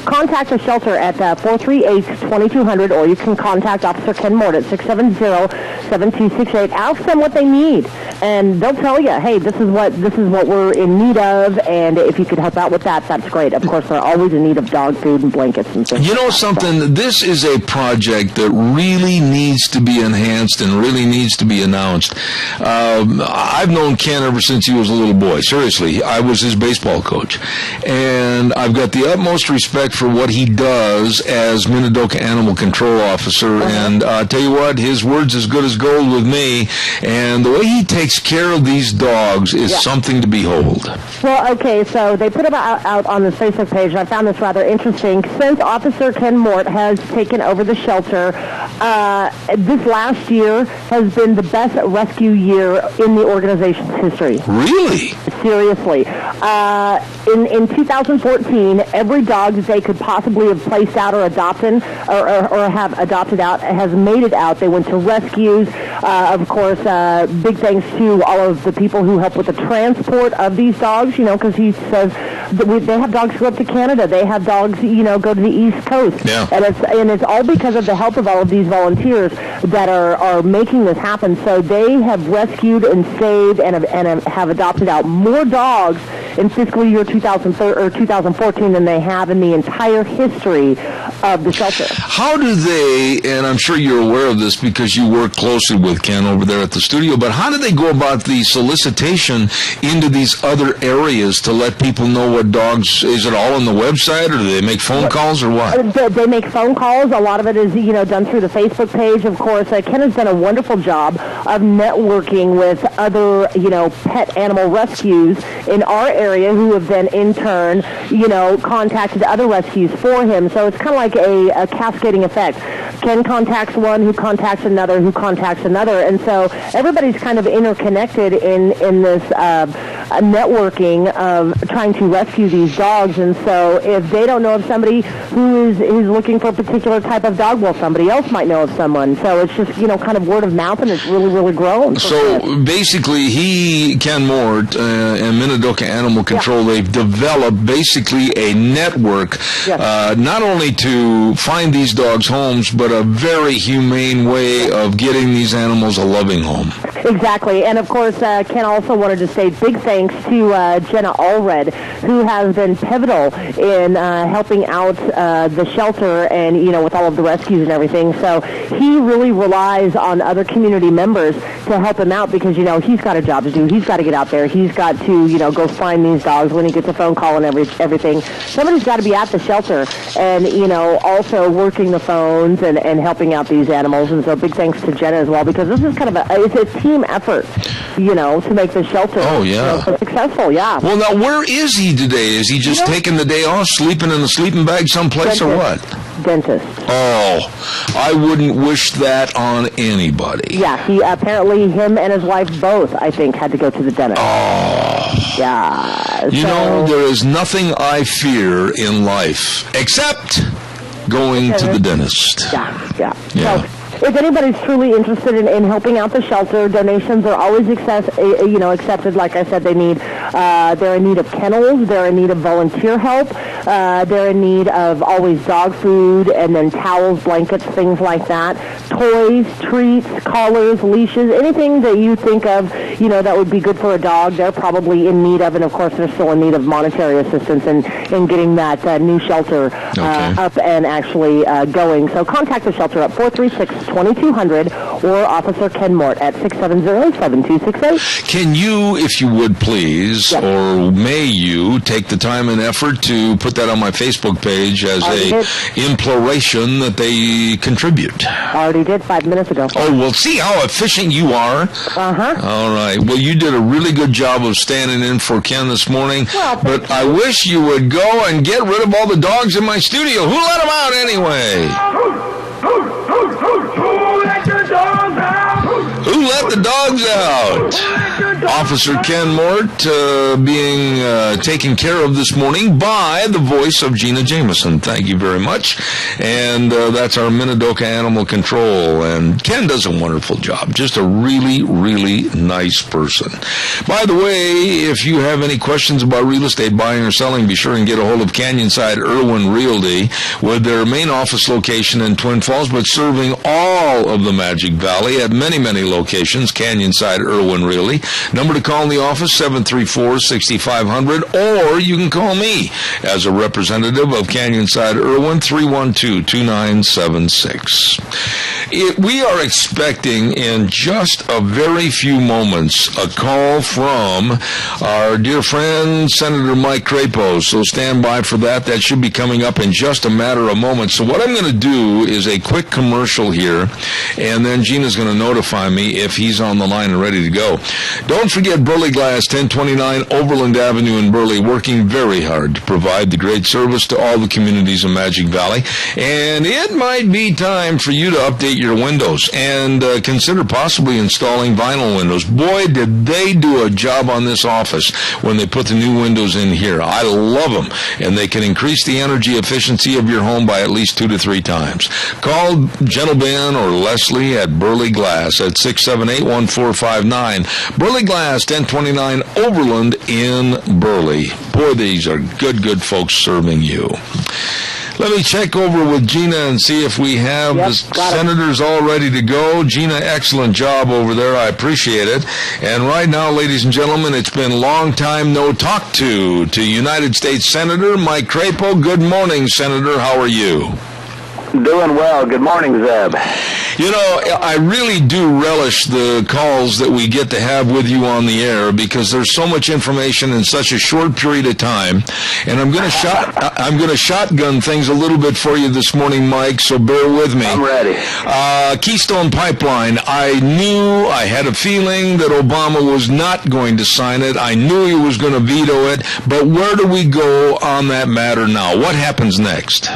Speaker 3: contact the shelter at 438-2200, or you can contact Officer Ken Mort at 670-7268. Ask them what they need, and they'll tell you, hey, this is what we're in need of, and if you could help out with that, that's great. Of course, they're always in need of dog food and blankets and things.
Speaker 2: You know something? This is a project that really needs to be enhanced and really needs to be announced. I've known Ken ever since he was a little boy. Seriously, I was his baseball coach, and I've got the utmost respect for what he does as Minidoka Animal Control Officer, and I tell you what, his word's as good as gold with me, and the way he takes care of these dogs is something to behold.
Speaker 3: Well, okay, so they put it out on the Facebook page, and I found this rather interesting. Since Officer Ken Mort has taken over the shelter, this last year has been the best rescue year in the organization's history.
Speaker 2: Really?
Speaker 3: Seriously. In 2014, every dog that they could possibly have placed out or adopted or have adopted out has made it out. They went to rescues. Of course, big thanks to all of the people who help with the transport of these dogs, because he says that they have dogs go up to Canada. They have dogs, go to the East Coast.
Speaker 2: Yeah.
Speaker 3: And it's all because of the help of all of these volunteers that are making this happen. So they have rescued and saved and have adopted out more dogs in fiscal year 2014 than they have in the entire history of the shelter.
Speaker 2: How do they, and I'm sure you're aware of this because you work closely with Ken over there at the studio, but how do they go about the solicitation into these other areas to let people know what dogs, is it all on the website, or do they make phone calls, or what?
Speaker 3: They make phone calls. A lot of it is, done through the Facebook page. Of course, Ken has done a wonderful job of networking with other, pet animal rescues in our area who have then in turn, contacted other rescues for him. So it's kind of like a cascading effect. Ken contacts one, who contacts another, who contacts another, and so everybody's kind of interconnected in this networking of trying to rescue these dogs. And so if they don't know of somebody who is looking for a particular type of dog, well, somebody else might know of someone. So it's just, kind of word of mouth, and it's really, really grown.
Speaker 2: So basically, Ken Mort and Minidoka Animal Control, they've developed basically a network, not only to find these dogs homes, but a very humane way of getting these animals a loving home.
Speaker 3: Exactly. And, of course, Ken also wanted to say big thanks to Jenna Allred, who has been pivotal in helping out the shelter and, with all of the rescues and everything. So he really relies on other community members to help him out because, he's got a job to do. He's got to get out there. He's got to, go find these dogs when he gets a phone call and everything. Somebody's got to be at the shelter and, also working the phones and helping out these animals. And so big thanks to Jenna as well, because this is kind of it's a team effort, to make the shelter so successful, Well,
Speaker 2: now, where is he today? Is he just taking the day off, sleeping in a sleeping bag someplace, or what?
Speaker 3: Dentist.
Speaker 2: Oh, I wouldn't wish that on anybody.
Speaker 3: Yeah, him and his wife both, I think, had to go to the dentist.
Speaker 2: Oh.
Speaker 3: Yeah.
Speaker 2: There is nothing I fear in life except going to the dentist.
Speaker 3: Yeah. So, if anybody's truly interested in helping out the shelter, donations are always accepted. Like I said, they're in need of kennels, they're in need of volunteer help, they're in need of always dog food, and then towels, blankets, things like that, toys, treats, collars, leashes, anything that you think of, that would be good for a dog, they're probably in need of, and of course they're still in need of monetary assistance in getting that new shelter up and actually going. So contact the shelter at 436-2200, or Officer Ken Mort at 670-7268.
Speaker 2: Can you, if you would please,
Speaker 3: yes,
Speaker 2: or may you, take the time and effort to put that on my Facebook page as imploration that they contribute?
Speaker 3: Already did 5 minutes ago.
Speaker 2: Oh, well, see how efficient you are?
Speaker 3: Uh-huh.
Speaker 2: All right. Well, you did a really good job of standing in for Ken this morning, but I wish you would go and get rid of all the dogs in my studio. Who let them out anyway?
Speaker 13: Who let the dogs out?
Speaker 2: Who let the dogs out? Officer Ken Mort being taken care of this morning by the voice of Gina Jameson. Thank you very much. And that's our Minidoka Animal Control. And Ken does a wonderful job. Just a really, really nice person. By the way, if you have any questions about real estate buying or selling, be sure and get a hold of Canyonside Irwin Realty with their main office location in Twin Falls, but serving all of the Magic Valley at many, many locations. Canyonside Irwin Realty. Number to call in the office, 734-6500, or you can call me as a representative of Canyonside Irwin, 312-2976. We are expecting in just a very few moments a call from our dear friend, Senator Mike Crapo, so stand by for that. That should be coming up in just a matter of moments. So what I'm going to do is a quick commercial here, and then Gina's going to notify me if he's on the line and ready to go. Don't forget Burley Glass, 1029 Overland Avenue in Burley, working very hard to provide the great service to all the communities of Magic Valley. And it might be time for you to update your windows and consider possibly installing vinyl windows. Boy, did they do a job on this office when they put the new windows in here. I love them, and they can increase the energy efficiency of your home by at least 2 to 3 times. Call Gentle Ben or Leslie at Burley Glass at 678-1459. Burley Glass, 1029 Overland in Burley. Boy, these are good folks serving you. Let me check over with Gina and see if we have the senators all ready to go. Gina, excellent job over there. I appreciate it. And right now, ladies and gentlemen, it's been a long time no talk to United States Senator Mike Crapo. Good morning, Senator. How are you?
Speaker 9: Doing well. Good morning, Zeb.
Speaker 2: You know, I really do relish the calls that we get to have with you on the air because there's so much information in such a short period of time. And I'm going to shotgun things a little bit for you this morning, Mike, so bear with me.
Speaker 9: I'm ready.
Speaker 2: Keystone Pipeline. I had a feeling that Obama was not going to sign it. I knew he was going to veto it. But where do we go on that matter now? What happens next?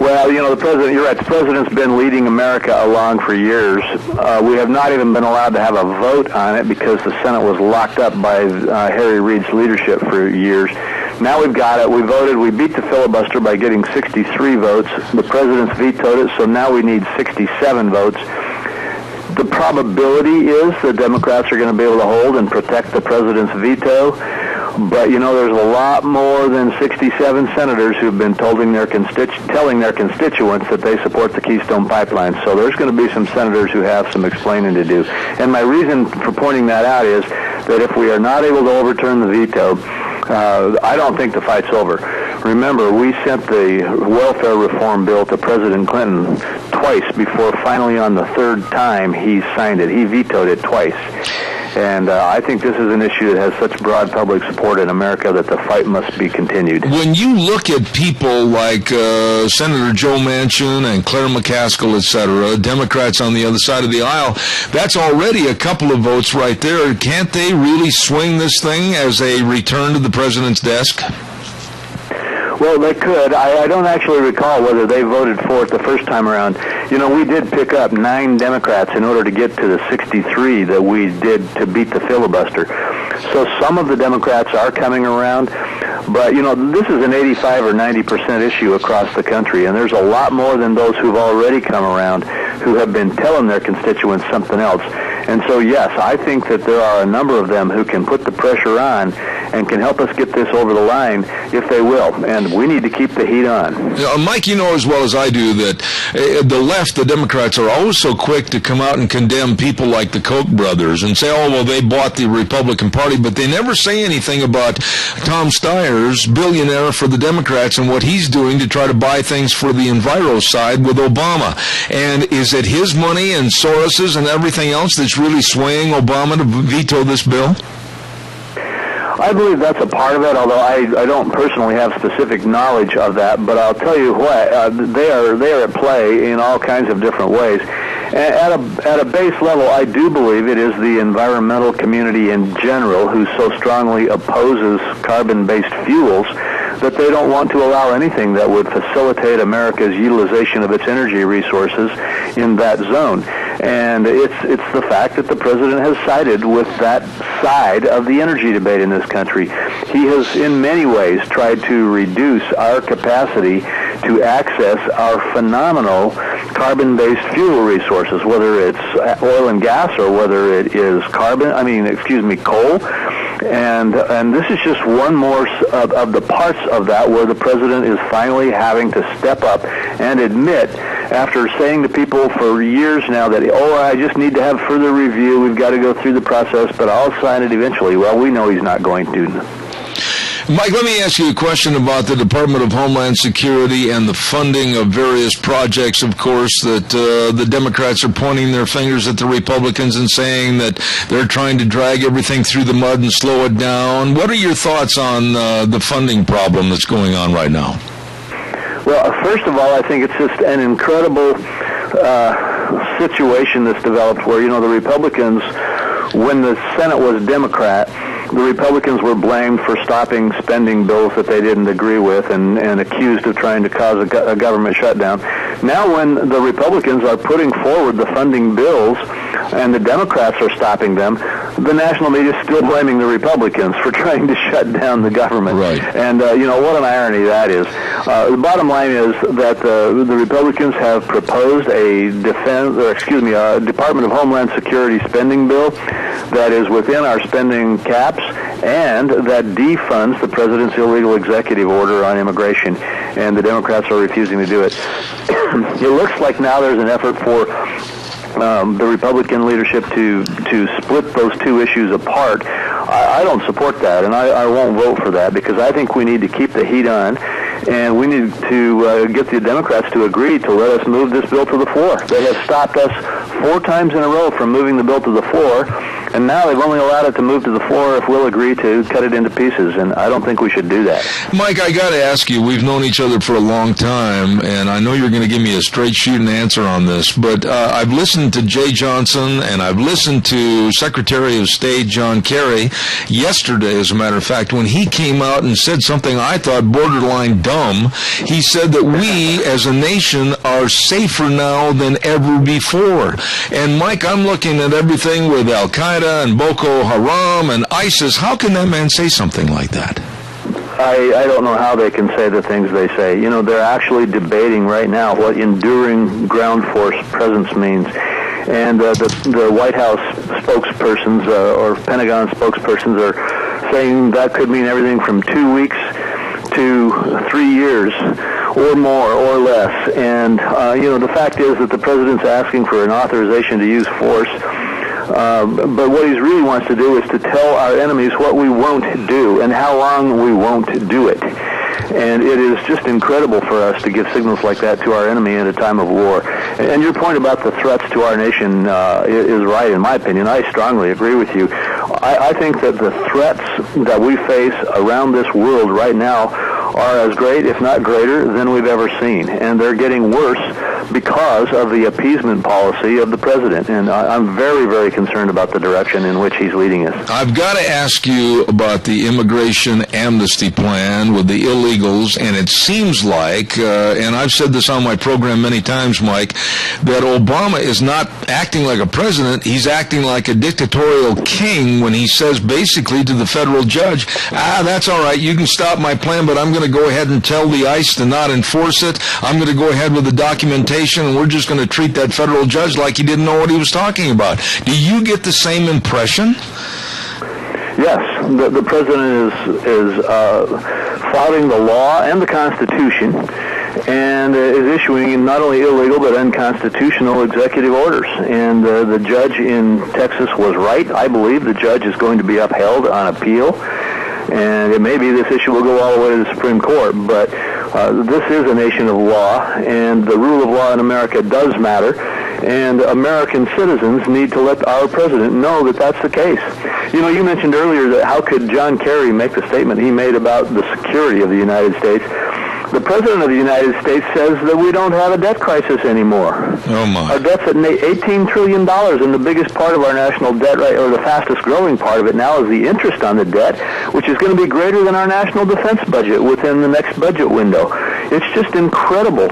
Speaker 9: Well, you know, you're right, the president's been leading America along for years. We have not even been allowed to have a vote on it because the Senate was locked up by Harry Reid's leadership for years. Now we've got it. We voted. We beat the filibuster by getting 63 votes. The president's vetoed it, so now we need 67 votes. The probability is the Democrats are going to be able to hold and protect the president's veto. But, you know, there's a lot more than 67 senators who've been telling their constituents that they support the Keystone Pipeline. So there's going to be some senators who have some explaining to do. And my reason for pointing that out is that if we are not able to overturn the veto, I don't think the fight's over. Remember, we sent the welfare reform bill to President Clinton twice before finally on the third time he signed it. He vetoed it twice. And I think this is an issue that has such broad public support in America that the fight must be continued.
Speaker 2: When you look at people like Senator Joe Manchin and Claire McCaskill, et cetera, Democrats on the other side of the aisle, that's already a couple of votes right there. Can't they really swing this thing as a return to the president's desk?
Speaker 9: Well, they could. I don't actually recall whether they voted for it the first time around. You know, we did pick up 9 Democrats in order to get to the 63 that we did to beat the filibuster. So some of the Democrats are coming around. But, you know, this is an 85 or 90% issue across the country, and there's a lot more than those who've already come around who have been telling their constituents something else. And so, yes, I think that there are a number of them who can put the pressure on
Speaker 7: and can help us get this over the line if they will. And we need to keep the heat on.
Speaker 2: Mike, you know as well as I do that the left, the Democrats, are always so quick to come out and condemn people like the Koch brothers and say, oh, well, they bought the Republican Party, but they never say anything about Tom Steyer's billionaire for the Democrats and what he's doing to try to buy things for the Enviro side with Obama. And is it his money and Soros's and everything else that's really swaying Obama to veto this bill?
Speaker 7: I believe that's a part of it, although I don't personally have specific knowledge of that. But I'll tell you what, they are at play in all kinds of different ways. At a base level, I do believe it is the environmental community in general who so strongly opposes carbon-based fuels that they don't want to allow anything that would facilitate America's utilization of its energy resources in that zone. And it's the fact that the president has sided with that side of the energy debate in this country. He has, in many ways, tried to reduce our capacity to access our phenomenal carbon-based fuel resources, whether it's oil and gas or whether it is coal. And this is just one more of the parts of that where the president is finally having to step up and admit, after saying to people for years now that, I just need to have further review, we've got to go through the process, but I'll sign it eventually. Well, we know he's not going to.
Speaker 2: Mike, let me ask you a question about the Department of Homeland Security and the funding of various projects, of course, that the Democrats are pointing their fingers at the Republicans and saying that they're trying to drag everything through the mud and slow it down. What are your thoughts on the funding problem that's going on right now?
Speaker 7: Well, first of all, I think it's just an incredible situation that's developed where, the Republicans, when the Senate was Democrat, the Republicans were blamed for stopping spending bills that they didn't agree with and accused of trying to cause a government shutdown. Now when the Republicans are putting forward the funding bills and the Democrats are stopping them, the national media is still blaming the Republicans for trying to shut down the government.
Speaker 2: Right.
Speaker 7: And, what an irony that is. The bottom line is that the Republicans have proposed a Department of Homeland Security spending bill that is within our spending caps and that defunds the president's illegal executive order on immigration, and the Democrats are refusing to do it. It looks like now there's an effort for the Republican leadership to split those two issues apart. I don't support that, and I won't vote for that, because I think we need to keep the heat on, and we need to get the Democrats to agree to let us move this bill to the floor. They have stopped us 4 times in a row from moving the bill to the floor, and now they've only allowed it to move to the floor if we'll agree to cut it into pieces, and I don't think we should do that.
Speaker 2: Mike, I got to ask you, we've known each other for a long time, and I know you're going to give me a straight shooting answer on this, but I've listened to Jay Johnson, and I've listened to Secretary of State John Kerry yesterday, as a matter of fact, when he came out and said something I thought borderline dumb. He said that we, as a nation, are safer now than ever before. And, Mike, I'm looking at everything with Al-Qaeda and Boko Haram and ISIS. How can that man say something like that?
Speaker 7: I don't know how they can say the things they say. They're actually debating right now what enduring ground force presence means. And the White House spokespersons or Pentagon spokespersons are saying that could mean everything from 2 weeks to 3 years or more or less. And, the fact is that the president's asking for an authorization to use force. But what he really wants to do is to tell our enemies what we won't do and how long we won't do it. And it is just incredible for us to give signals like that to our enemy at a time of war. And your point about the threats to our nation is right, in my opinion. I strongly agree with you. I think that the threats that we face around this world right now are as great, if not greater, than we've ever seen. And they're getting worse because of the appeasement policy of the president. And I'm very, very concerned about the direction in which he's leading us.
Speaker 2: I've got to ask you about the immigration amnesty plan with the illegals. And it seems like, and I've said this on my program many times, Mike, that Obama is not acting like a president. He's acting like a dictatorial king when he says basically to the federal judge, that's all right, you can stop my plan, but I'm going to go ahead and tell the ICE to not enforce it. I'm going to go ahead with the documentation, and we're just going to treat that federal judge like he didn't know what he was talking about. Do you get the same impression?
Speaker 7: Yes, the president is flouting the law and the Constitution, and is issuing not only illegal but unconstitutional executive orders. And the judge in Texas was right. I believe the judge is going to be upheld on appeal, and it may be this issue will go all the way to the Supreme Court, but this is a nation of law, and the rule of law in America does matter, and American citizens need to let our president know that that's the case. You know, you mentioned earlier that how could John Kerry make the statement he made about the security of the United States. The President of the United States says that we don't have a debt crisis anymore.
Speaker 2: Oh, my.
Speaker 7: Our debt's at $18 trillion, and the biggest part of our national debt, or the fastest growing part of it now, is the interest on the debt, which is going to be greater than our national defense budget within the next budget window. It's just incredible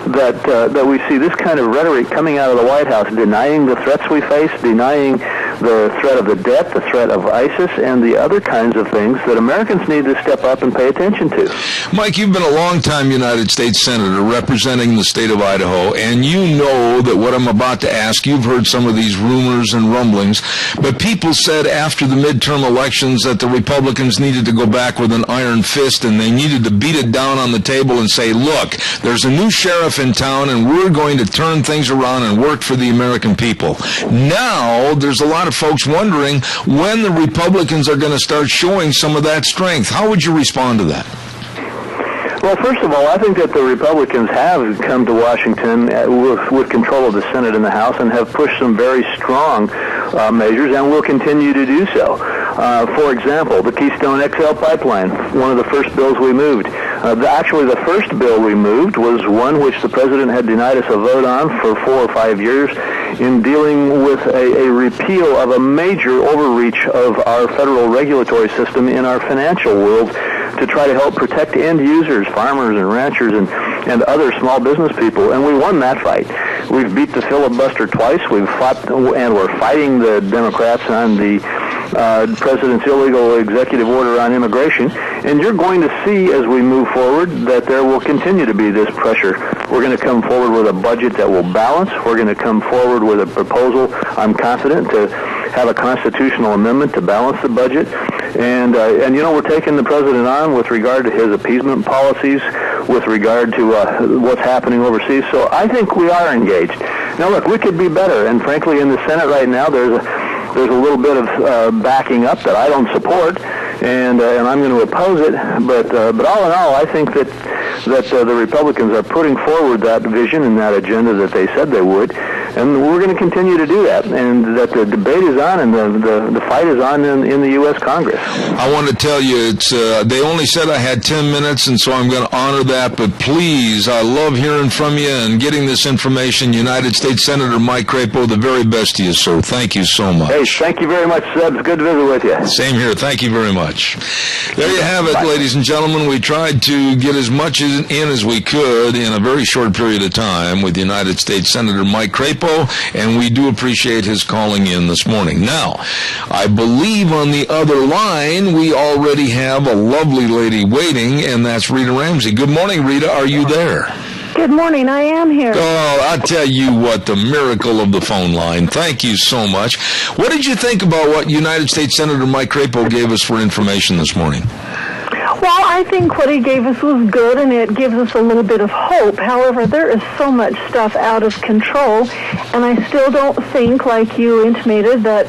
Speaker 7: that we see this kind of rhetoric coming out of the White House, denying the threats we face, denying the threat of the debt, the threat of ISIS, and the other kinds of things that Americans need to step up and pay attention to.
Speaker 2: Mike, you've been a long-time United States Senator representing the state of Idaho, and you know that what I'm about to ask, you've heard some of these rumors and rumblings, but people said after the midterm elections that the Republicans needed to go back with an iron fist, and they needed to beat it down on the table and say, look, there's a new sheriff in town, and we're going to turn things around and work for the American people. Now, there's a lot of folks wondering when the Republicans are going to start showing some of that strength. How would you respond to that?
Speaker 7: Well, first of all, I think that the Republicans have come to Washington with control of the Senate and the House and have pushed some very strong measures and will continue to do so. For example, the Keystone XL pipeline, one of the first bills we moved. Actually, the first bill we moved was one which the President had denied us a vote on for 4 or 5 years in dealing with a repeal of a major overreach of our federal regulatory system in our financial world to try to help protect end users, farmers and ranchers and other small business people, and we won that fight. We've beat the filibuster twice. We've fought, and we're fighting the Democrats on the President's illegal executive order on immigration, and you're going to see as we move forward that there will continue to be this pressure. We're going to come forward with a budget that will balance. We're going to come forward with a proposal, I'm confident, to have a constitutional amendment to balance the budget. And you know, we're taking the president on with regard to his appeasement policies, with regard to what's happening overseas. So I think we are engaged. Now, look, we could be better. And frankly, in the Senate right now, there's a little bit of backing up that I don't support, and I'm going to oppose it. But all in all, I think that the Republicans are putting forward that vision and that agenda that they said they would, and we're going to continue to do that, and that the debate is on and the fight is on in the U.S. Congress.
Speaker 2: I want to tell you, it's they only said I had 10 minutes, and so I'm going to honor that, but please, I love hearing from you and getting this information. United States Senator Mike Crapo, the very best to you, sir. Thank you so much.
Speaker 7: Hey, thank you very much, Seb. It's good to visit with you.
Speaker 2: Same here. Thank you very much. There you have it, ladies and gentlemen. We tried to get as much in as we could in a very short period of time with United States Senator Mike Crapo, and we do appreciate his calling in this morning. Now, I believe on the other line we already have a lovely lady waiting, and that's Rita Ramsey. Good morning, Rita. Are you there?
Speaker 14: Good morning. I am here.
Speaker 2: Oh, I tell you what, the miracle of the phone line. Thank you so much. What did you think about what United States Senator Mike Crapo gave us for information this morning?
Speaker 14: Well, I think what he gave us was good, and it gives us a little bit of hope. However, there is so much stuff out of control, and I still don't think, like you intimated, that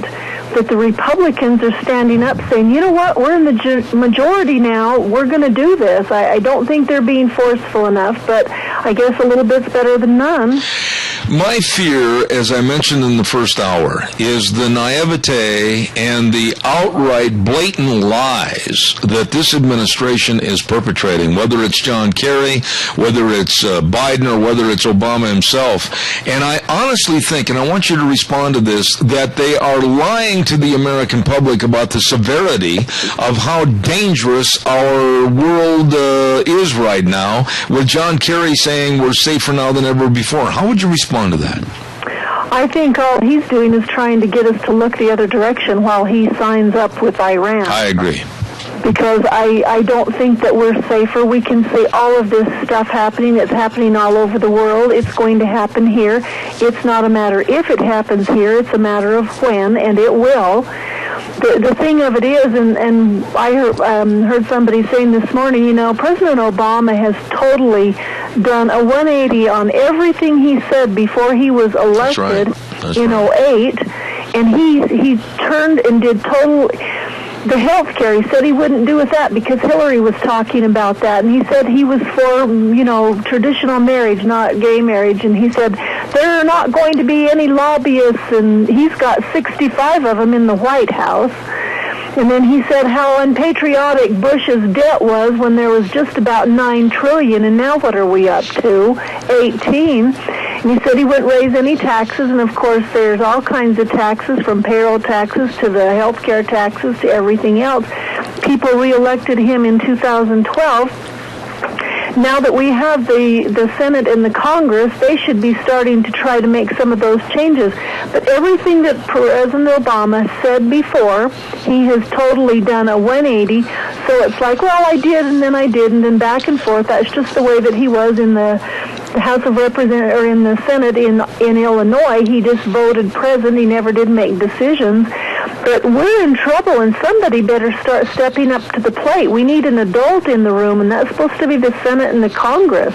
Speaker 14: the Republicans are standing up saying, you know what, we're in the majority now, we're going to do this. I don't think they're being forceful enough, but I guess a little bit's better than none.
Speaker 2: My fear, as I mentioned in the first hour, is the naivete and the outright blatant lies that this administration is perpetrating, whether it's John Kerry, whether it's Biden, or whether it's Obama himself. And I honestly think, and I want you to respond to this, that they are lying to the American public about the severity of how dangerous our world is right now, with John Kerry saying we're safer now than ever before. How would you respond to that?
Speaker 14: I think all he's doing is trying to get us to look the other direction while he signs up with Iran.
Speaker 2: I agree.
Speaker 14: Because I don't think that we're safer. We can see all of this stuff happening. It's happening all over the world. It's going to happen here. It's not a matter if it happens here. It's a matter of when, and it will. the thing of it is, and I heard somebody saying this morning, President Obama has totally done a 180 on everything he said before he was elected in 08, and he turned and did total. The health care, he said he wouldn't do with that because Hillary was talking about that. And he said he was for, traditional marriage, not gay marriage. And he said there are not going to be any lobbyists, and he's got 65 of them in the White House. And then he said how unpatriotic Bush's debt was when there was just about $9 trillion, and now what are we up to? 18. And he said he wouldn't raise any taxes, and of course there's all kinds of taxes, from payroll taxes to the health care taxes to everything else. People reelected him in 2012. Now that we have the Senate and the Congress, they should be starting to try to make some of those changes. But everything that President Obama said before, he has totally done a 180. So it's like, well, I did and then I didn't, and back and forth. That's just the way that he was in the House of Representatives, or in the Senate in Illinois. He just voted president. He never did make decisions. But we're in trouble, and somebody better start stepping up to the plate. We need an adult in the room, and that's supposed to be the Senate and the Congress.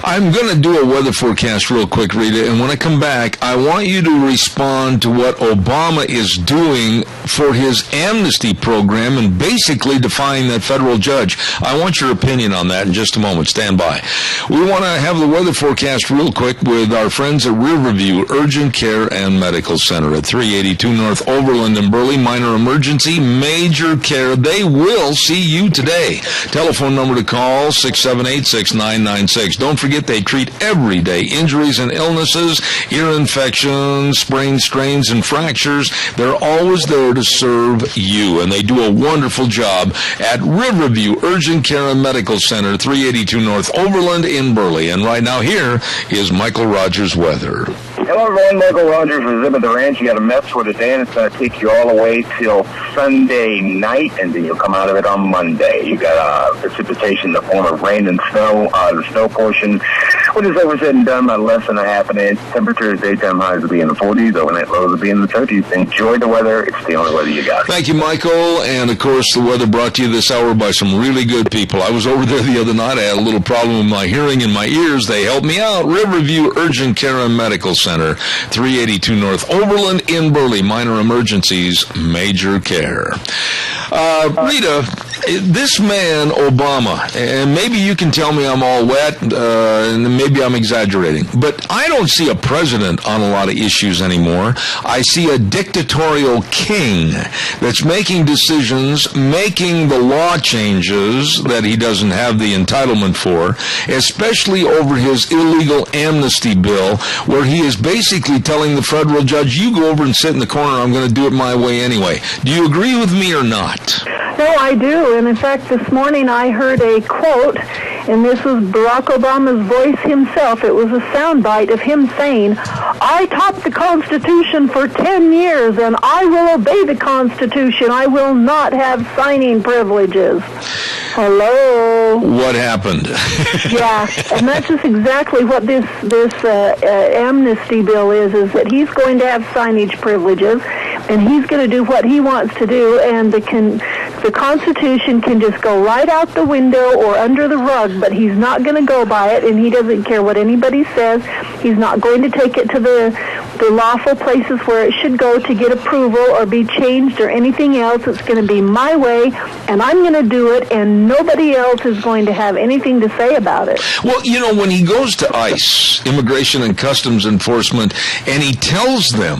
Speaker 2: I'm going to do a weather forecast real quick, Rita, and when I come back, I want you to respond to what Obama is doing for his amnesty program and basically defying that federal judge. I want your opinion on that in just a moment. Stand by. We want to have the weather forecast real quick with our friends at Riverview Urgent Care and Medical Center at 382 North Overland in Burley. Minor emergency, major care. They will see you today. Telephone number to call, 678-6996. Don't forget they treat everyday injuries and illnesses, ear infections, sprains, strains, and fractures. They're always there to serve you, and they do a wonderful job at Riverview Urgent Care and Medical Center, 382 North Overland in Burley. And right now, here is Michael Rogers' weather.
Speaker 10: Hello, everyone. Michael Rogers with Zip at the Ranch. You got a mess for today, and it's going to take you all the way till Sunday night, and then you'll come out of it on Monday. You got precipitation in the form of rain and snow. The snow portion, when it's over said and done, about less than a half an inch. Temperatures, daytime highs will be in the 40s, overnight lows will be in the 30s. Enjoy the weather. It's the only weather you got.
Speaker 2: Thank you, Michael. And, of course, the weather brought to you this hour by some really good people. I was over there the other night. I had a little problem with my hearing in my ears. They helped me out. Riverview Urgent Care and Medical Center, 382 North Overland in Burley. Minor emergencies, major care. Rita, this man, Obama, and maybe you can tell me I'm all wet, and maybe I'm exaggerating, but I don't see a president on a lot of issues anymore. I see a dictatorial king that's making decisions, making the law changes that he doesn't have the entitlement for, especially over his illegal amnesty bill, where he is basically telling the federal judge, you go over and sit in the corner, I'm going to do it my way anyway. Do you agree with me or not?
Speaker 14: No, I do. And in fact, this morning I heard a quote, and this was Barack Obama's voice himself. It was a soundbite of him saying, I taught the Constitution for 10 years, and I will obey the Constitution. I will not have signing privileges. Hello?
Speaker 2: What happened?
Speaker 14: Yeah, and that's just exactly what this amnesty bill is that he's going to have signage privileges, and he's going to do what he wants to do, and the Constitution can just go right out the window or under the rug, but he's not going to go by it, and he doesn't care what anybody says. He's not going to take it to the lawful places where it should go to get approval or be changed or anything else. It's going to be my way, and I'm going to do it, and nobody else is going to have anything to say about it.
Speaker 2: Well, when he goes to ICE, Immigration and Customs Enforcement, and he tells them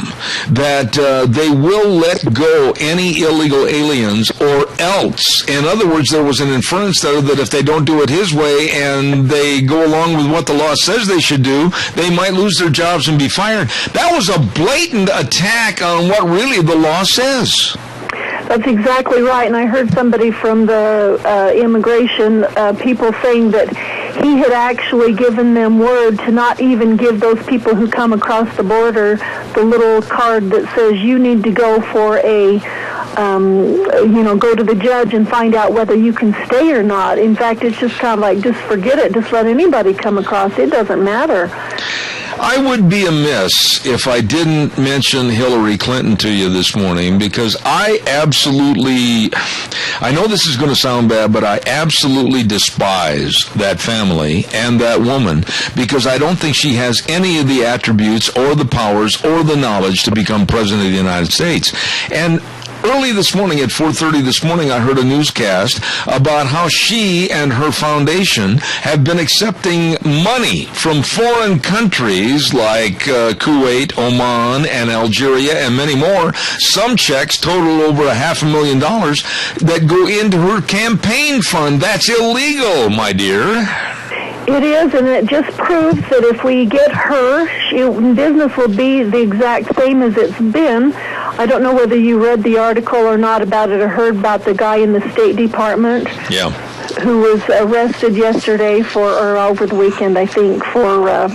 Speaker 2: that they will let go any illegal aliens or else. In other words, there was an inference there that if they don't do it his way and they go along with what the law says they should do, they might lose their jobs and be fired. That was a blatant attack on what really the law says.
Speaker 14: That's exactly right, and I heard somebody from the immigration people saying that he had actually given them word to not even give those people who come across the border the little card that says you need to go for a, go to the judge and find out whether you can stay or not. In fact, it's just kind of like, just forget it. Just let anybody come across. It doesn't matter.
Speaker 2: I would be amiss if I didn't mention Hillary Clinton to you this morning, because I know this is going to sound bad, but I absolutely despise that family and that woman, because I don't think she has any of the attributes or the powers or the knowledge to become president of the United States. And early this morning, at 4:30 this morning, I heard a newscast about how she and her foundation have been accepting money from foreign countries like Kuwait, Oman, and Algeria, and many more. Some checks total over $500,000 that go into her campaign fund. That's illegal, my dear.
Speaker 14: It is, and it just proves that if we get her, business will be the exact same as it's been. I don't know whether you read the article or not about it or heard about the guy in the State Department.
Speaker 2: Yeah.
Speaker 14: Who was arrested yesterday or over the weekend, I think, for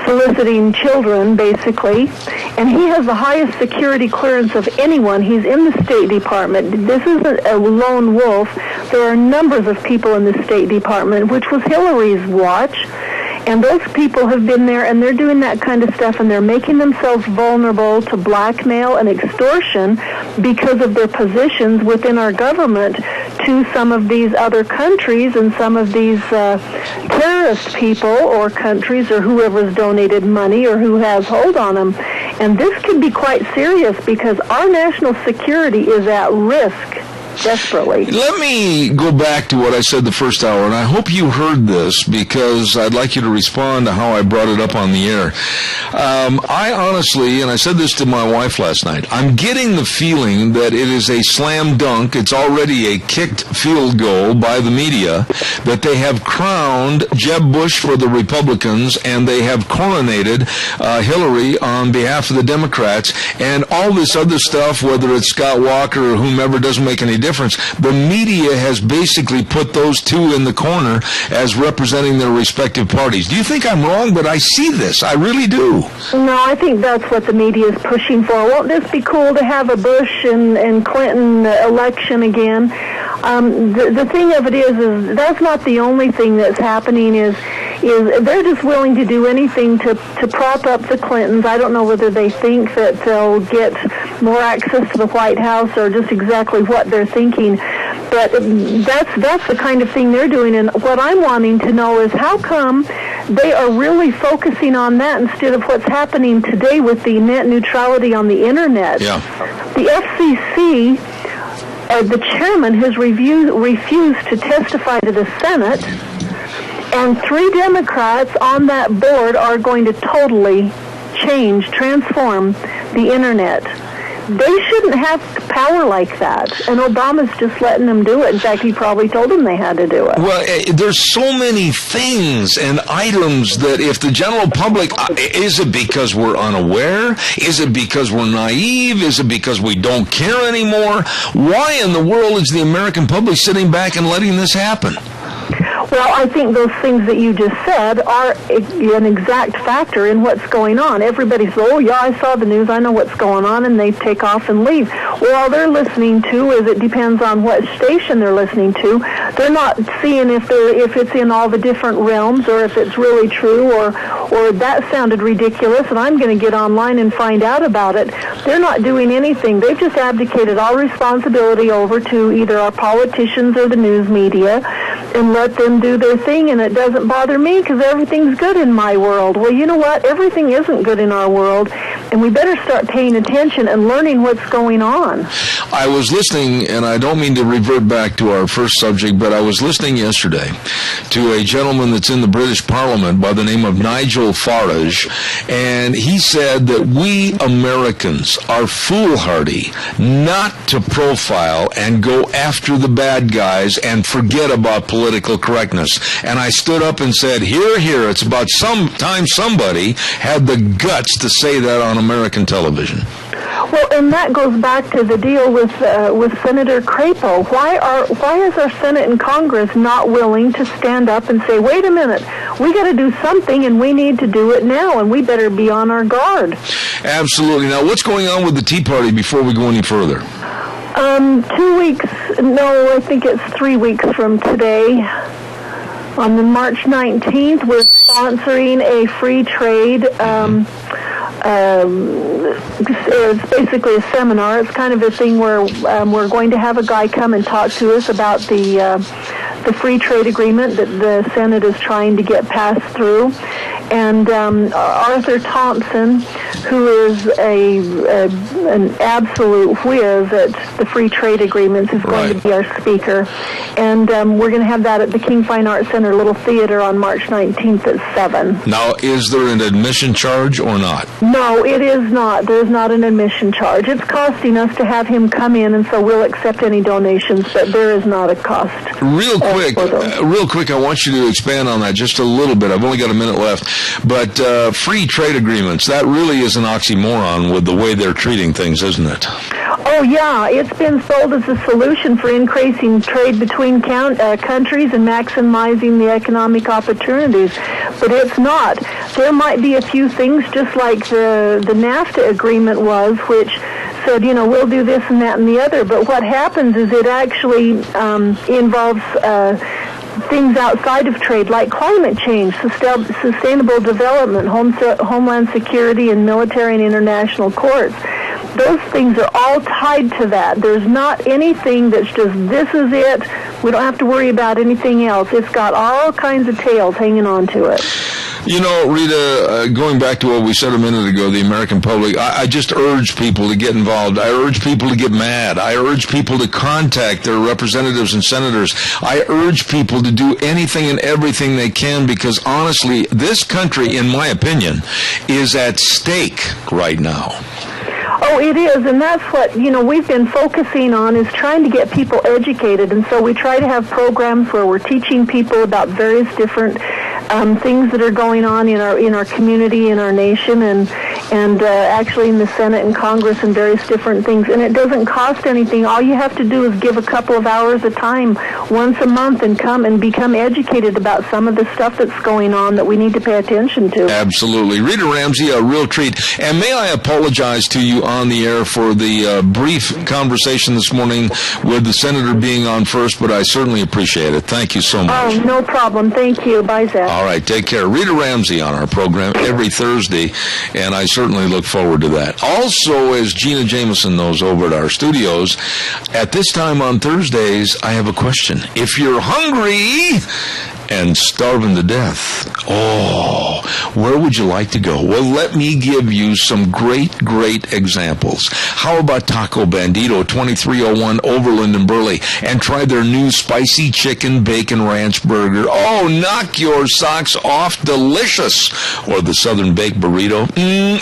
Speaker 14: soliciting children, basically. And he has the highest security clearance of anyone. He's in the State Department. This isn't a lone wolf. There are numbers of people in the State Department, which was Hillary's watch. And those people have been there, and they're doing that kind of stuff, and they're making themselves vulnerable to blackmail and extortion because of their positions within our government to some of these other countries and some of these terrorist people or countries or whoever's donated money or who has hold on them. And this could be quite serious because our national security is at risk. Desperately.
Speaker 2: Let me go back to what I said the first hour, and I hope you heard this because I'd like you to respond to how I brought it up on the air. I honestly, and I said this to my wife last night, I'm getting the feeling that it is a slam dunk, it's already a kicked field goal by the media, that they have crowned Jeb Bush for the Republicans, and they have coronated Hillary on behalf of the Democrats, and all this other stuff, whether it's Scott Walker or whomever, doesn't make any difference. The media has basically put those two in the corner as representing their respective parties. Do you think I'm wrong? But I see this. I really do.
Speaker 14: No, I think that's what the media is pushing for. Won't this be cool to have a Bush and Clinton election again? The thing of it is that's not the only thing that's happening is they're just willing to do anything to prop up the Clintons. I don't know whether they think that they'll get more access to the White House or just exactly what they're thinking. But that's the kind of thing they're doing. And what I'm wanting to know is how come they are really focusing on that instead of what's happening today with the net neutrality on the Internet.
Speaker 2: Yeah.
Speaker 14: The FCC, the chairman has refused to testify to the Senate, and 3 Democrats on that board are going to totally transform the Internet. They shouldn't have power like that, and Obama's just letting them do it. In fact, he probably told them they had to do it.
Speaker 2: Well, there's so many things and items that if the general public, is it because we're unaware? Is it because we're naive? Is it because we don't care anymore? Why in the world is the American public sitting back and letting this happen?
Speaker 14: Well, I think those things that you just said are an exact factor in what's going on. Everybody says, oh, yeah, I saw the news, I know what's going on, and they take off and leave. Well, all they're listening to is it depends on what station they're listening to. They're not seeing if it's in all the different realms or if it's really true or that sounded ridiculous, and I'm going to get online and find out about it. They're not doing anything. They've just abdicated all responsibility over to either our politicians or the news media and let them do their thing, and it doesn't bother me because everything's good in my world. Well, you know what? Everything isn't good in our world, and we better start paying attention and learning what's going on.
Speaker 2: I was listening, and I don't mean to revert back to our first subject, but I was listening yesterday to a gentleman that's in the British Parliament by the name of Nigel Farage, and he said that we Americans are foolhardy not to profile and go after the bad guys and forget about political correctness. And I stood up and said, here, it's about some time somebody had the guts to say that on American television.
Speaker 14: Well, and that goes back to the deal with Senator Crapo. Why is our Senate and Congress not willing to stand up and say, wait a minute, we got to do something and we need to do it now and we better be on our guard?
Speaker 2: Absolutely. Now, what's going on with the Tea Party before we go any further?
Speaker 14: 2 weeks, no, I think it's 3 weeks from today. On the March 19th, we're sponsoring a free trade. It's basically a seminar. It's kind of a thing where we're going to have a guy come and talk to us about the free trade agreement that the Senate is trying to get passed through. And Arthur Thompson, who is an absolute whiz at the free trade agreements, is going to be our speaker. And we're going to have that at the King Fine Arts Center Little Theater on March 19th at 7.
Speaker 2: Now, is there an admission charge or not?
Speaker 14: No, it is not. There is not an admission charge. It's costing us to have him come in, and so we'll accept any donations, but there is not a cost.
Speaker 2: Real quick, I want you to expand on that just a little bit. I've only got a minute left. But free trade agreements, that really is an oxymoron with the way they're treating things, isn't it?
Speaker 14: Oh, yeah. It's been sold as a solution for increasing trade between countries and maximizing the economic opportunities. But it's not. There might be a few things, just like the NAFTA agreement was, which said, we'll do this and that and the other. But what happens is it actually involves things outside of trade, like climate change, sustainable development, homeland security, and military and international courts. Those things are all tied to that. There's not anything that's just, this is it. We don't have to worry about anything else. It's got all kinds of tails hanging on to it.
Speaker 2: Rita, going back to what we said a minute ago, the American public, I just urge people to get involved. I urge people to get mad. I urge people to contact their representatives and senators. I urge people to do anything and everything they can, because honestly, this country, in my opinion, is at stake right now.
Speaker 14: Oh, it is, and that's what, we've been focusing on, is trying to get people educated, and so we try to have programs where we're teaching people about various different things that are going on in our community, in our nation, and actually in the Senate and Congress and various different things. And it doesn't cost anything. All you have to do is give a couple of hours a time once a month and come and become educated about some of the stuff that's going on that we need to pay attention to.
Speaker 2: Absolutely. Rita Ramsey, a real treat. And may I apologize to you on the air for the brief conversation this morning with the Senator being on first, but I certainly appreciate it. Thank you so much.
Speaker 14: Oh, no problem. Thank you. Bye, Zach.
Speaker 2: All right, take care. Rita Ramsey on our program every Thursday, and I certainly look forward to that. Also, as Gina Jameson knows over at our studios, at this time on Thursdays, I have a question. If you're hungry and starving to death, where would you like to go? Well, let me give you some great examples. How about Taco Bandito, 2301 Overland in Burley, and try their new spicy chicken bacon ranch burger. Oh, knock your socks off, delicious. Or the Southern Baked Burrito,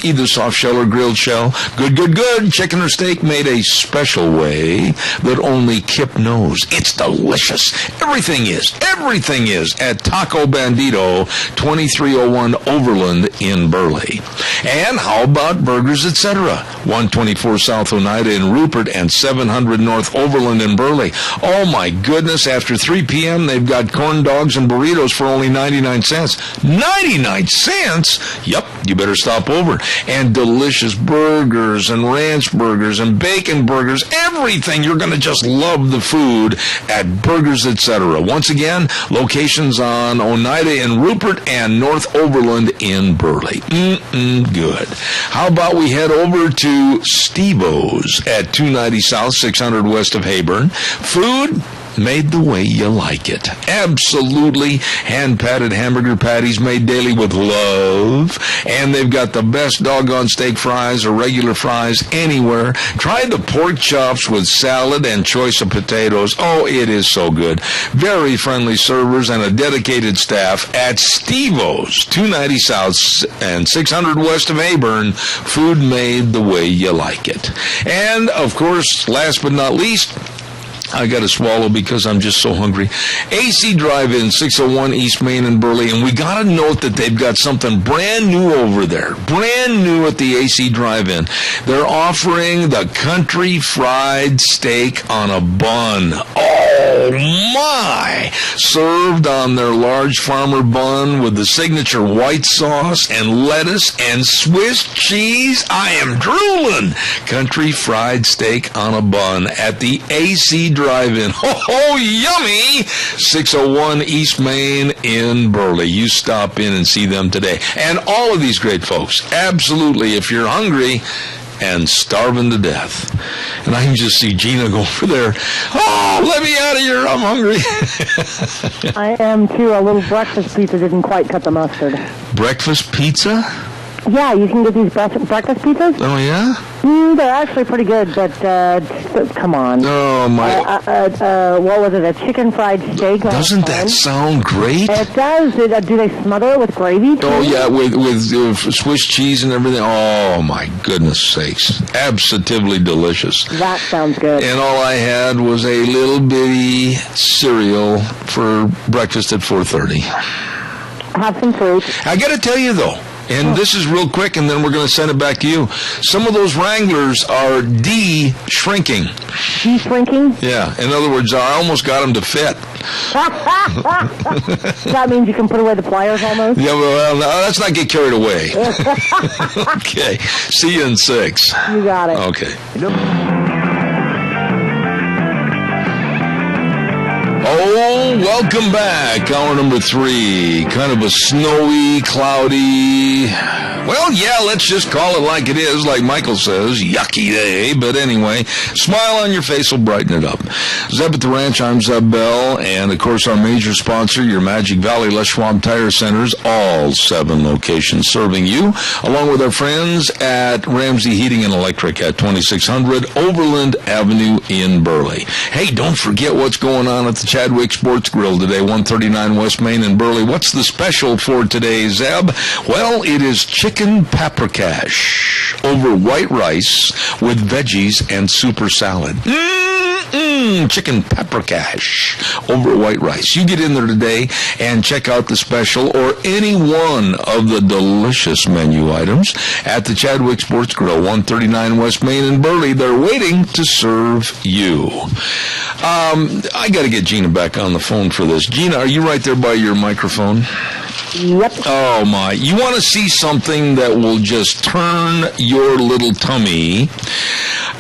Speaker 2: either soft shell or grilled shell. Good. Chicken or steak made a special way that only Kip knows. It's delicious. Everything is at Taco Bandito, 2301 Overland in Burley. And how about Burgers Etc., 124 South Oneida in Rupert and 700 North Overland in Burley. Oh my goodness, after 3 p.m. they've got corn dogs and burritos for only 99 cents. 99 cents? Yep, you better stop over. And delicious burgers and ranch burgers and bacon burgers, everything. You're going to just love the food at Burgers Etc. Once again, locations on Oneida in Rupert and North Overland in Burley. Good. How about we head over to Steve-O's at 290 South, 600 West of Hayburn. Food made the way you like it. Absolutely hand-patted hamburger patties made daily with love. And they've got the best doggone steak fries or regular fries anywhere. Try the pork chops with salad and choice of potatoes. Oh, it is so good. Very friendly servers and a dedicated staff at Steve-O's, 290 South and 600 West of Hayburn. Food made the way you like it. And, of course, last but not least, I got to swallow because I'm just so hungry. AC Drive-In, 601 East Main in Burley. And we got to note that they've got something brand new over there. Brand new at the AC Drive-In. They're offering the country fried steak on a bun. Oh, my! Served on their large farmer bun with the signature white sauce and lettuce and Swiss cheese. I am drooling. Country fried steak on a bun at the AC Drive-In Drive-In. Oh, yummy! 601 East Main in Burley. You stop in and see them today. And all of these great folks, absolutely, if you're hungry and starving to death. And I can just see Gina go over there. Oh, let me out of here. I'm hungry.
Speaker 3: I am, too. A little breakfast pizza didn't quite cut the mustard.
Speaker 2: Breakfast pizza?
Speaker 3: Yeah, you can get these breakfast pizzas.
Speaker 2: Oh, yeah?
Speaker 3: They're actually pretty good, but come on.
Speaker 2: Oh, my.
Speaker 3: What was it, a chicken fried steak?
Speaker 2: Doesn't that sound great?
Speaker 3: It does. Do they smother it with gravy, too?
Speaker 2: Oh, yeah, with Swiss cheese and everything. Oh, my goodness sakes. Absolutely delicious.
Speaker 3: That sounds good.
Speaker 2: And all I had was a little bitty cereal for breakfast at 4:30.
Speaker 3: Have some fruit.
Speaker 2: I got to tell you, though, and this is real quick, and then we're going to send it back to you. Some of those Wranglers are de-shrinking.
Speaker 3: De-shrinking?
Speaker 2: Yeah. In other words, I almost got them to fit.
Speaker 3: That means you can put away the pliers almost?
Speaker 2: Yeah, well, no, let's not get carried away. Okay. See you in 6.
Speaker 3: You got it.
Speaker 2: Okay. Oh, welcome back. Hour number 3. Kind of a snowy, cloudy, well, yeah, let's just call it like it is, like Michael says, yucky day. But anyway, smile on your face will brighten it up. Zeb at the Ranch, I'm Zeb Bell. And, of course, our major sponsor, your Magic Valley Les Schwab Tire Centers, all 7 locations serving you, along with our friends at Ramsey Heating and Electric at 2600 Overland Avenue in Burley. Hey, don't forget what's going on at the Chadwick Sports Grill today, 139 West Main in Burley. What's the special for today, Zeb? Well, it is chicken paprikash over white rice with veggies and super salad. Chicken paprikash over white rice. You get in there today and check out the special or any one of the delicious menu items at the Chadwick Sports Grill, 139 West Main in Burley. They're waiting to serve you. I got to get Gina back on the phone for this. Gina, are you right there by your microphone?
Speaker 3: Yep.
Speaker 2: Oh, my. You want to see something that will just turn your little tummy?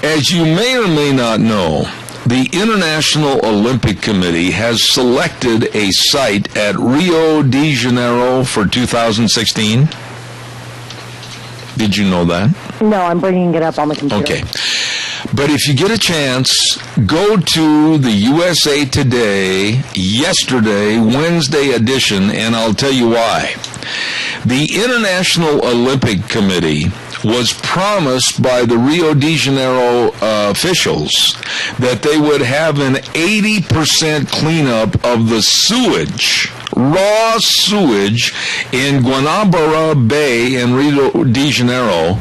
Speaker 2: As you may or may not know, the International Olympic Committee has selected a site at Rio de Janeiro for 2016. Did you know that?
Speaker 3: No, I'm bringing it up on the computer.
Speaker 2: Okay. But if you get a chance, go to the USA Today, yesterday, Wednesday edition, and I'll tell you why. The International Olympic Committee was promised by the Rio de Janeiro officials that they would have an 80% cleanup of the sewage, raw sewage, in Guanabara Bay in Rio de Janeiro.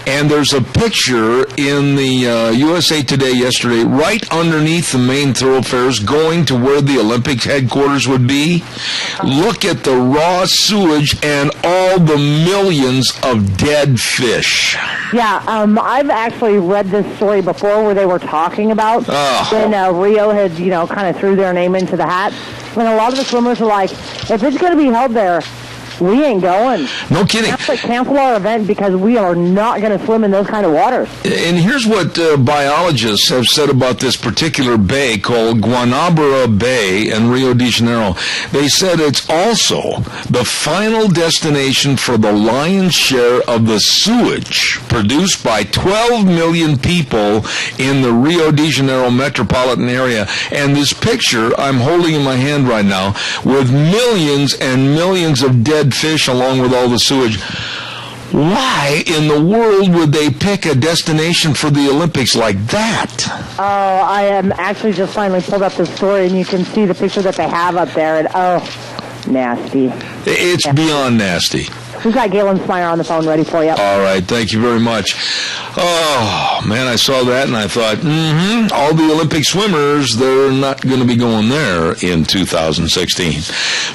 Speaker 2: And there's a picture in the USA Today yesterday, right underneath the main thoroughfares going to where the Olympic headquarters would be. Look at the raw sewage and all the millions of dead fish.
Speaker 3: Yeah, I've actually read this story before where they were talking about when Rio had, kind of threw their name into the hat. When a lot of the swimmers were like, if it's going to be held there, we ain't going.
Speaker 2: No kidding.
Speaker 3: Cancel our event because we are not going to swim in those kind of waters.
Speaker 2: And here's what biologists have said about this particular bay called Guanabara Bay in Rio de Janeiro. They said it's also the final destination for the lion's share of the sewage produced by 12 million people in the Rio de Janeiro metropolitan area. And this picture I'm holding in my hand right now with millions and millions of dead fish along with all the sewage. Why in the world would they pick a destination for the Olympics like that?
Speaker 3: Oh, I am actually just finally pulled up the story, and you can see the picture that they have up there, and nasty.
Speaker 2: It's beyond nasty.
Speaker 3: We've got Galen Smyer on the phone ready for you.
Speaker 2: All right, thank you very much. Oh, man, I saw that and I thought, all the Olympic swimmers, they're not going to be going there in 2016.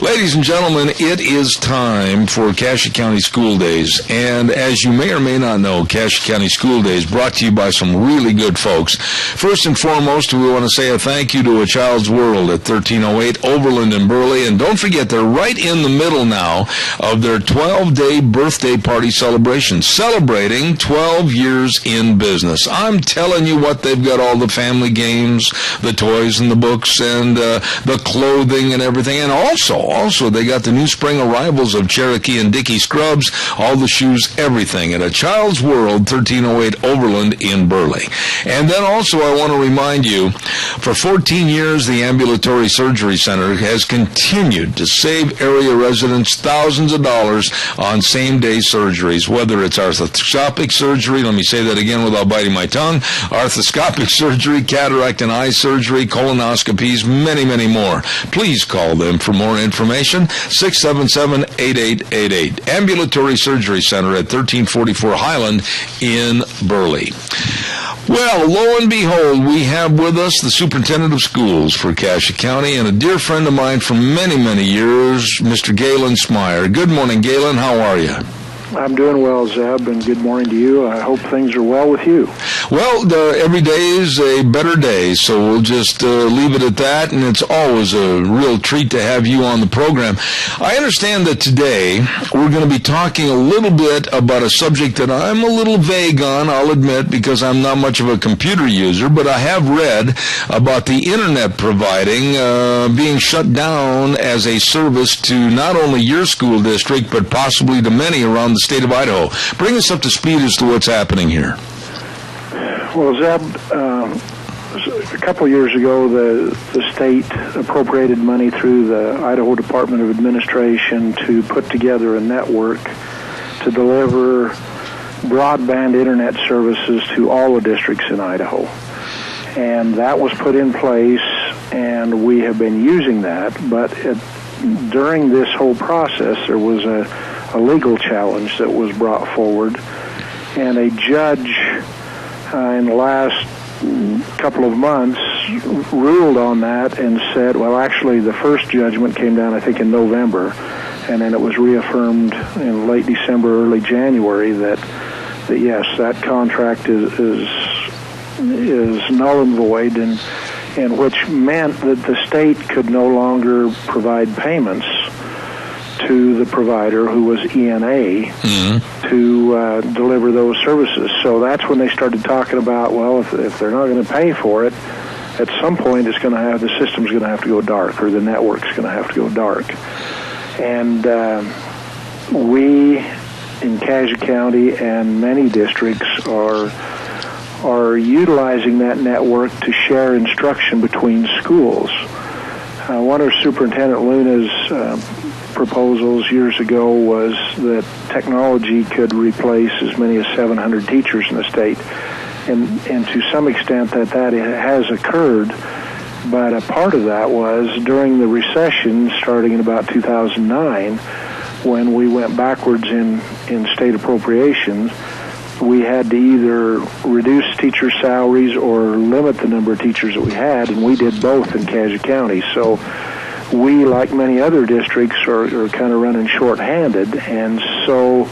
Speaker 2: Ladies and gentlemen, it is time for Cassia County School Days. And as you may or may not know, Cassia County School Days brought to you by some really good folks. First and foremost, we want to say a thank you to A Child's World at 1308 Overland in Burley. And don't forget, they're right in the middle now of their 12-day birthday party celebration, celebrating 12 years in business. I'm telling you what, they've got all the family games, the toys and the books, and the clothing and everything. And also, they got the new spring arrivals of Cherokee and Dickey scrubs, all the shoes, everything at A Child's World, 1308 Overland in Burley. And then also, I want to remind you, for 14 years, the Ambulatory Surgery Center has continued to save area residents thousands of dollars on same-day surgeries, whether it's arthroscopic surgery, let me say that again without biting my tongue, arthroscopic surgery, cataract and eye surgery, colonoscopies, many, many more. Please call them for more information, 677-8888. Ambulatory Surgery Center at 1344 Highland in Burley. Well, lo and behold, we have with us the superintendent of schools for Cassia County and a dear friend of mine for many, many years, Mr. Galen Smyer. Good morning, Galen. How are you?
Speaker 15: I'm doing well, Zeb, and good morning to you. I hope things are well with you.
Speaker 2: Well, every day is a better day, so we'll just leave it at that, and it's always a real treat to have you on the program. I understand that today we're going to be talking a little bit about a subject that I'm a little vague on, I'll admit, because I'm not much of a computer user, but I have read about the Internet being shut down as a service to not only your school district, but possibly to many around the state of Idaho. Bring us up to speed as to what's happening here.
Speaker 15: Well, Zeb, a couple of years ago, the state appropriated money through the Idaho Department of Administration to put together a network to deliver broadband Internet services to all the districts in Idaho. And that was put in place, and we have been using that, but during this whole process, there was a legal challenge that was brought forward, and a judge in the last couple of months ruled on that and said, well, actually the first judgment came down, I think, in November, and then it was reaffirmed in late December, early January that yes, that contract is null and void, and which meant that the state could no longer provide payments to the provider, who was ENA, to deliver those services. So that's when they started talking about, well, if they're not going to pay for it, at some point the system's going to have to go dark, or the network's going to have to go dark. And we in Cassia County and many districts are utilizing that network to share instruction between schools. One of Superintendent Luna's proposals years ago was that technology could replace as many as 700 teachers in the state, and to some extent that has occurred, but a part of that was during the recession starting in about 2009, when we went backwards in state appropriations. We had to either reduce teacher salaries or limit the number of teachers that we had, and we did both in Cassia County. So we, like many other districts, are kind of running short-handed, and so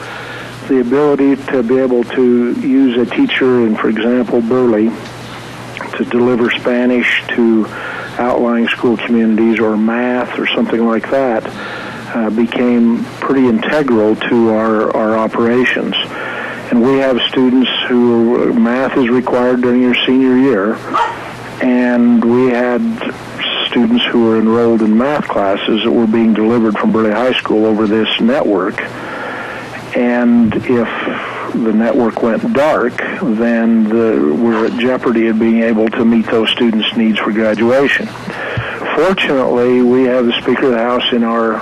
Speaker 15: the ability to be able to use a teacher in, for example, Burley, to deliver Spanish to outlying school communities, or math or something like that, became pretty integral to our operations. And we have students who math is required during your senior year, and we had students who were enrolled in math classes that were being delivered from Burley High School over this network. And if the network went dark, then we're at jeopardy of being able to meet those students' needs for graduation. Fortunately, we have the Speaker of the House in our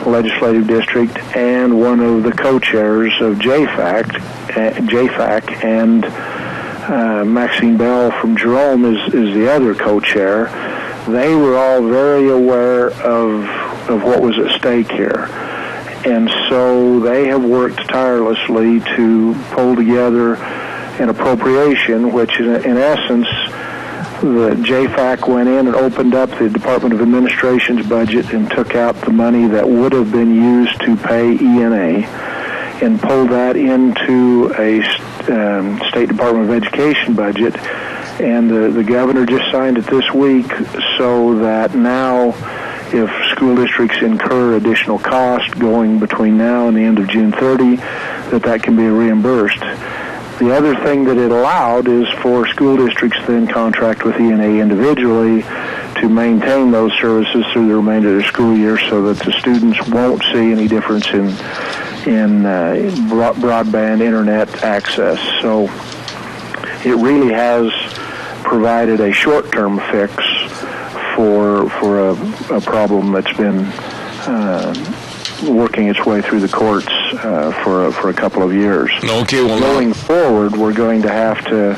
Speaker 15: legislative district and one of the co-chairs of JFAC, and Maxine Bell from Jerome is the other co-chair. They were all very aware of what was at stake here. And so they have worked tirelessly to pull together an appropriation, which in essence the JFAC went in and opened up the Department of Administration's budget and took out the money that would have been used to pay ENA and pulled that into a State Department of Education budget. And the governor just signed it this week, so that now if school districts incur additional cost going between now and the end of June 30, that can be reimbursed. The other thing that it allowed is for school districts to then contract with ENA individually to maintain those services through the remainder of their school year, so that the students won't see any difference in broadband internet access. So it really has provided a short-term fix for a problem that's been working its way through the courts for a couple of years.
Speaker 2: Okay, well,
Speaker 15: going forward, we're going to have to,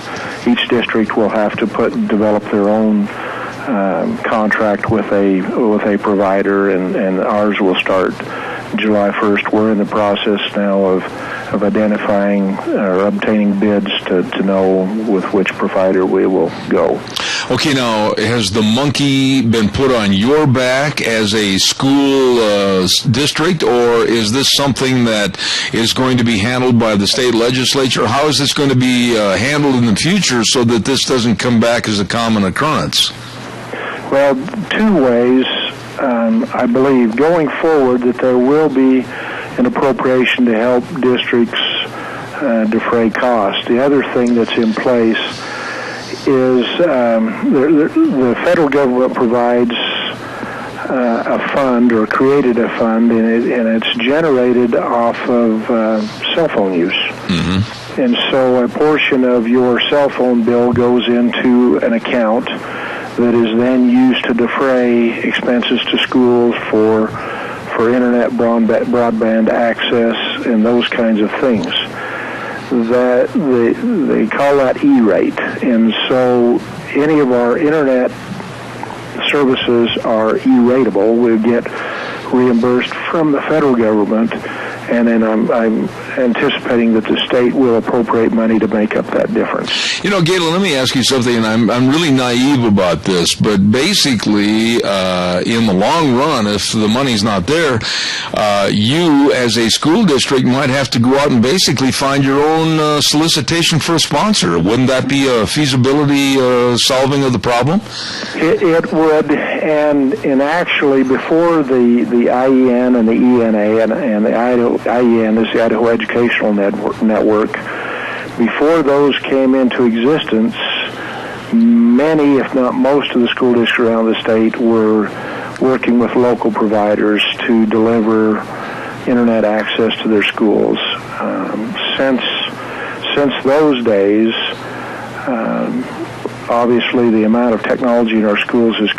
Speaker 15: each district will have to develop their own contract with a provider, and ours will start July 1st. We're in the process now of identifying or obtaining bids to know with which provider we will go.
Speaker 2: Okay, now, has the monkey been put on your back as a school district, or is this something that is going to be handled by the state legislature? How is this going to be handled in the future so that this doesn't come back as a common occurrence?
Speaker 15: Well, two ways. I believe going forward that there will be an appropriation to help districts defray costs. The other thing that's in place is the federal government provides a fund, or created a fund, and it's generated off of cell phone use. Mm-hmm. And so a portion of your cell phone bill goes into an account that is then used to defray expenses to schools for internet broadband access and those kinds of things. That they call that E-rate, and so any of our internet services are E-rateable. We get reimbursed from the federal government, and then I'm anticipating that the state will appropriate money to make up that difference.
Speaker 2: You know, Galen, let me ask you something, and I'm really naive about this, but basically, in the long run, if the money's not there, you as a school district might have to go out and basically find your own solicitation for a sponsor. Wouldn't that be a feasibility solving of the problem?
Speaker 15: It would, and actually, before the IEN and the ENA and the IEN is the Idaho Educational Network, before those came into existence, many, if not most, of the school districts around the state were working with local providers to deliver internet access to their schools. Since those days, obviously the amount of technology in our schools has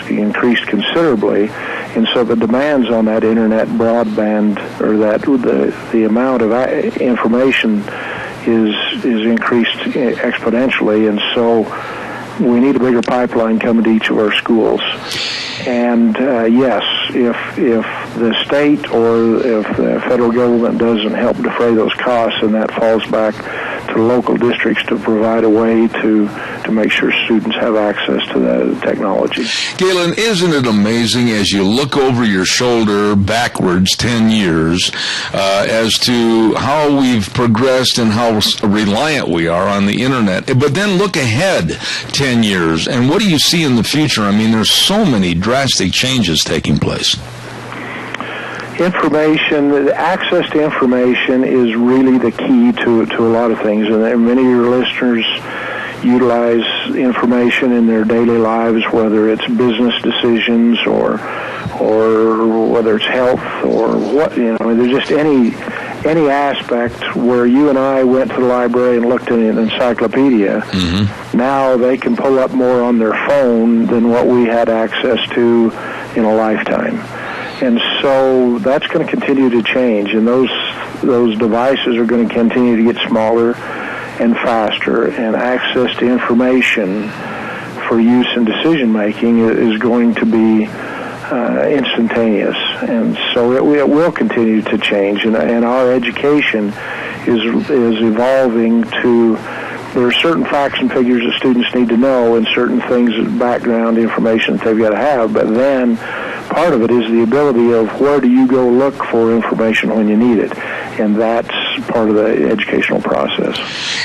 Speaker 15: increased considerably, and so the demands on that internet broadband, or that the amount of information is increased exponentially, and so we need a bigger pipeline coming to each of our schools. And yes, if the state or if the federal government doesn't help defray those costs, and that falls back to local districts to provide a way to make sure students have access to the technology.
Speaker 2: Galen, isn't it amazing as you look over your shoulder backwards 10 years as to how we've progressed and how reliant we are on the internet, but then look ahead 10 years, and what do you see in the future? I mean, there's so many drastic changes taking place.
Speaker 15: Information, access to information is really the key to a lot of things, and many of your listeners utilize information in their daily lives, whether it's business decisions or whether it's health or what, there's just any aspect where you and I went to the library and looked in an encyclopedia. Mm-hmm. Now they can pull up more on their phone than what we had access to in a lifetime. And so that's going to continue to change, and those devices are going to continue to get smaller and faster, and access to information for use in decision making is going to be instantaneous, and so it will continue to change, and our education is evolving to there are certain facts and figures that students need to know and certain things, background information that they've got to have, but then part of it is the ability of where do you go look for information when you need it, and that's part of the educational process.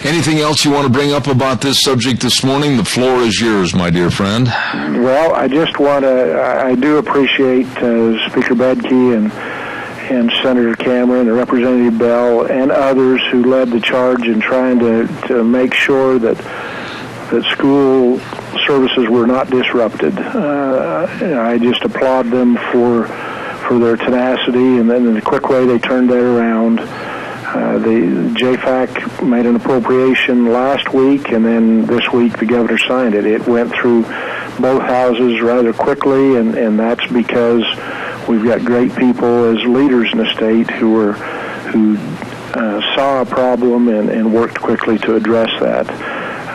Speaker 2: Anything else you want to bring up about this subject this morning? The floor is yours, my dear friend.
Speaker 15: Well, I do appreciate Speaker Bedke and Senator Cameron and Representative Bell and others who led the charge in trying to make sure that school services were not disrupted. I just applaud them for their tenacity and then the quick way they turned that around. The JFAC made an appropriation last week, and then this week the governor signed it. It went through both houses rather quickly, and that's because we've got great people as leaders in the state who saw a problem and worked quickly to address that.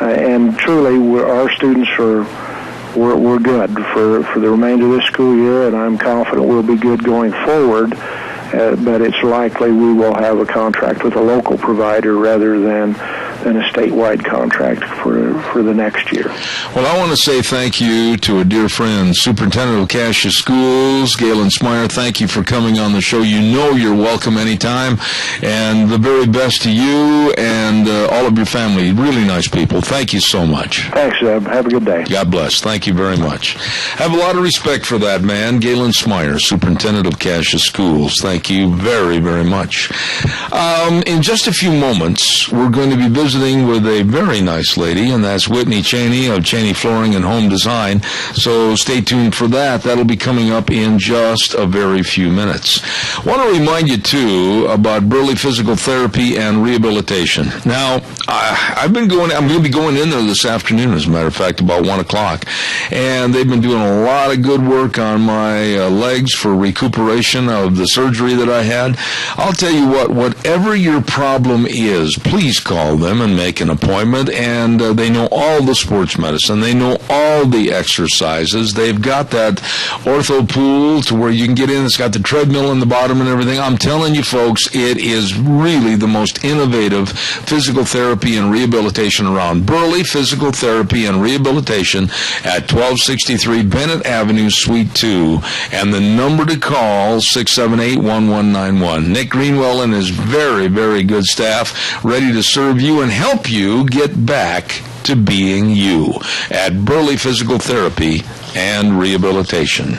Speaker 15: And truly, our students we're good for the remainder of this school year, and I'm confident we'll be good going forward. But it's likely we will have a contract with a local provider rather than a statewide contract for the next year.
Speaker 2: Well, I want to say thank you to a dear friend, Superintendent of Cassius Schools, Galen Smyer. Thank you for coming on the show. You know you're welcome anytime, and the very best to you and all of your family. Really nice people. Thank you so much.
Speaker 15: Thanks, Zeb. Have a good day.
Speaker 2: God bless. Thank you very much. Have a lot of respect for that man, Galen Smyer, Superintendent of Cassius Schools. Thank you very, very much. In just a few moments, we're going to be visiting with a very nice lady, and that's Whitney Cheney of Cheney Flooring and Home Design. So stay tuned for that. That'll be coming up in just a very few minutes. I want to remind you, too, about Burley Physical Therapy and Rehabilitation. Now, I'm going to be going in there this afternoon, as a matter of fact, about 1 o'clock. And they've been doing a lot of good work on my legs for recuperation of the surgery that I had. I'll tell you what, whatever your problem is, please call them and make an appointment. And they know all the sports medicine. They know all the exercises. They've got that ortho pool to where you can get in. It's got the treadmill in the bottom and everything. I'm telling you, folks, it is really the most innovative physical therapy and rehabilitation around. Burley Physical Therapy and Rehabilitation at 1263 Bennett Avenue, Suite 2. And the number to call, 678-1191. Nick Greenwell and his very, very good staff ready to serve you and help you get back to being you at Burley Physical Therapy and Rehabilitation.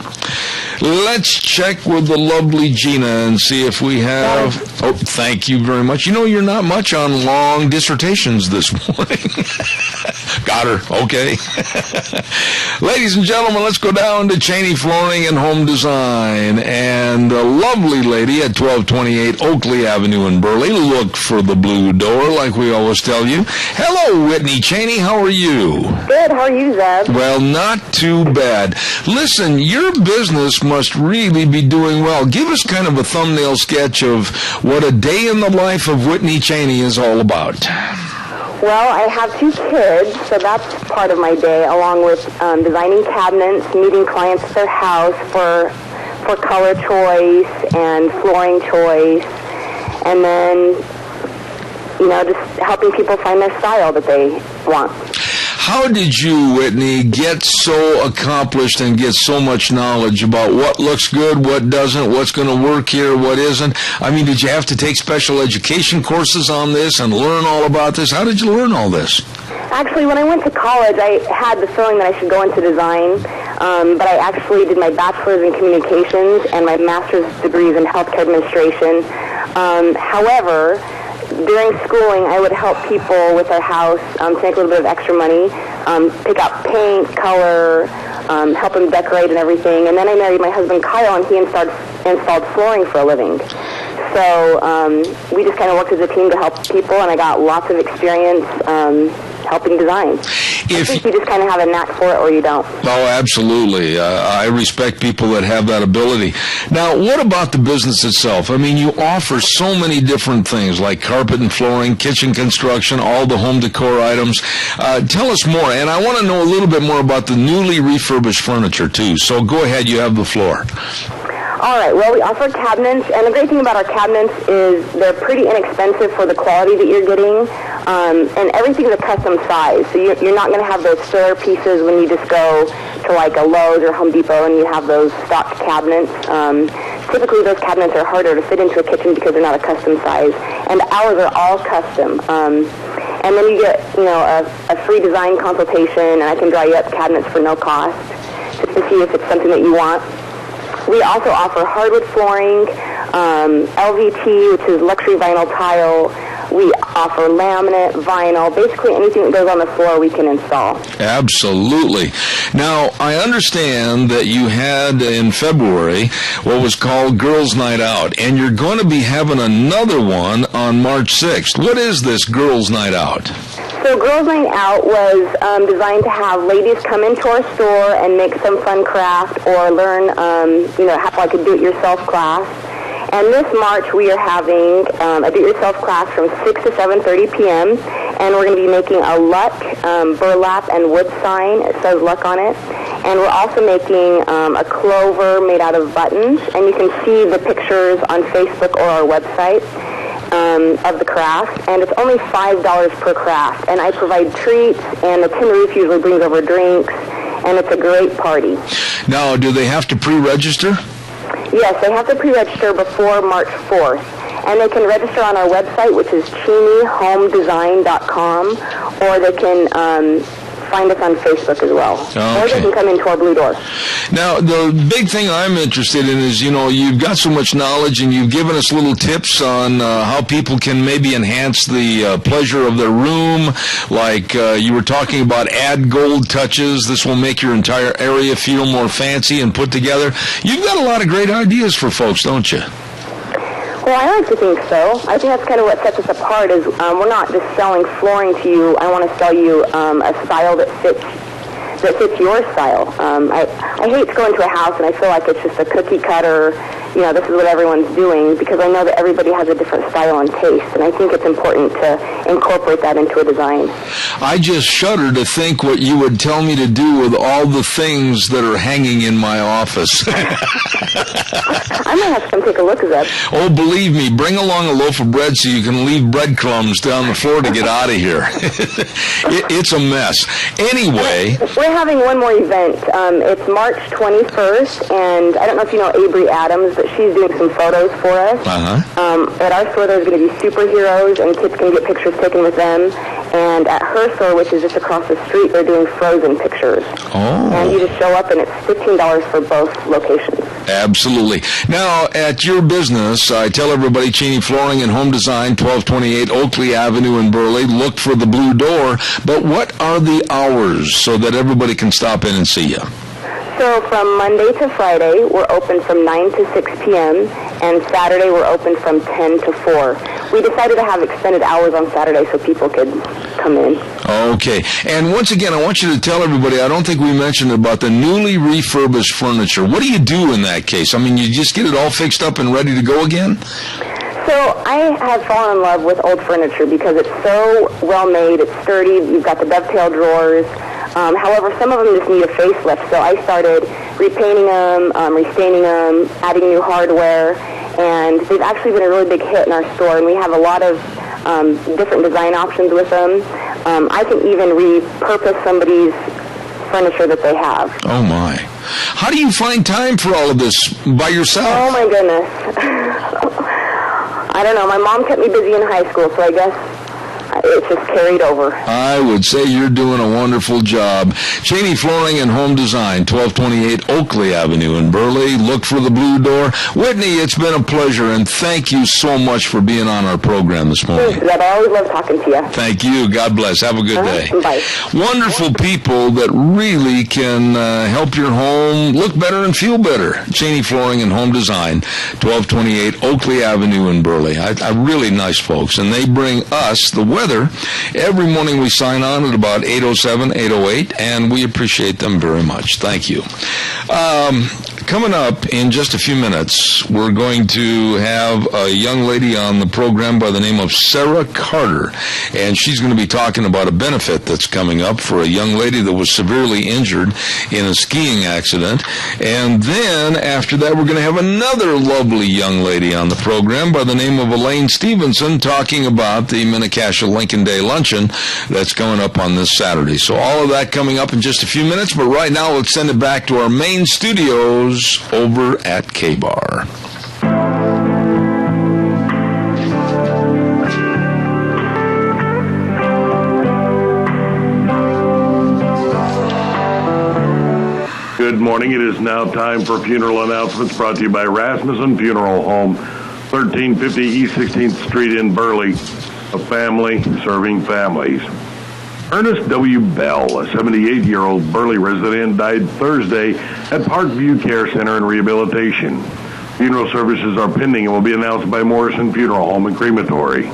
Speaker 2: Let's check with the lovely Gina and see if we have... Oh, thank you very much. You know, you're not much on long dissertations this morning. Got her. Okay. Ladies and gentlemen, let's go down to Cheney Flooring and Home Design. And the lovely lady at 1228 Oakley Avenue in Burley. Look for the blue door, like we always tell you. Hello, Whitney Cheney. How are you?
Speaker 16: Good. How are you, Zeb?
Speaker 2: Well, not too bad. Listen, your business must really be doing well. Give us kind of a thumbnail sketch of what a day in the life of Whitney Cheney is all about.
Speaker 16: Well, I have 2 kids, so that's part of my day, along with designing cabinets, meeting clients at their house for color choice and flooring choice, and then, just helping people find their style that they want.
Speaker 2: How did you, Whitney, get so accomplished and get so much knowledge about what looks good, what doesn't, what's going to work here, what isn't? I mean, did you have to take special education courses on this and learn all about this? How did you learn all this?
Speaker 16: Actually, when I went to college, I had the feeling that I should go into design, but I actually did my bachelor's in communications and my master's degrees in healthcare administration. However, during schooling, I would help people with their house to make a little bit of extra money, pick out paint, color, help them decorate and everything. And then I married my husband, Kyle, and he installed flooring for a living. So we just kind of worked as a team to help people, and I got lots of experience helping design. I think you just kind of have a knack for it or you don't.
Speaker 2: Oh, absolutely. I respect people that have that ability. Now, what about the business itself? I mean, you offer so many different things like carpet and flooring, kitchen construction, all the home decor items. Tell us more, and I want to know a little bit more about the newly refurbished furniture, too. So go ahead, you have the floor.
Speaker 16: All right, well, we offer cabinets, and the great thing about our cabinets is they're pretty inexpensive for the quality that you're getting. And everything's a custom size, so you're not going to have those filler pieces when you just go to like a Lowe's or Home Depot and you have those stock cabinets. Typically, those cabinets are harder to fit into a kitchen because they're not a custom size, and ours are all custom. And then you get, a free design consultation, and I can draw you up cabinets for no cost just to see if it's something that you want. We also offer hardwood flooring, LVT, which is luxury vinyl tile. We offer laminate, vinyl, basically anything that goes on the floor we can install.
Speaker 2: Absolutely. Now, I understand that you had in February what was called Girls' Night Out, and you're going to be having another one on March 6th. What is this Girls' Night Out?
Speaker 16: So Girls' Night Out was designed to have ladies come into our store and make some fun craft or learn, have like a do-it-yourself class. And this March, we are having a do-it-yourself class from 6 to 7:30 p.m., and we're going to be making a luck, burlap, and wood sign. It says luck on it. And we're also making a clover made out of buttons, and you can see the pictures on Facebook or our website of the craft. And it's only $5 per craft. And I provide treats, and the Tin Roof usually brings over drinks, and it's a great party.
Speaker 2: Now, do they have to pre-register?
Speaker 16: Yes, they have to pre-register before March 4th. And they can register on our website, which is CheeneyHomeDesign.com, or they can find us on Facebook as well. Okay. Or they can come into our Blue Door.
Speaker 2: Now, the big thing I'm interested in is, you've got so much knowledge, and you've given us little tips on how people can maybe enhance the pleasure of their room. Like you were talking about add gold touches. This will make your entire area feel more fancy and put together. You've got a lot of great ideas for folks, don't you?
Speaker 16: Well, I like to think so. I think that's kind of what sets us apart is we're not just selling flooring to you. I want to sell you a style that fits your style. I hate to go into a house and I feel like it's just a cookie cutter, this is what everyone's doing, because I know that everybody has a different style and taste, and I think it's important to incorporate that into a design.
Speaker 2: I just shudder to think what you would tell me to do with all the things that are hanging in my office.
Speaker 16: I might have to come take a look at that.
Speaker 2: Oh, believe me, bring along a loaf of bread so you can leave breadcrumbs down the floor to get out of here. It's a mess. Anyway.
Speaker 16: We're having one more event. It's March 21st, and I don't know if you know Avery Adams, but she's doing some photos for us. At our store, there's going to be superheroes, and kids can get pictures taken with them. And at her store, which is just across the street, they're doing Frozen pictures.
Speaker 2: Oh.
Speaker 16: And you just show up, and it's $15 for both locations.
Speaker 2: Absolutely. Now, at your business, I tell everybody, Cheney Flooring and Home Design, 1228 Oakley Avenue in Burley. Look for the Blue Door. But what are the hours so that everybody can stop in and see you?
Speaker 16: So from Monday to Friday, we're open from 9 to 6 p.m., and Saturday we're open from 10 to 4. We decided to have extended hours on Saturday so people could come in.
Speaker 2: Okay. And once again, I want you to tell everybody, I don't think we mentioned about the newly refurbished furniture. What do you do in that case? I mean, you just get it all fixed up and ready to go again?
Speaker 16: So I have fallen in love with old furniture because it's so well made, it's sturdy, you've got the dovetail drawers. However, some of them just need a facelift, so I started repainting them, restaining them, adding new hardware, and they've actually been a really big hit in our store, and we have a lot of different design options with them. I can even repurpose somebody's furniture that they have.
Speaker 2: Oh, my. How do you find time for all of this by yourself?
Speaker 16: Oh, my goodness. I don't know. My mom kept me busy in high school, so I guess it's just carried over.
Speaker 2: I would say you're doing a wonderful job. Cheney Flooring and Home Design, 1228 Oakley Avenue in Burley. Look for the Blue Door. Whitney, it's been a pleasure, and thank you so much for being on our program this morning.
Speaker 16: Thanks, I always love talking to you.
Speaker 2: Thank you. God bless. Have a good day.
Speaker 16: Bye.
Speaker 2: Wonderful people that really can help your home look better and feel better. Cheney Flooring and Home Design, 1228 Oakley Avenue in Burley. Really nice folks, and they bring us the weather. Every morning we sign on at about 8:07, 8:08, and we appreciate them very much. Thank you. Coming up in just a few minutes, we're going to have a young lady on the program by the name of Sarah Carter, and she's going to be talking about a benefit that's coming up for a young lady that was severely injured in a skiing accident. And then after that, we're going to have another lovely young lady on the program by the name of Elaine Stevenson talking about the Minnecasia Lincoln Day Luncheon that's coming up on this Saturday. So all of that coming up in just a few minutes, but right now let's send it back to our main studios over at K-Bar.
Speaker 17: Good morning. It is now time for funeral announcements brought to you by Rasmussen Funeral Home, 1350 East 16th Street in Burley, a family serving families. Ernest W. Bell, a 78-year-old Burley resident, died Thursday at Parkview Care Center and Rehabilitation. Funeral services are pending and will be announced by Morrison Funeral Home and Crematory.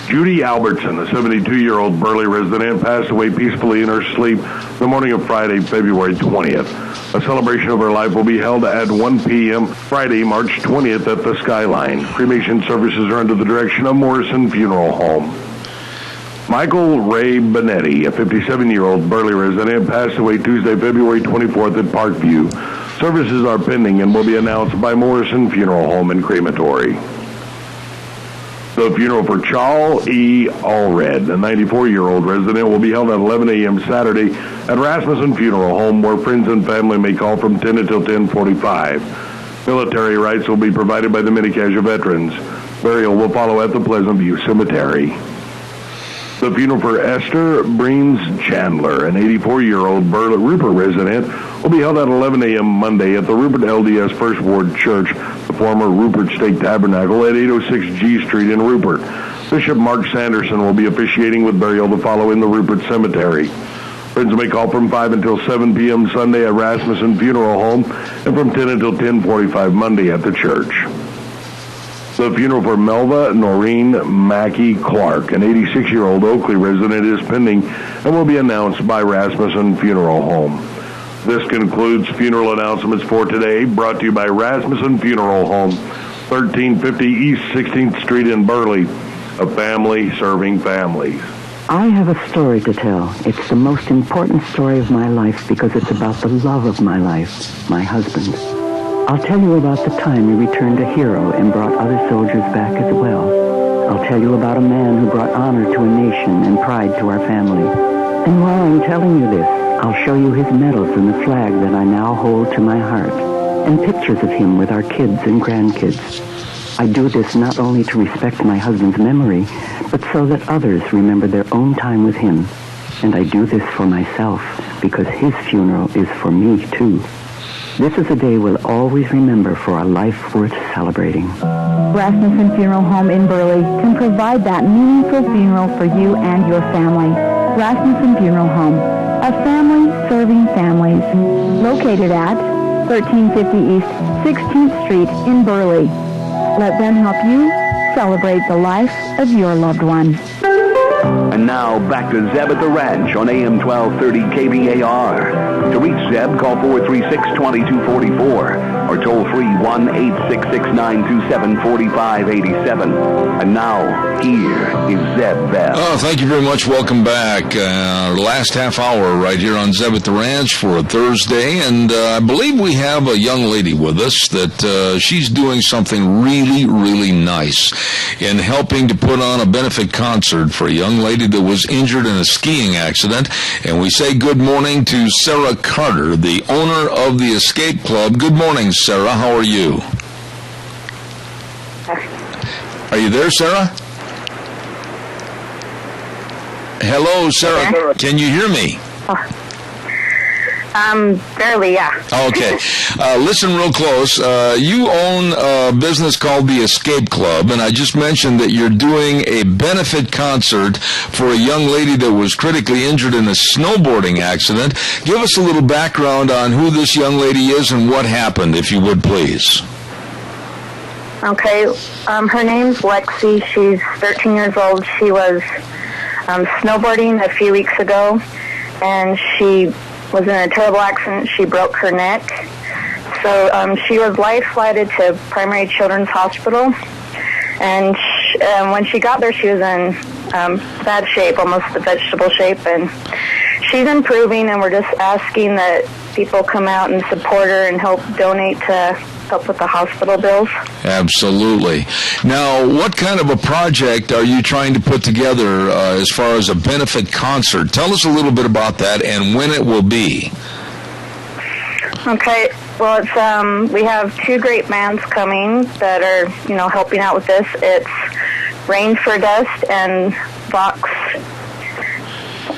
Speaker 17: Judy Albertson, a 72-year-old Burley resident, passed away peacefully in her sleep the morning of Friday, February 20th. A celebration of her life will be held at 1 p.m. Friday, March 20th at the Skyline. Cremation services are under the direction of Morrison Funeral Home. Michael Ray Benetti, a 57-year-old Burley resident, passed away Tuesday, February 24th at Parkview. Services are pending and will be announced by Morrison Funeral Home and Crematory. The funeral for Charles E. Allred, a 94-year-old resident, will be held at 11 a.m. Saturday at Rasmussen Funeral Home, where friends and family may call from 10 until 10:45. Military rights will be provided by the Minnecasia veterans. Burial will follow at the Pleasant View Cemetery. The funeral for Esther Breens Chandler, an 84-year-old Rupert resident, will be held at 11 a.m. Monday at the Rupert LDS First Ward Church, the former Rupert Stake Tabernacle at 806 G Street in Rupert. Bishop Mark Sanderson will be officiating with burial to follow in the Rupert Cemetery. Friends may call from 5 until 7 p.m. Sunday at Rasmussen Funeral Home and from 10 until 10:45 Monday at the church. The funeral for Melva Noreen Mackey Clark, an 86-year-old Oakley resident, is pending and will be announced by Rasmussen Funeral Home. This concludes funeral announcements for today, brought to you by Rasmussen Funeral Home, 1350 East 16th Street in Burley, a family serving families.
Speaker 18: I have a story to tell. It's the most important story of my life because it's about the love of my life, my husband. I'll tell you about the time he returned a hero and brought other soldiers back as well. I'll tell you about a man who brought honor to a nation and pride to our family. And while I'm telling you this, I'll show you his medals and the flag that I now hold to my heart, and pictures of him with our kids and grandkids. I do this not only to respect my husband's memory, but so that others remember their own time with him. And I do this for myself, because his funeral is for me, too. This is a day we'll always remember for a life worth celebrating.
Speaker 19: Rasmussen Funeral Home in Burley can provide that meaningful funeral for you and your family. Rasmussen Funeral Home, a family serving families. Located at 1350 East 16th Street in Burley. Let them help you celebrate the life of your loved one.
Speaker 1: And now, back to Zeb at the Ranch on AM 1230 KBAR. To reach Zeb, call 436-2244 or toll free 1-866-927-4587. And now, here is Zeb Bell.
Speaker 2: Oh, thank you very much. Welcome back. Last half hour right here on Zeb at the Ranch for a Thursday. And I believe we have a young lady with us that she's doing something really, really nice in helping to put on a benefit concert for a young lady that was injured in a skiing accident. And we say good morning to Sarah Carter, the owner of the Escape Club. Good morning, Sarah. How are you? Are you there, Sarah? Hello, Sarah. Can you hear me?
Speaker 11: Barely, yeah.
Speaker 2: Okay. Listen real close. You own a business called the Escape Club, and I just mentioned that you're doing a benefit concert for a young lady that was critically injured in a snowboarding accident. Give us a little background on who this young lady is and what happened, if you would, please.
Speaker 11: Okay. Her name's Lexi. She's 13 years old. She was snowboarding a few weeks ago, and she was in a terrible accident. She broke her neck.
Speaker 12: So she was life-flighted to Primary Children's Hospital, and when she got there, she was in bad shape, almost the vegetable shape, and she's improving, and we're just asking that people come out and support her and help donate to help with the hospital bills.
Speaker 2: Absolutely. Now, what kind of a project are you trying to put together as far as a benefit concert? Tell us a little bit about that and when it will be.
Speaker 12: Okay. Well, it's we have two great bands coming that are, helping out with this. It's Rain for Dust and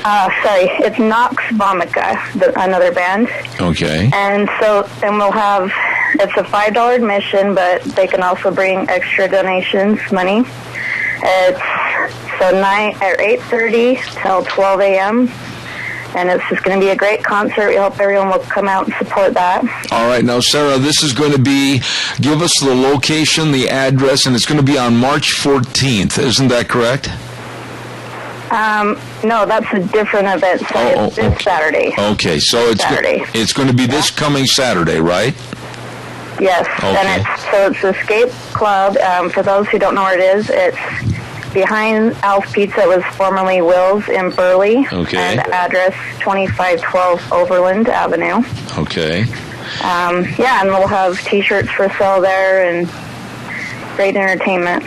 Speaker 12: it's Nox Vomica, another band.
Speaker 2: Okay.
Speaker 12: And so then we'll have, it's a $5 admission, but they can also bring extra donations, money. It's 8:30 till 12 a.m., and it's just going to be a great concert. We hope everyone will come out and support that. All
Speaker 2: right. Now, Sarah, this is going to be, give us the location, the address, and it's going to be on March 14th. Isn't that correct?
Speaker 12: No, that's a different event. So it's this Saturday.
Speaker 2: Okay, so it's going to be this coming Saturday, right?
Speaker 12: Yes.
Speaker 2: Okay.
Speaker 12: And it's Escape Club. For those who don't know where it is, it's behind Al's Pizza. It was formerly Will's in Burley.
Speaker 2: Okay.
Speaker 12: And the address 2512 Overland Avenue.
Speaker 2: Okay.
Speaker 12: And we'll have T-shirts for sale there and great entertainment.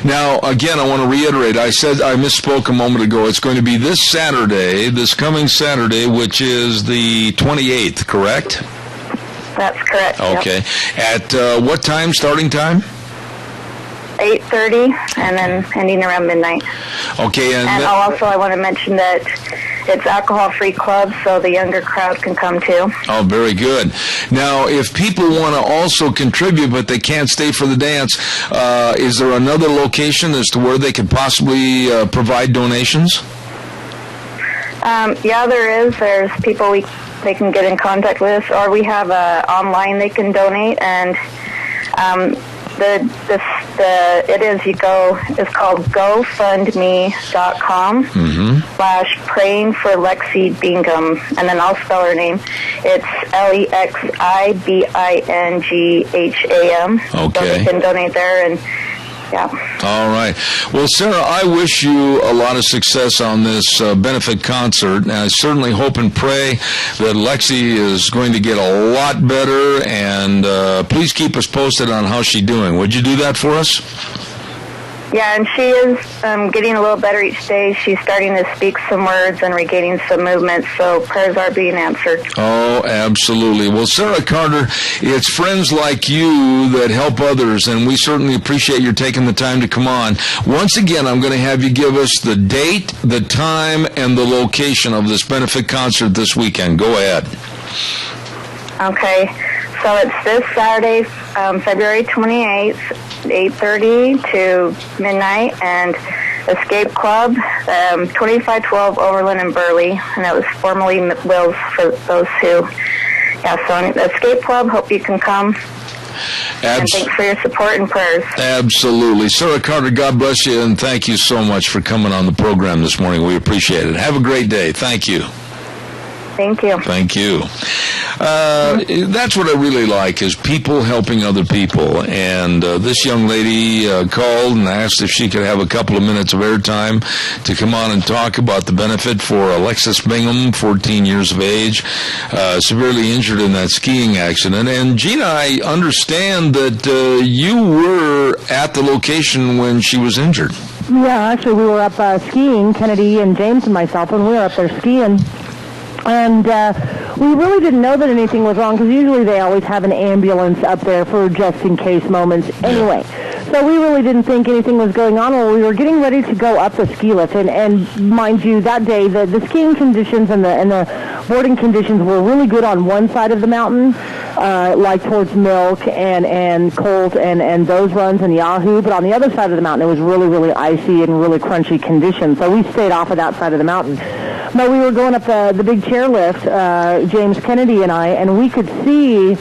Speaker 2: Now, again, I want to reiterate, I said I misspoke a moment ago. It's going to be this Saturday, this coming Saturday, which is the 28th, correct?
Speaker 12: That's correct.
Speaker 2: Okay.
Speaker 12: Yep.
Speaker 2: At what time, starting time?
Speaker 12: 8:30, and then ending around midnight.
Speaker 2: Okay.
Speaker 12: And also, I want to mention that it's alcohol-free club, so the younger crowd can come too.
Speaker 2: Oh, very good. Now, if people want to also contribute, but they can't stay for the dance, is there another location as to where they could possibly provide donations?
Speaker 12: Yeah, there is. There's people they can get in contact with us, or we have online they can donate, and it's called GoFundMe.com /praying for Lexi Bingham, and then I'll spell her name. It's LEXIBINGHAM.
Speaker 2: Okay.
Speaker 12: So they can donate there, and yeah.
Speaker 2: All right. Well, Sarah, I wish you a lot of success on this benefit concert, and I certainly hope and pray that Lexi is going to get a lot better, and please keep us posted on how she's doing. Would you do that for us?
Speaker 12: Yeah, and she is getting a little better each day. She's starting to speak some words and regaining some movement, so prayers are being answered.
Speaker 2: Oh, absolutely. Well, Sarah Carter, it's friends like you that help others, and we certainly appreciate your taking the time to come on. Once again, I'm going to have you give us the date, the time, and the location of this benefit concert this weekend. Go ahead.
Speaker 12: Okay. So it's this Saturday, February 28th, 8:30 to midnight, and Escape Club, 2512 Overland and Burley, and it was formerly Will's for those who. Yeah, so Escape Club, hope you can come. And thanks for your support and prayers.
Speaker 2: Absolutely. Sarah Carter, God bless you, and thank you so much for coming on the program this morning. We appreciate it. Have a great day. Thank you.
Speaker 12: Thank you.
Speaker 2: Thank you. That's what I really like, is people helping other people. And this young lady called and asked if she could have a couple of minutes of airtime to come on and talk about the benefit for Alexis Bingham, 14 years of age, severely injured in that skiing accident. And Gina, I understand that you were at the location when she was injured.
Speaker 3: Yeah, actually we were up skiing, Kennedy and James and myself, and we were up there skiing. And we really didn't know that anything was wrong, because usually they always have an ambulance up there for just-in-case moments anyway. So we really didn't think anything was going on. Well, we were getting ready to go up the ski lift, and mind you, that day the skiing conditions and the boarding conditions were really good on one side of the mountain, like towards Milk and Colt and those runs and Yahoo. But on the other side of the mountain, it was really, really icy and really crunchy conditions. So we stayed off of that side of the mountain. But we were going up the big chairlift, James Kennedy and I, and we could see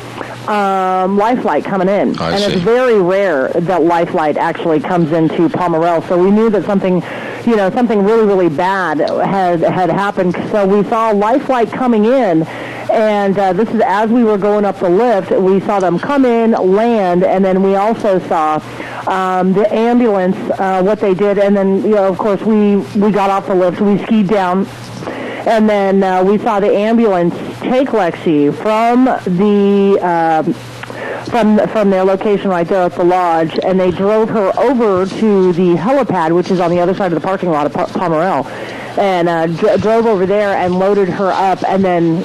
Speaker 3: Lifelight coming in. And it's very rare that Lifelight actually comes into Palmerell. So we knew that something really, really bad had happened. So we saw Lifelight coming in, And this is as we were going up the lift. We saw them come in, land, and then we also saw the ambulance, what they did. And then, of course, we got off the lift. We skied down. And then we saw the ambulance take Lexi from the from their location right there at the lodge, and they drove her over to the helipad, which is on the other side of the parking lot of Pomerelle, and drove over there and loaded her up, and then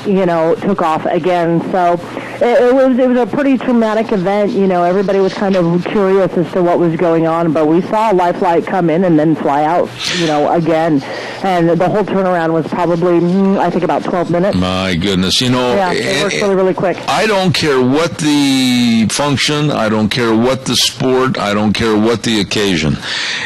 Speaker 3: took off again. So it was a pretty traumatic event. Everybody was kind of curious as to what was going on, but we saw a life flight come in and then fly out, again. And the whole turnaround was probably, I think, about 12 minutes.
Speaker 2: My goodness.
Speaker 3: Yeah, it worked really, really quick.
Speaker 2: I don't care what the function. I don't care what the sport. I don't care what the occasion.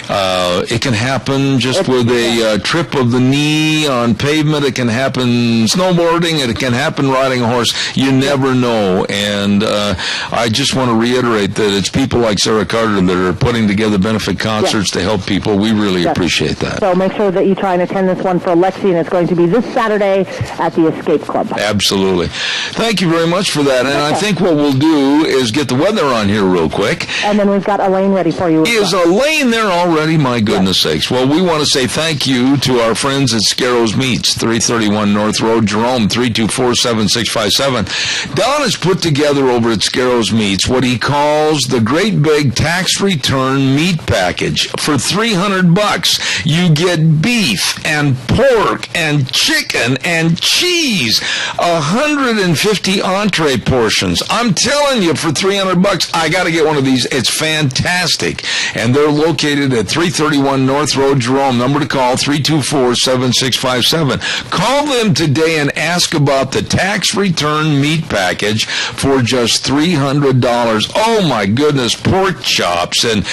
Speaker 2: It can happen just with a trip of the knee on pavement. It can happen snowboarding. It can happen riding a horse. You never know. And I just want to reiterate that it's people like Sarah Carter that are putting together benefit concerts to help people. We really appreciate that.
Speaker 3: So make sure that you try and attend this one for Lexi, and it's going to be this Saturday at the Escape Club.
Speaker 2: Absolutely. Thank you very much for that. And I think what we'll do is get the weather on here real quick.
Speaker 3: And then we've got Elaine ready for you.
Speaker 2: Is Elaine there already? My goodness sakes. Well, we want to say thank you to our friends at Scarro's Meats, 331 North Road, Jerome, 324-7657. Don has put together over at Scarro's Meats what he calls the Great Big Tax Return Meat Package. For $300, you get beef and pork and chicken and cheese, 150 entree portions. I'm telling you, for $300, I got to get one of these. It's fantastic. And they're located at 331 North Road, Jerome. Number to call, 324-7657. Call them today and ask about the tax return meat package for just $300. Oh, my goodness, pork chops and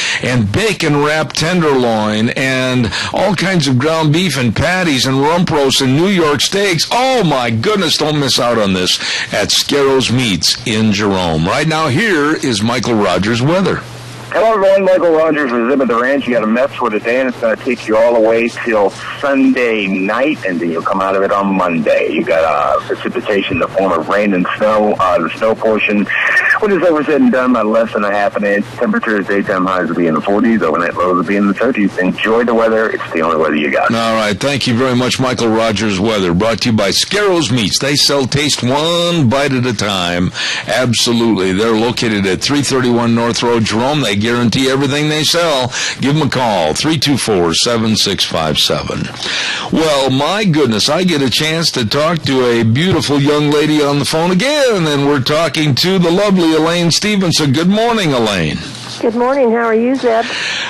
Speaker 2: bacon wrapped tenderloin and all kinds of ground beef and patties and rump roasts and New York steaks. Oh, my goodness, don't miss out on this at Scarro's Meats in Jerome. Right now, here is Michael Rogers' weather.
Speaker 10: Hello, everyone. Michael Rogers with Zip at the Ranch. You got a mess for today, and it's going to take you all the way till Sunday night, and then you'll come out of it on Monday. You got precipitation in the form of rain and snow. The snow portion, when it's over said and done, by less than a half an inch. Temperatures, daytime highs will be in the 40s, overnight lows will be in the 30s. Enjoy the weather. It's the only weather you got.
Speaker 2: All right. Thank you very much, Michael Rogers' weather. Brought to you by Scarro's Meats. They sell taste one bite at a time. Absolutely. They're located at 331 North Road, Jerome. They guarantee everything they sell. Give them a call, 324-7657. Well, my goodness, I get a chance to talk to a beautiful young lady on the phone again, and we're talking to the lovely Elaine Stevenson. Good morning, Elaine.
Speaker 20: Good morning. How are you, Zeb?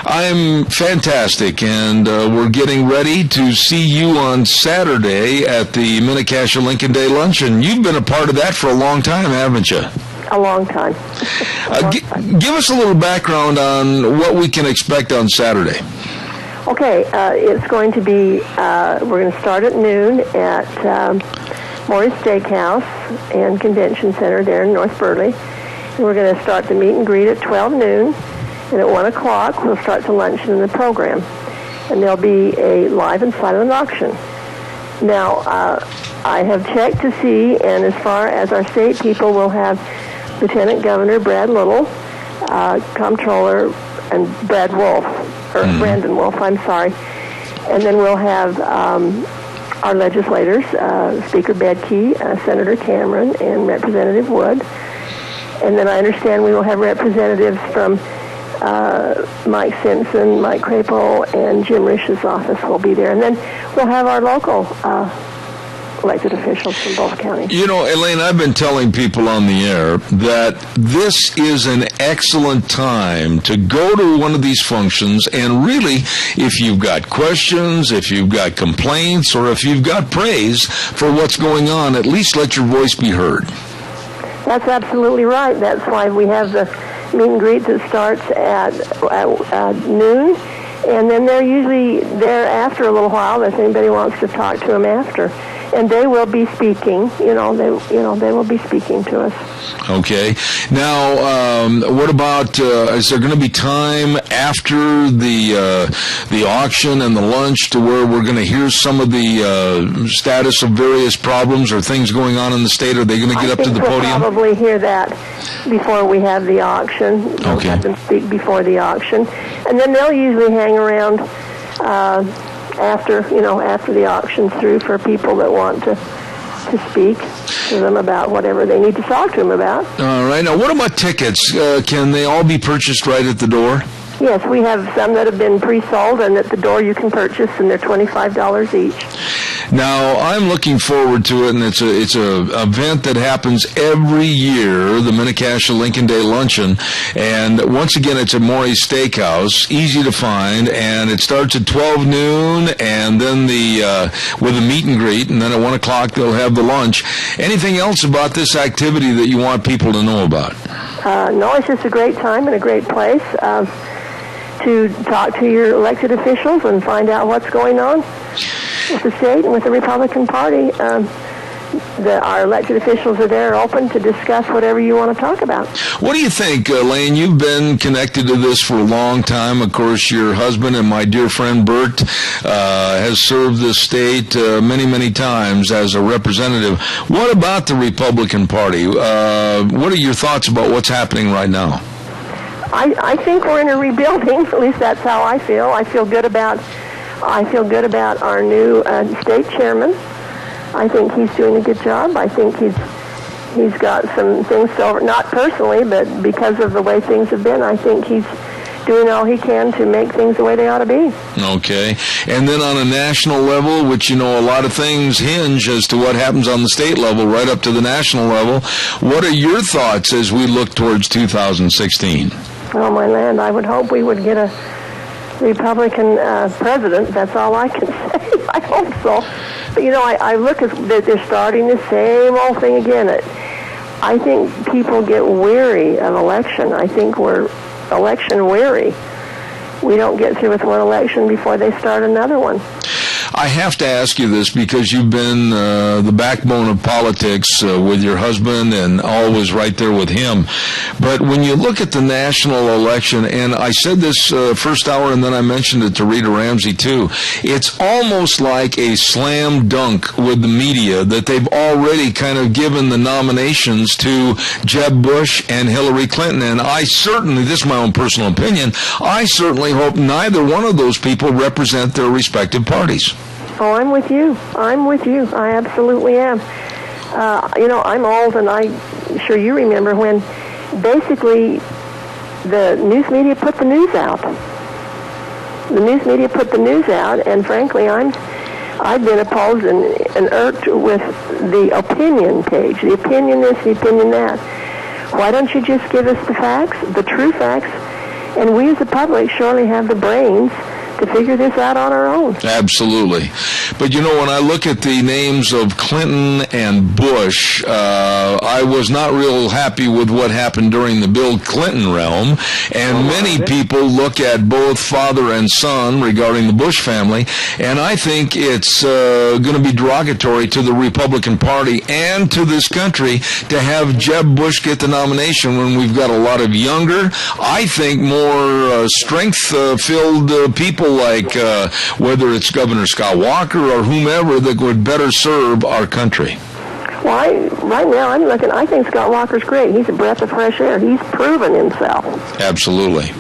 Speaker 2: I'm fantastic, and we're getting ready to see you on Saturday at the Minnecasia Lincoln Day Luncheon. You've been a part of that for a long time, haven't you?
Speaker 20: A long time.
Speaker 2: Give us a little background on what we can expect on Saturday.
Speaker 20: Okay, it's going to be, we're going to start at noon at Morris Steakhouse and Convention Center there in North Burley. And we're going to start the meet and greet at 12 noon. And at 1 o'clock, we'll start the luncheon in the program. And there'll be a live and silent auction. Now, I have checked to see, and as far as our state people, we'll have Lieutenant Governor Brad Little, Comptroller, and Brad Wolf, or Brandon Wolf, I'm sorry. And then we'll have our legislators, Speaker Bedke, Senator Cameron, and Representative Wood. And then I understand we will have representatives from Mike Simpson, Mike Crapo, and Jim Rish's office will be there. And then we'll have our local elected officials from both counties.
Speaker 2: You know, Elaine, I've been telling people on the air that this is an excellent time to go to one of these functions, and really, if you've got questions, if you've got complaints, or if you've got praise for what's going on, at least let your voice be heard.
Speaker 20: That's absolutely right. That's why we have the meet and greet that starts at noon, And then they're usually there after a little while if anybody wants to talk to them after. And they will be speaking. They will be speaking to us.
Speaker 2: Okay. Now, what about? Is there going to be time after the auction and the lunch to where we're going to hear some of the status of various problems or things going on in the state? Are they going to get up to the podium?
Speaker 20: We'll probably hear that before we have the auction. We'll have them speak before the auction, and then they'll usually hang around after the auction's through for people that want to speak to them about whatever they need to talk to them about.
Speaker 2: All right. Now, what about tickets? Can they all be purchased right at the door?
Speaker 20: Yes, we have some that have been pre-sold, and at the door you can purchase, and they're $25 each.
Speaker 2: Now, I'm looking forward to it, and it's a event that happens every year, the Minnecasia Lincoln Day Luncheon, and once again, it's at Maury's Steakhouse, easy to find, and it starts at 12 noon, and then with a meet and greet, and then at 1 o'clock they'll have the lunch. Anything else about this activity that you want people to know about?
Speaker 20: No, it's just a great time and a great place to talk to your elected officials and find out what's going on with the state and with the Republican Party. Our elected officials are there open to discuss whatever you want to talk about.
Speaker 2: What do you think, Lane? You've been connected to this for a long time. Of course, your husband and my dear friend Bert has served this state many, many times as a representative. What about the Republican Party? What are your thoughts about what's happening right now?
Speaker 20: I think we're in a rebuilding. At least that's how I feel. I feel good about our new state chairman. I think he's doing a good job. I think he's got some things to, not personally, but because of the way things have been, I think he's doing all he can to make things the way they ought to be.
Speaker 2: Okay. And then on a national level, which, a lot of things hinge as to what happens on the state level right up to the national level, what are your thoughts as we look towards 2016?
Speaker 20: Oh, my land, I would hope we would get a Republican president. That's all I can say. I hope so. But, I look at that they're starting the same old thing again. I think people get weary of election. I think we're election weary. We don't get through with one election before they start another one.
Speaker 2: I have to ask you this because you've been the backbone of politics with your husband and always right there with him. But when you look at the national election, and I said this first hour and then I mentioned it to Rita Ramsey too, it's almost like a slam dunk with the media that they've already kind of given the nominations to Jeb Bush and Hillary Clinton. And I certainly, this is my own personal opinion, I certainly hope neither one of those people represent their respective parties.
Speaker 20: Oh, I'm with you. I absolutely am. I'm old, and I'm sure you remember when basically the news media put the news out. And frankly, I've been opposed and irked with the opinion page, the opinion this, the opinion that. Why don't you just give us the facts, the true facts, and we as the public surely have the brains to figure this out on our own.
Speaker 2: Absolutely. But when I look at the names of Clinton and Bush, I was not real happy with what happened during the Bill Clinton realm, and many people look at both father and son regarding the Bush family, and I think it's going to be derogatory to the Republican Party and to this country to have Jeb Bush get the nomination when we've got a lot of younger, I think more strength-filled people like whether it's Governor Scott Walker or whomever that would better serve our country.
Speaker 20: Well, right now I think Scott Walker's great. He's a breath of fresh air. He's proven himself.
Speaker 2: Absolutely.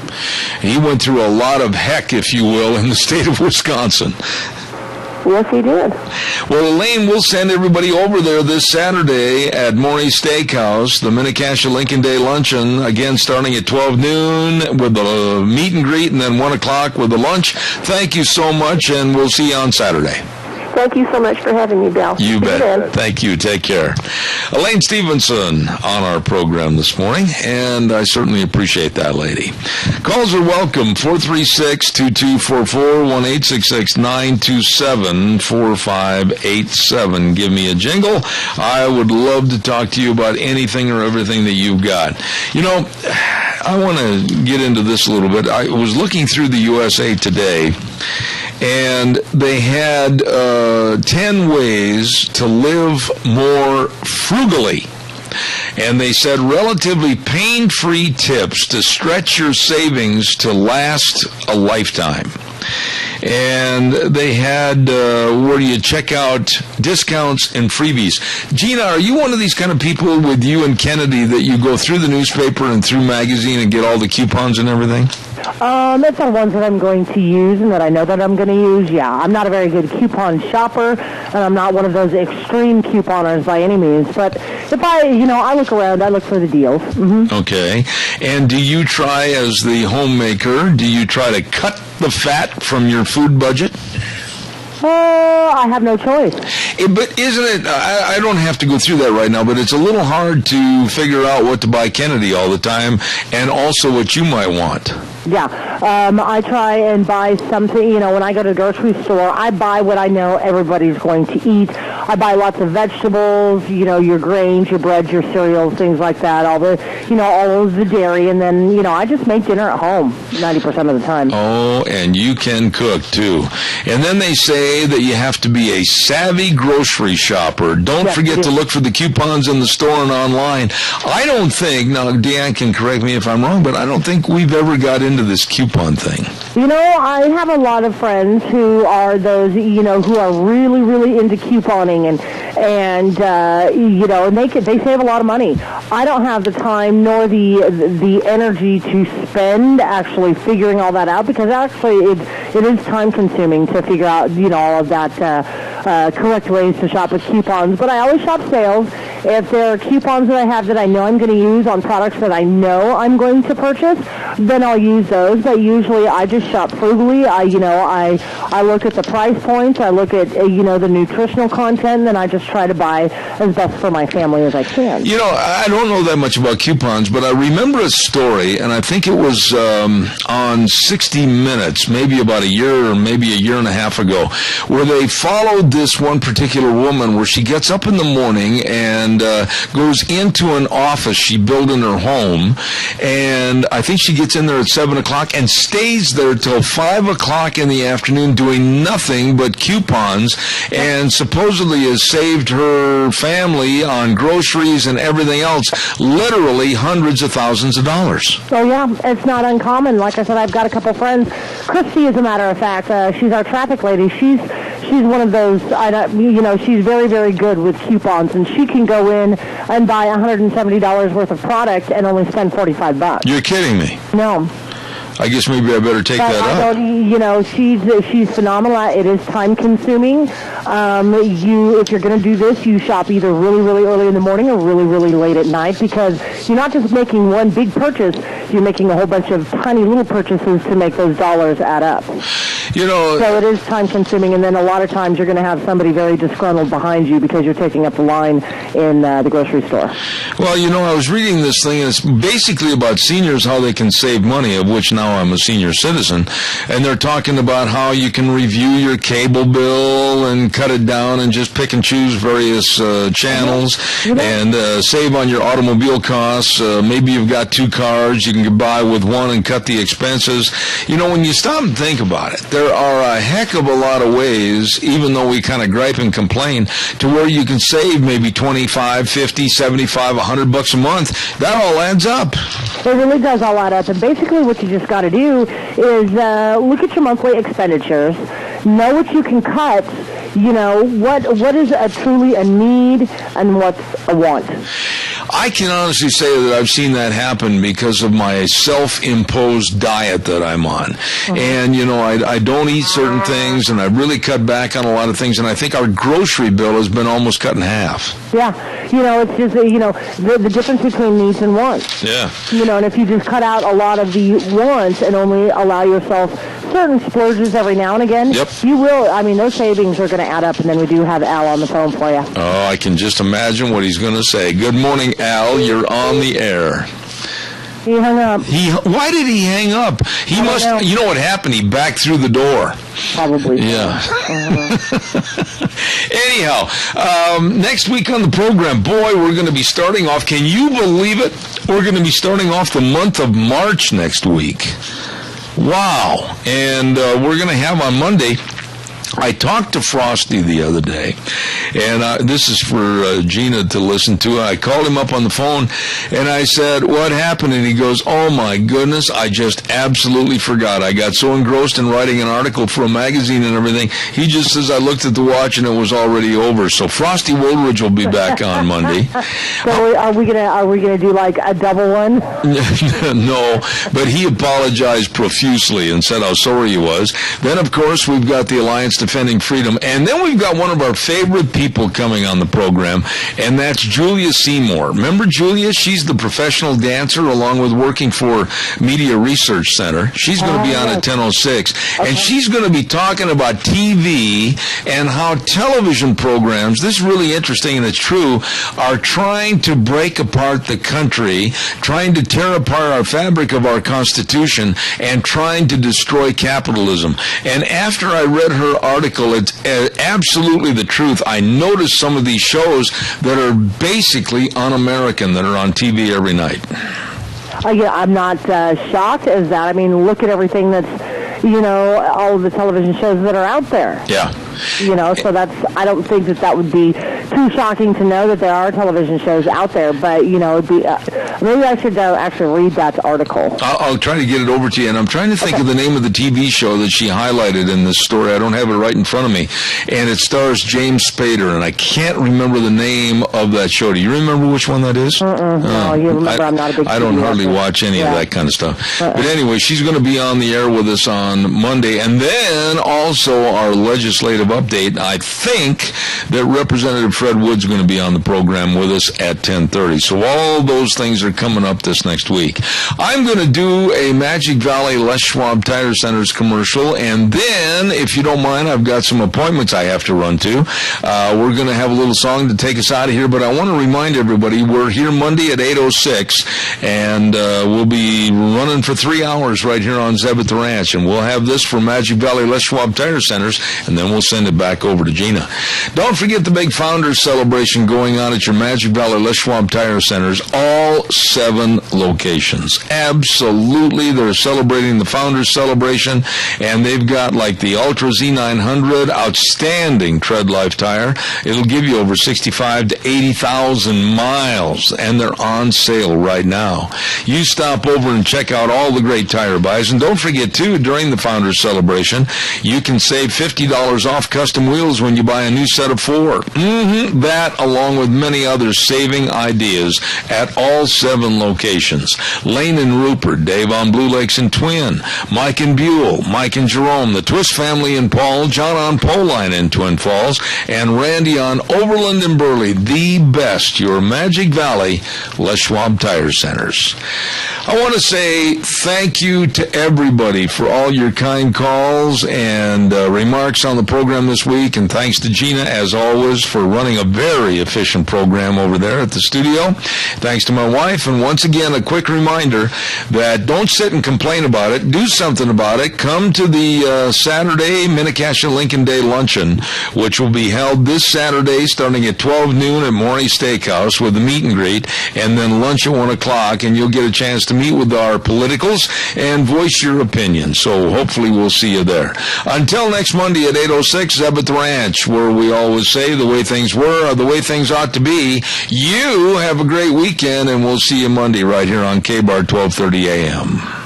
Speaker 2: He went through a lot of heck, if you will, in the state of Wisconsin.
Speaker 20: Yes, he did.
Speaker 2: Well, Elaine, we'll send everybody over there this Saturday at Maury's Steakhouse, the Minnecasia Lincoln Day Luncheon, again starting at 12 noon with the meet and greet, and then 1 o'clock with the lunch. Thank you so much, and we'll see you on Saturday.
Speaker 20: Thank you so much for having me, Bill.
Speaker 2: You bet. Thank you. Take care. Elaine Stevenson on our program this morning, and I certainly appreciate that, lady. Calls are welcome, 436-2244, 1-866-927-4587. Give me a jingle. I would love to talk to you about anything or everything that you've got. I want to get into this a little bit. I was looking through the USA Today, and they had 10 ways to live more frugally. And they said relatively pain-free tips to stretch your savings to last a lifetime. And they had where you check out discounts and freebies. Gina, are you one of these kind of people with you and Kennedy that you go through the newspaper and through magazine and get all the coupons and everything?
Speaker 3: It's the ones that I'm going to use and that I know that I'm going to use, yeah. I'm not a very good coupon shopper, and I'm not one of those extreme couponers by any means. But if I look around, I look for the deals. Mm-hmm.
Speaker 2: Okay. And do you try, as the homemaker, do you try to cut the fat from your food budget?
Speaker 3: I have no choice.
Speaker 2: But isn't it, I don't have to go through that right now, but it's a little hard to figure out what to buy Kennedy all the time and also what you might want.
Speaker 3: Yeah. I try and buy something, when I go to the grocery store, I buy what I know everybody's going to eat. I buy lots of vegetables, your grains, your breads, your cereals, things like that, all of the dairy, and then, I just make dinner at home 90% of the time.
Speaker 2: Oh, and you can cook, too. And then they say that you have to be a savvy grocery shopper. Don't forget to look for the coupons in the store and online. I don't think, now Deanne can correct me if I'm wrong, but I don't think we've ever got into this coupon thing.
Speaker 3: I have a lot of friends who are those, who are really, really into couponing and they save a lot of money. I don't have the time nor the energy to spend actually figuring all that out, because actually it is time consuming to figure out, all of that correct ways to shop with coupons. But I always shop sales. If there are coupons that I have that I know I'm going to use on products that I know I'm going to purchase, then I'll use those. But usually I just shop frugally. I look at the price points. I look at, the nutritional content, and then I just try to buy as best for my family as I can.
Speaker 2: I don't know that much about coupons, but I remember a story, and I think it was on 60 Minutes, maybe about a year or maybe a year and a half ago, where they followed this one particular woman where she gets up in the morning and goes into an office she built in her home, and I think she gets in there at 7 o'clock and stays there till 5 o'clock in the afternoon doing nothing but coupons, and supposedly has saved her family on groceries and everything else literally hundreds of thousands of dollars.
Speaker 3: Oh, yeah, it's not uncommon. Like I said, I've got a couple friends. Christy, as a matter of fact, she's our traffic lady. She's one of those, she's very, very good with coupons, and she can go in and buy $170 worth of product and only spend $45.
Speaker 2: You're kidding me.
Speaker 3: No.
Speaker 2: I guess maybe I better take that up.
Speaker 3: She's phenomenal. It is time consuming. If you're going to do this, you shop either really, really early in the morning or really, really late at night, because you're not just making one big purchase, you're making a whole bunch of tiny little purchases to make those dollars add up. So it is time consuming, and then a lot of times you're going to have somebody very disgruntled behind you because you're taking up the line in the grocery store.
Speaker 2: Well, I was reading this thing, and it's basically about seniors, how they can save money, of which now I'm a senior citizen, and they're talking about how you can review your cable bill and cut it down and just pick and choose various channels and save on your automobile costs. Maybe you've got 2 cars, you can buy with one and cut the expenses. When you stop and think about it, there are a heck of a lot of ways, even though we kind of gripe and complain, to where you can save maybe $25, $50, $75, $100 a month. That all adds up.
Speaker 3: It really does all add up, and basically what you just got to do is look at your monthly expenditures, know what you can cut, what is truly a need and what's a want.
Speaker 2: I can honestly say that I've seen that happen because of my self-imposed diet that I'm on. And, I don't eat certain things, and I really cut back on a lot of things, and I think our grocery bill has been almost cut in half.
Speaker 3: Yeah. It's just, the difference between needs and wants.
Speaker 2: Yeah.
Speaker 3: And if you just cut out a lot of the wants and only allow yourself certain splurges every now and again, you will, those savings are going to add up, and then we do have Al on the phone for you.
Speaker 2: Oh, I can just imagine what he's going to say. Good morning, Al. You're on the air.
Speaker 3: He hung up.
Speaker 2: Why did he hang up? He must. You know what happened? He backed through the door.
Speaker 3: Probably.
Speaker 2: Yeah. Anyhow, next week on the program, boy, we're going to be starting off. Can you believe it? We're going to be starting off the month of March next week. Wow. And we're going to have on Monday. I talked to Frosty the other day, and this is for Gina to listen to. I called him up on the phone, and I said, what happened? And he goes, oh, my goodness, I just absolutely forgot. I got so engrossed in writing an article for a magazine and everything. He just says, I looked at the watch, and it was already over. So Frosty Woolridge will be back on Monday.
Speaker 3: So are we gonna do like a double one?
Speaker 2: No, but he apologized profusely and said how sorry he was. Then, of course, we've got the Alliance Defending Freedom. And then we've got one of our favorite people coming on the program, and that's Julia Seymour. Remember Julia? She's the professional dancer along with working for Media Research Center. She's going to be on at 10:06. Okay. And she's going to be talking about TV and how television programs, this is really interesting and it's true, are trying to break apart the country, trying to tear apart our fabric of our Constitution, and trying to destroy capitalism. And after I read her article, it's absolutely the truth. I noticed some of these shows that are basically un-American that are on TV every night.
Speaker 3: I'm not shocked as that. I mean, look at everything that's, all of the television shows that are out there.
Speaker 2: Yeah.
Speaker 3: So I don't think that would be too shocking to know that there are television shows out there, but, it'd be, maybe I should actually read that article.
Speaker 2: I'll try to get it over to you, and I'm trying to think of the name of the TV show that she highlighted in this story. I don't have it right in front of me, and it stars James Spader, and I can't remember the name of that show. Do you remember which one that is?
Speaker 3: No, you remember I'm not a big
Speaker 2: I don't hardly watch any of that kind of stuff. But anyway, she's going to be on the air with us on Monday, and then also our legislative update. I think that Representative Fred Wood's going to be on the program with us at 10:30. So all those things are coming up this next week. I'm going to do a Magic Valley Les Schwab Tire Centers commercial, and then, if you don't mind, I've got some appointments I have to run to. We're going to have a little song to take us out of here, but I want to remind everybody we're here Monday at 8:06, and we'll be running for 3 hours right here on Zeb at the Ranch, and we'll have this for Magic Valley Les Schwab Tire Centers, and then we'll send it back over to Gina. Don't forget the big Founders Celebration going on at your Magic Valley Les Schwab Tire Centers, all 7 locations. Absolutely, they're celebrating the Founders Celebration, and they've got like the Ultra Z900, outstanding tread life tire. It'll give you over 65 to 80,000 miles, and they're on sale right now. You stop over and check out all the great tire buys, and don't forget too, during the Founders Celebration, you can save $50 off custom wheels when you buy a new set of 4. That, along with many other saving ideas at all 7 locations. Lane and Rupert, Dave on Blue Lakes and Twin, Mike and Buell, Mike and Jerome, the Twist family in Paul, John on Poline in Twin Falls, and Randy on Overland and Burley. The best, your Magic Valley Les Schwab Tire Centers. I want to say thank you to everybody for all your kind calls and remarks on the program this week, and thanks to Gina, as always, for running a very efficient program over there at the studio. Thanks to my wife, and once again, a quick reminder that don't sit and complain about it. Do something about it. Come to the Saturday Minnecasia Lincoln Day Luncheon, which will be held this Saturday starting at 12 noon at Morey Steakhouse with the meet and greet, and then lunch at 1 o'clock, and you'll get a chance to meet with our politicals and voice your opinion. So hopefully we'll see you there. Until next Monday at 8:06, Zeb at the Ranch, where we always say the way things were are the way things ought to be. You have a great weekend, and we'll see you Monday right here on KBAR 1230 AM.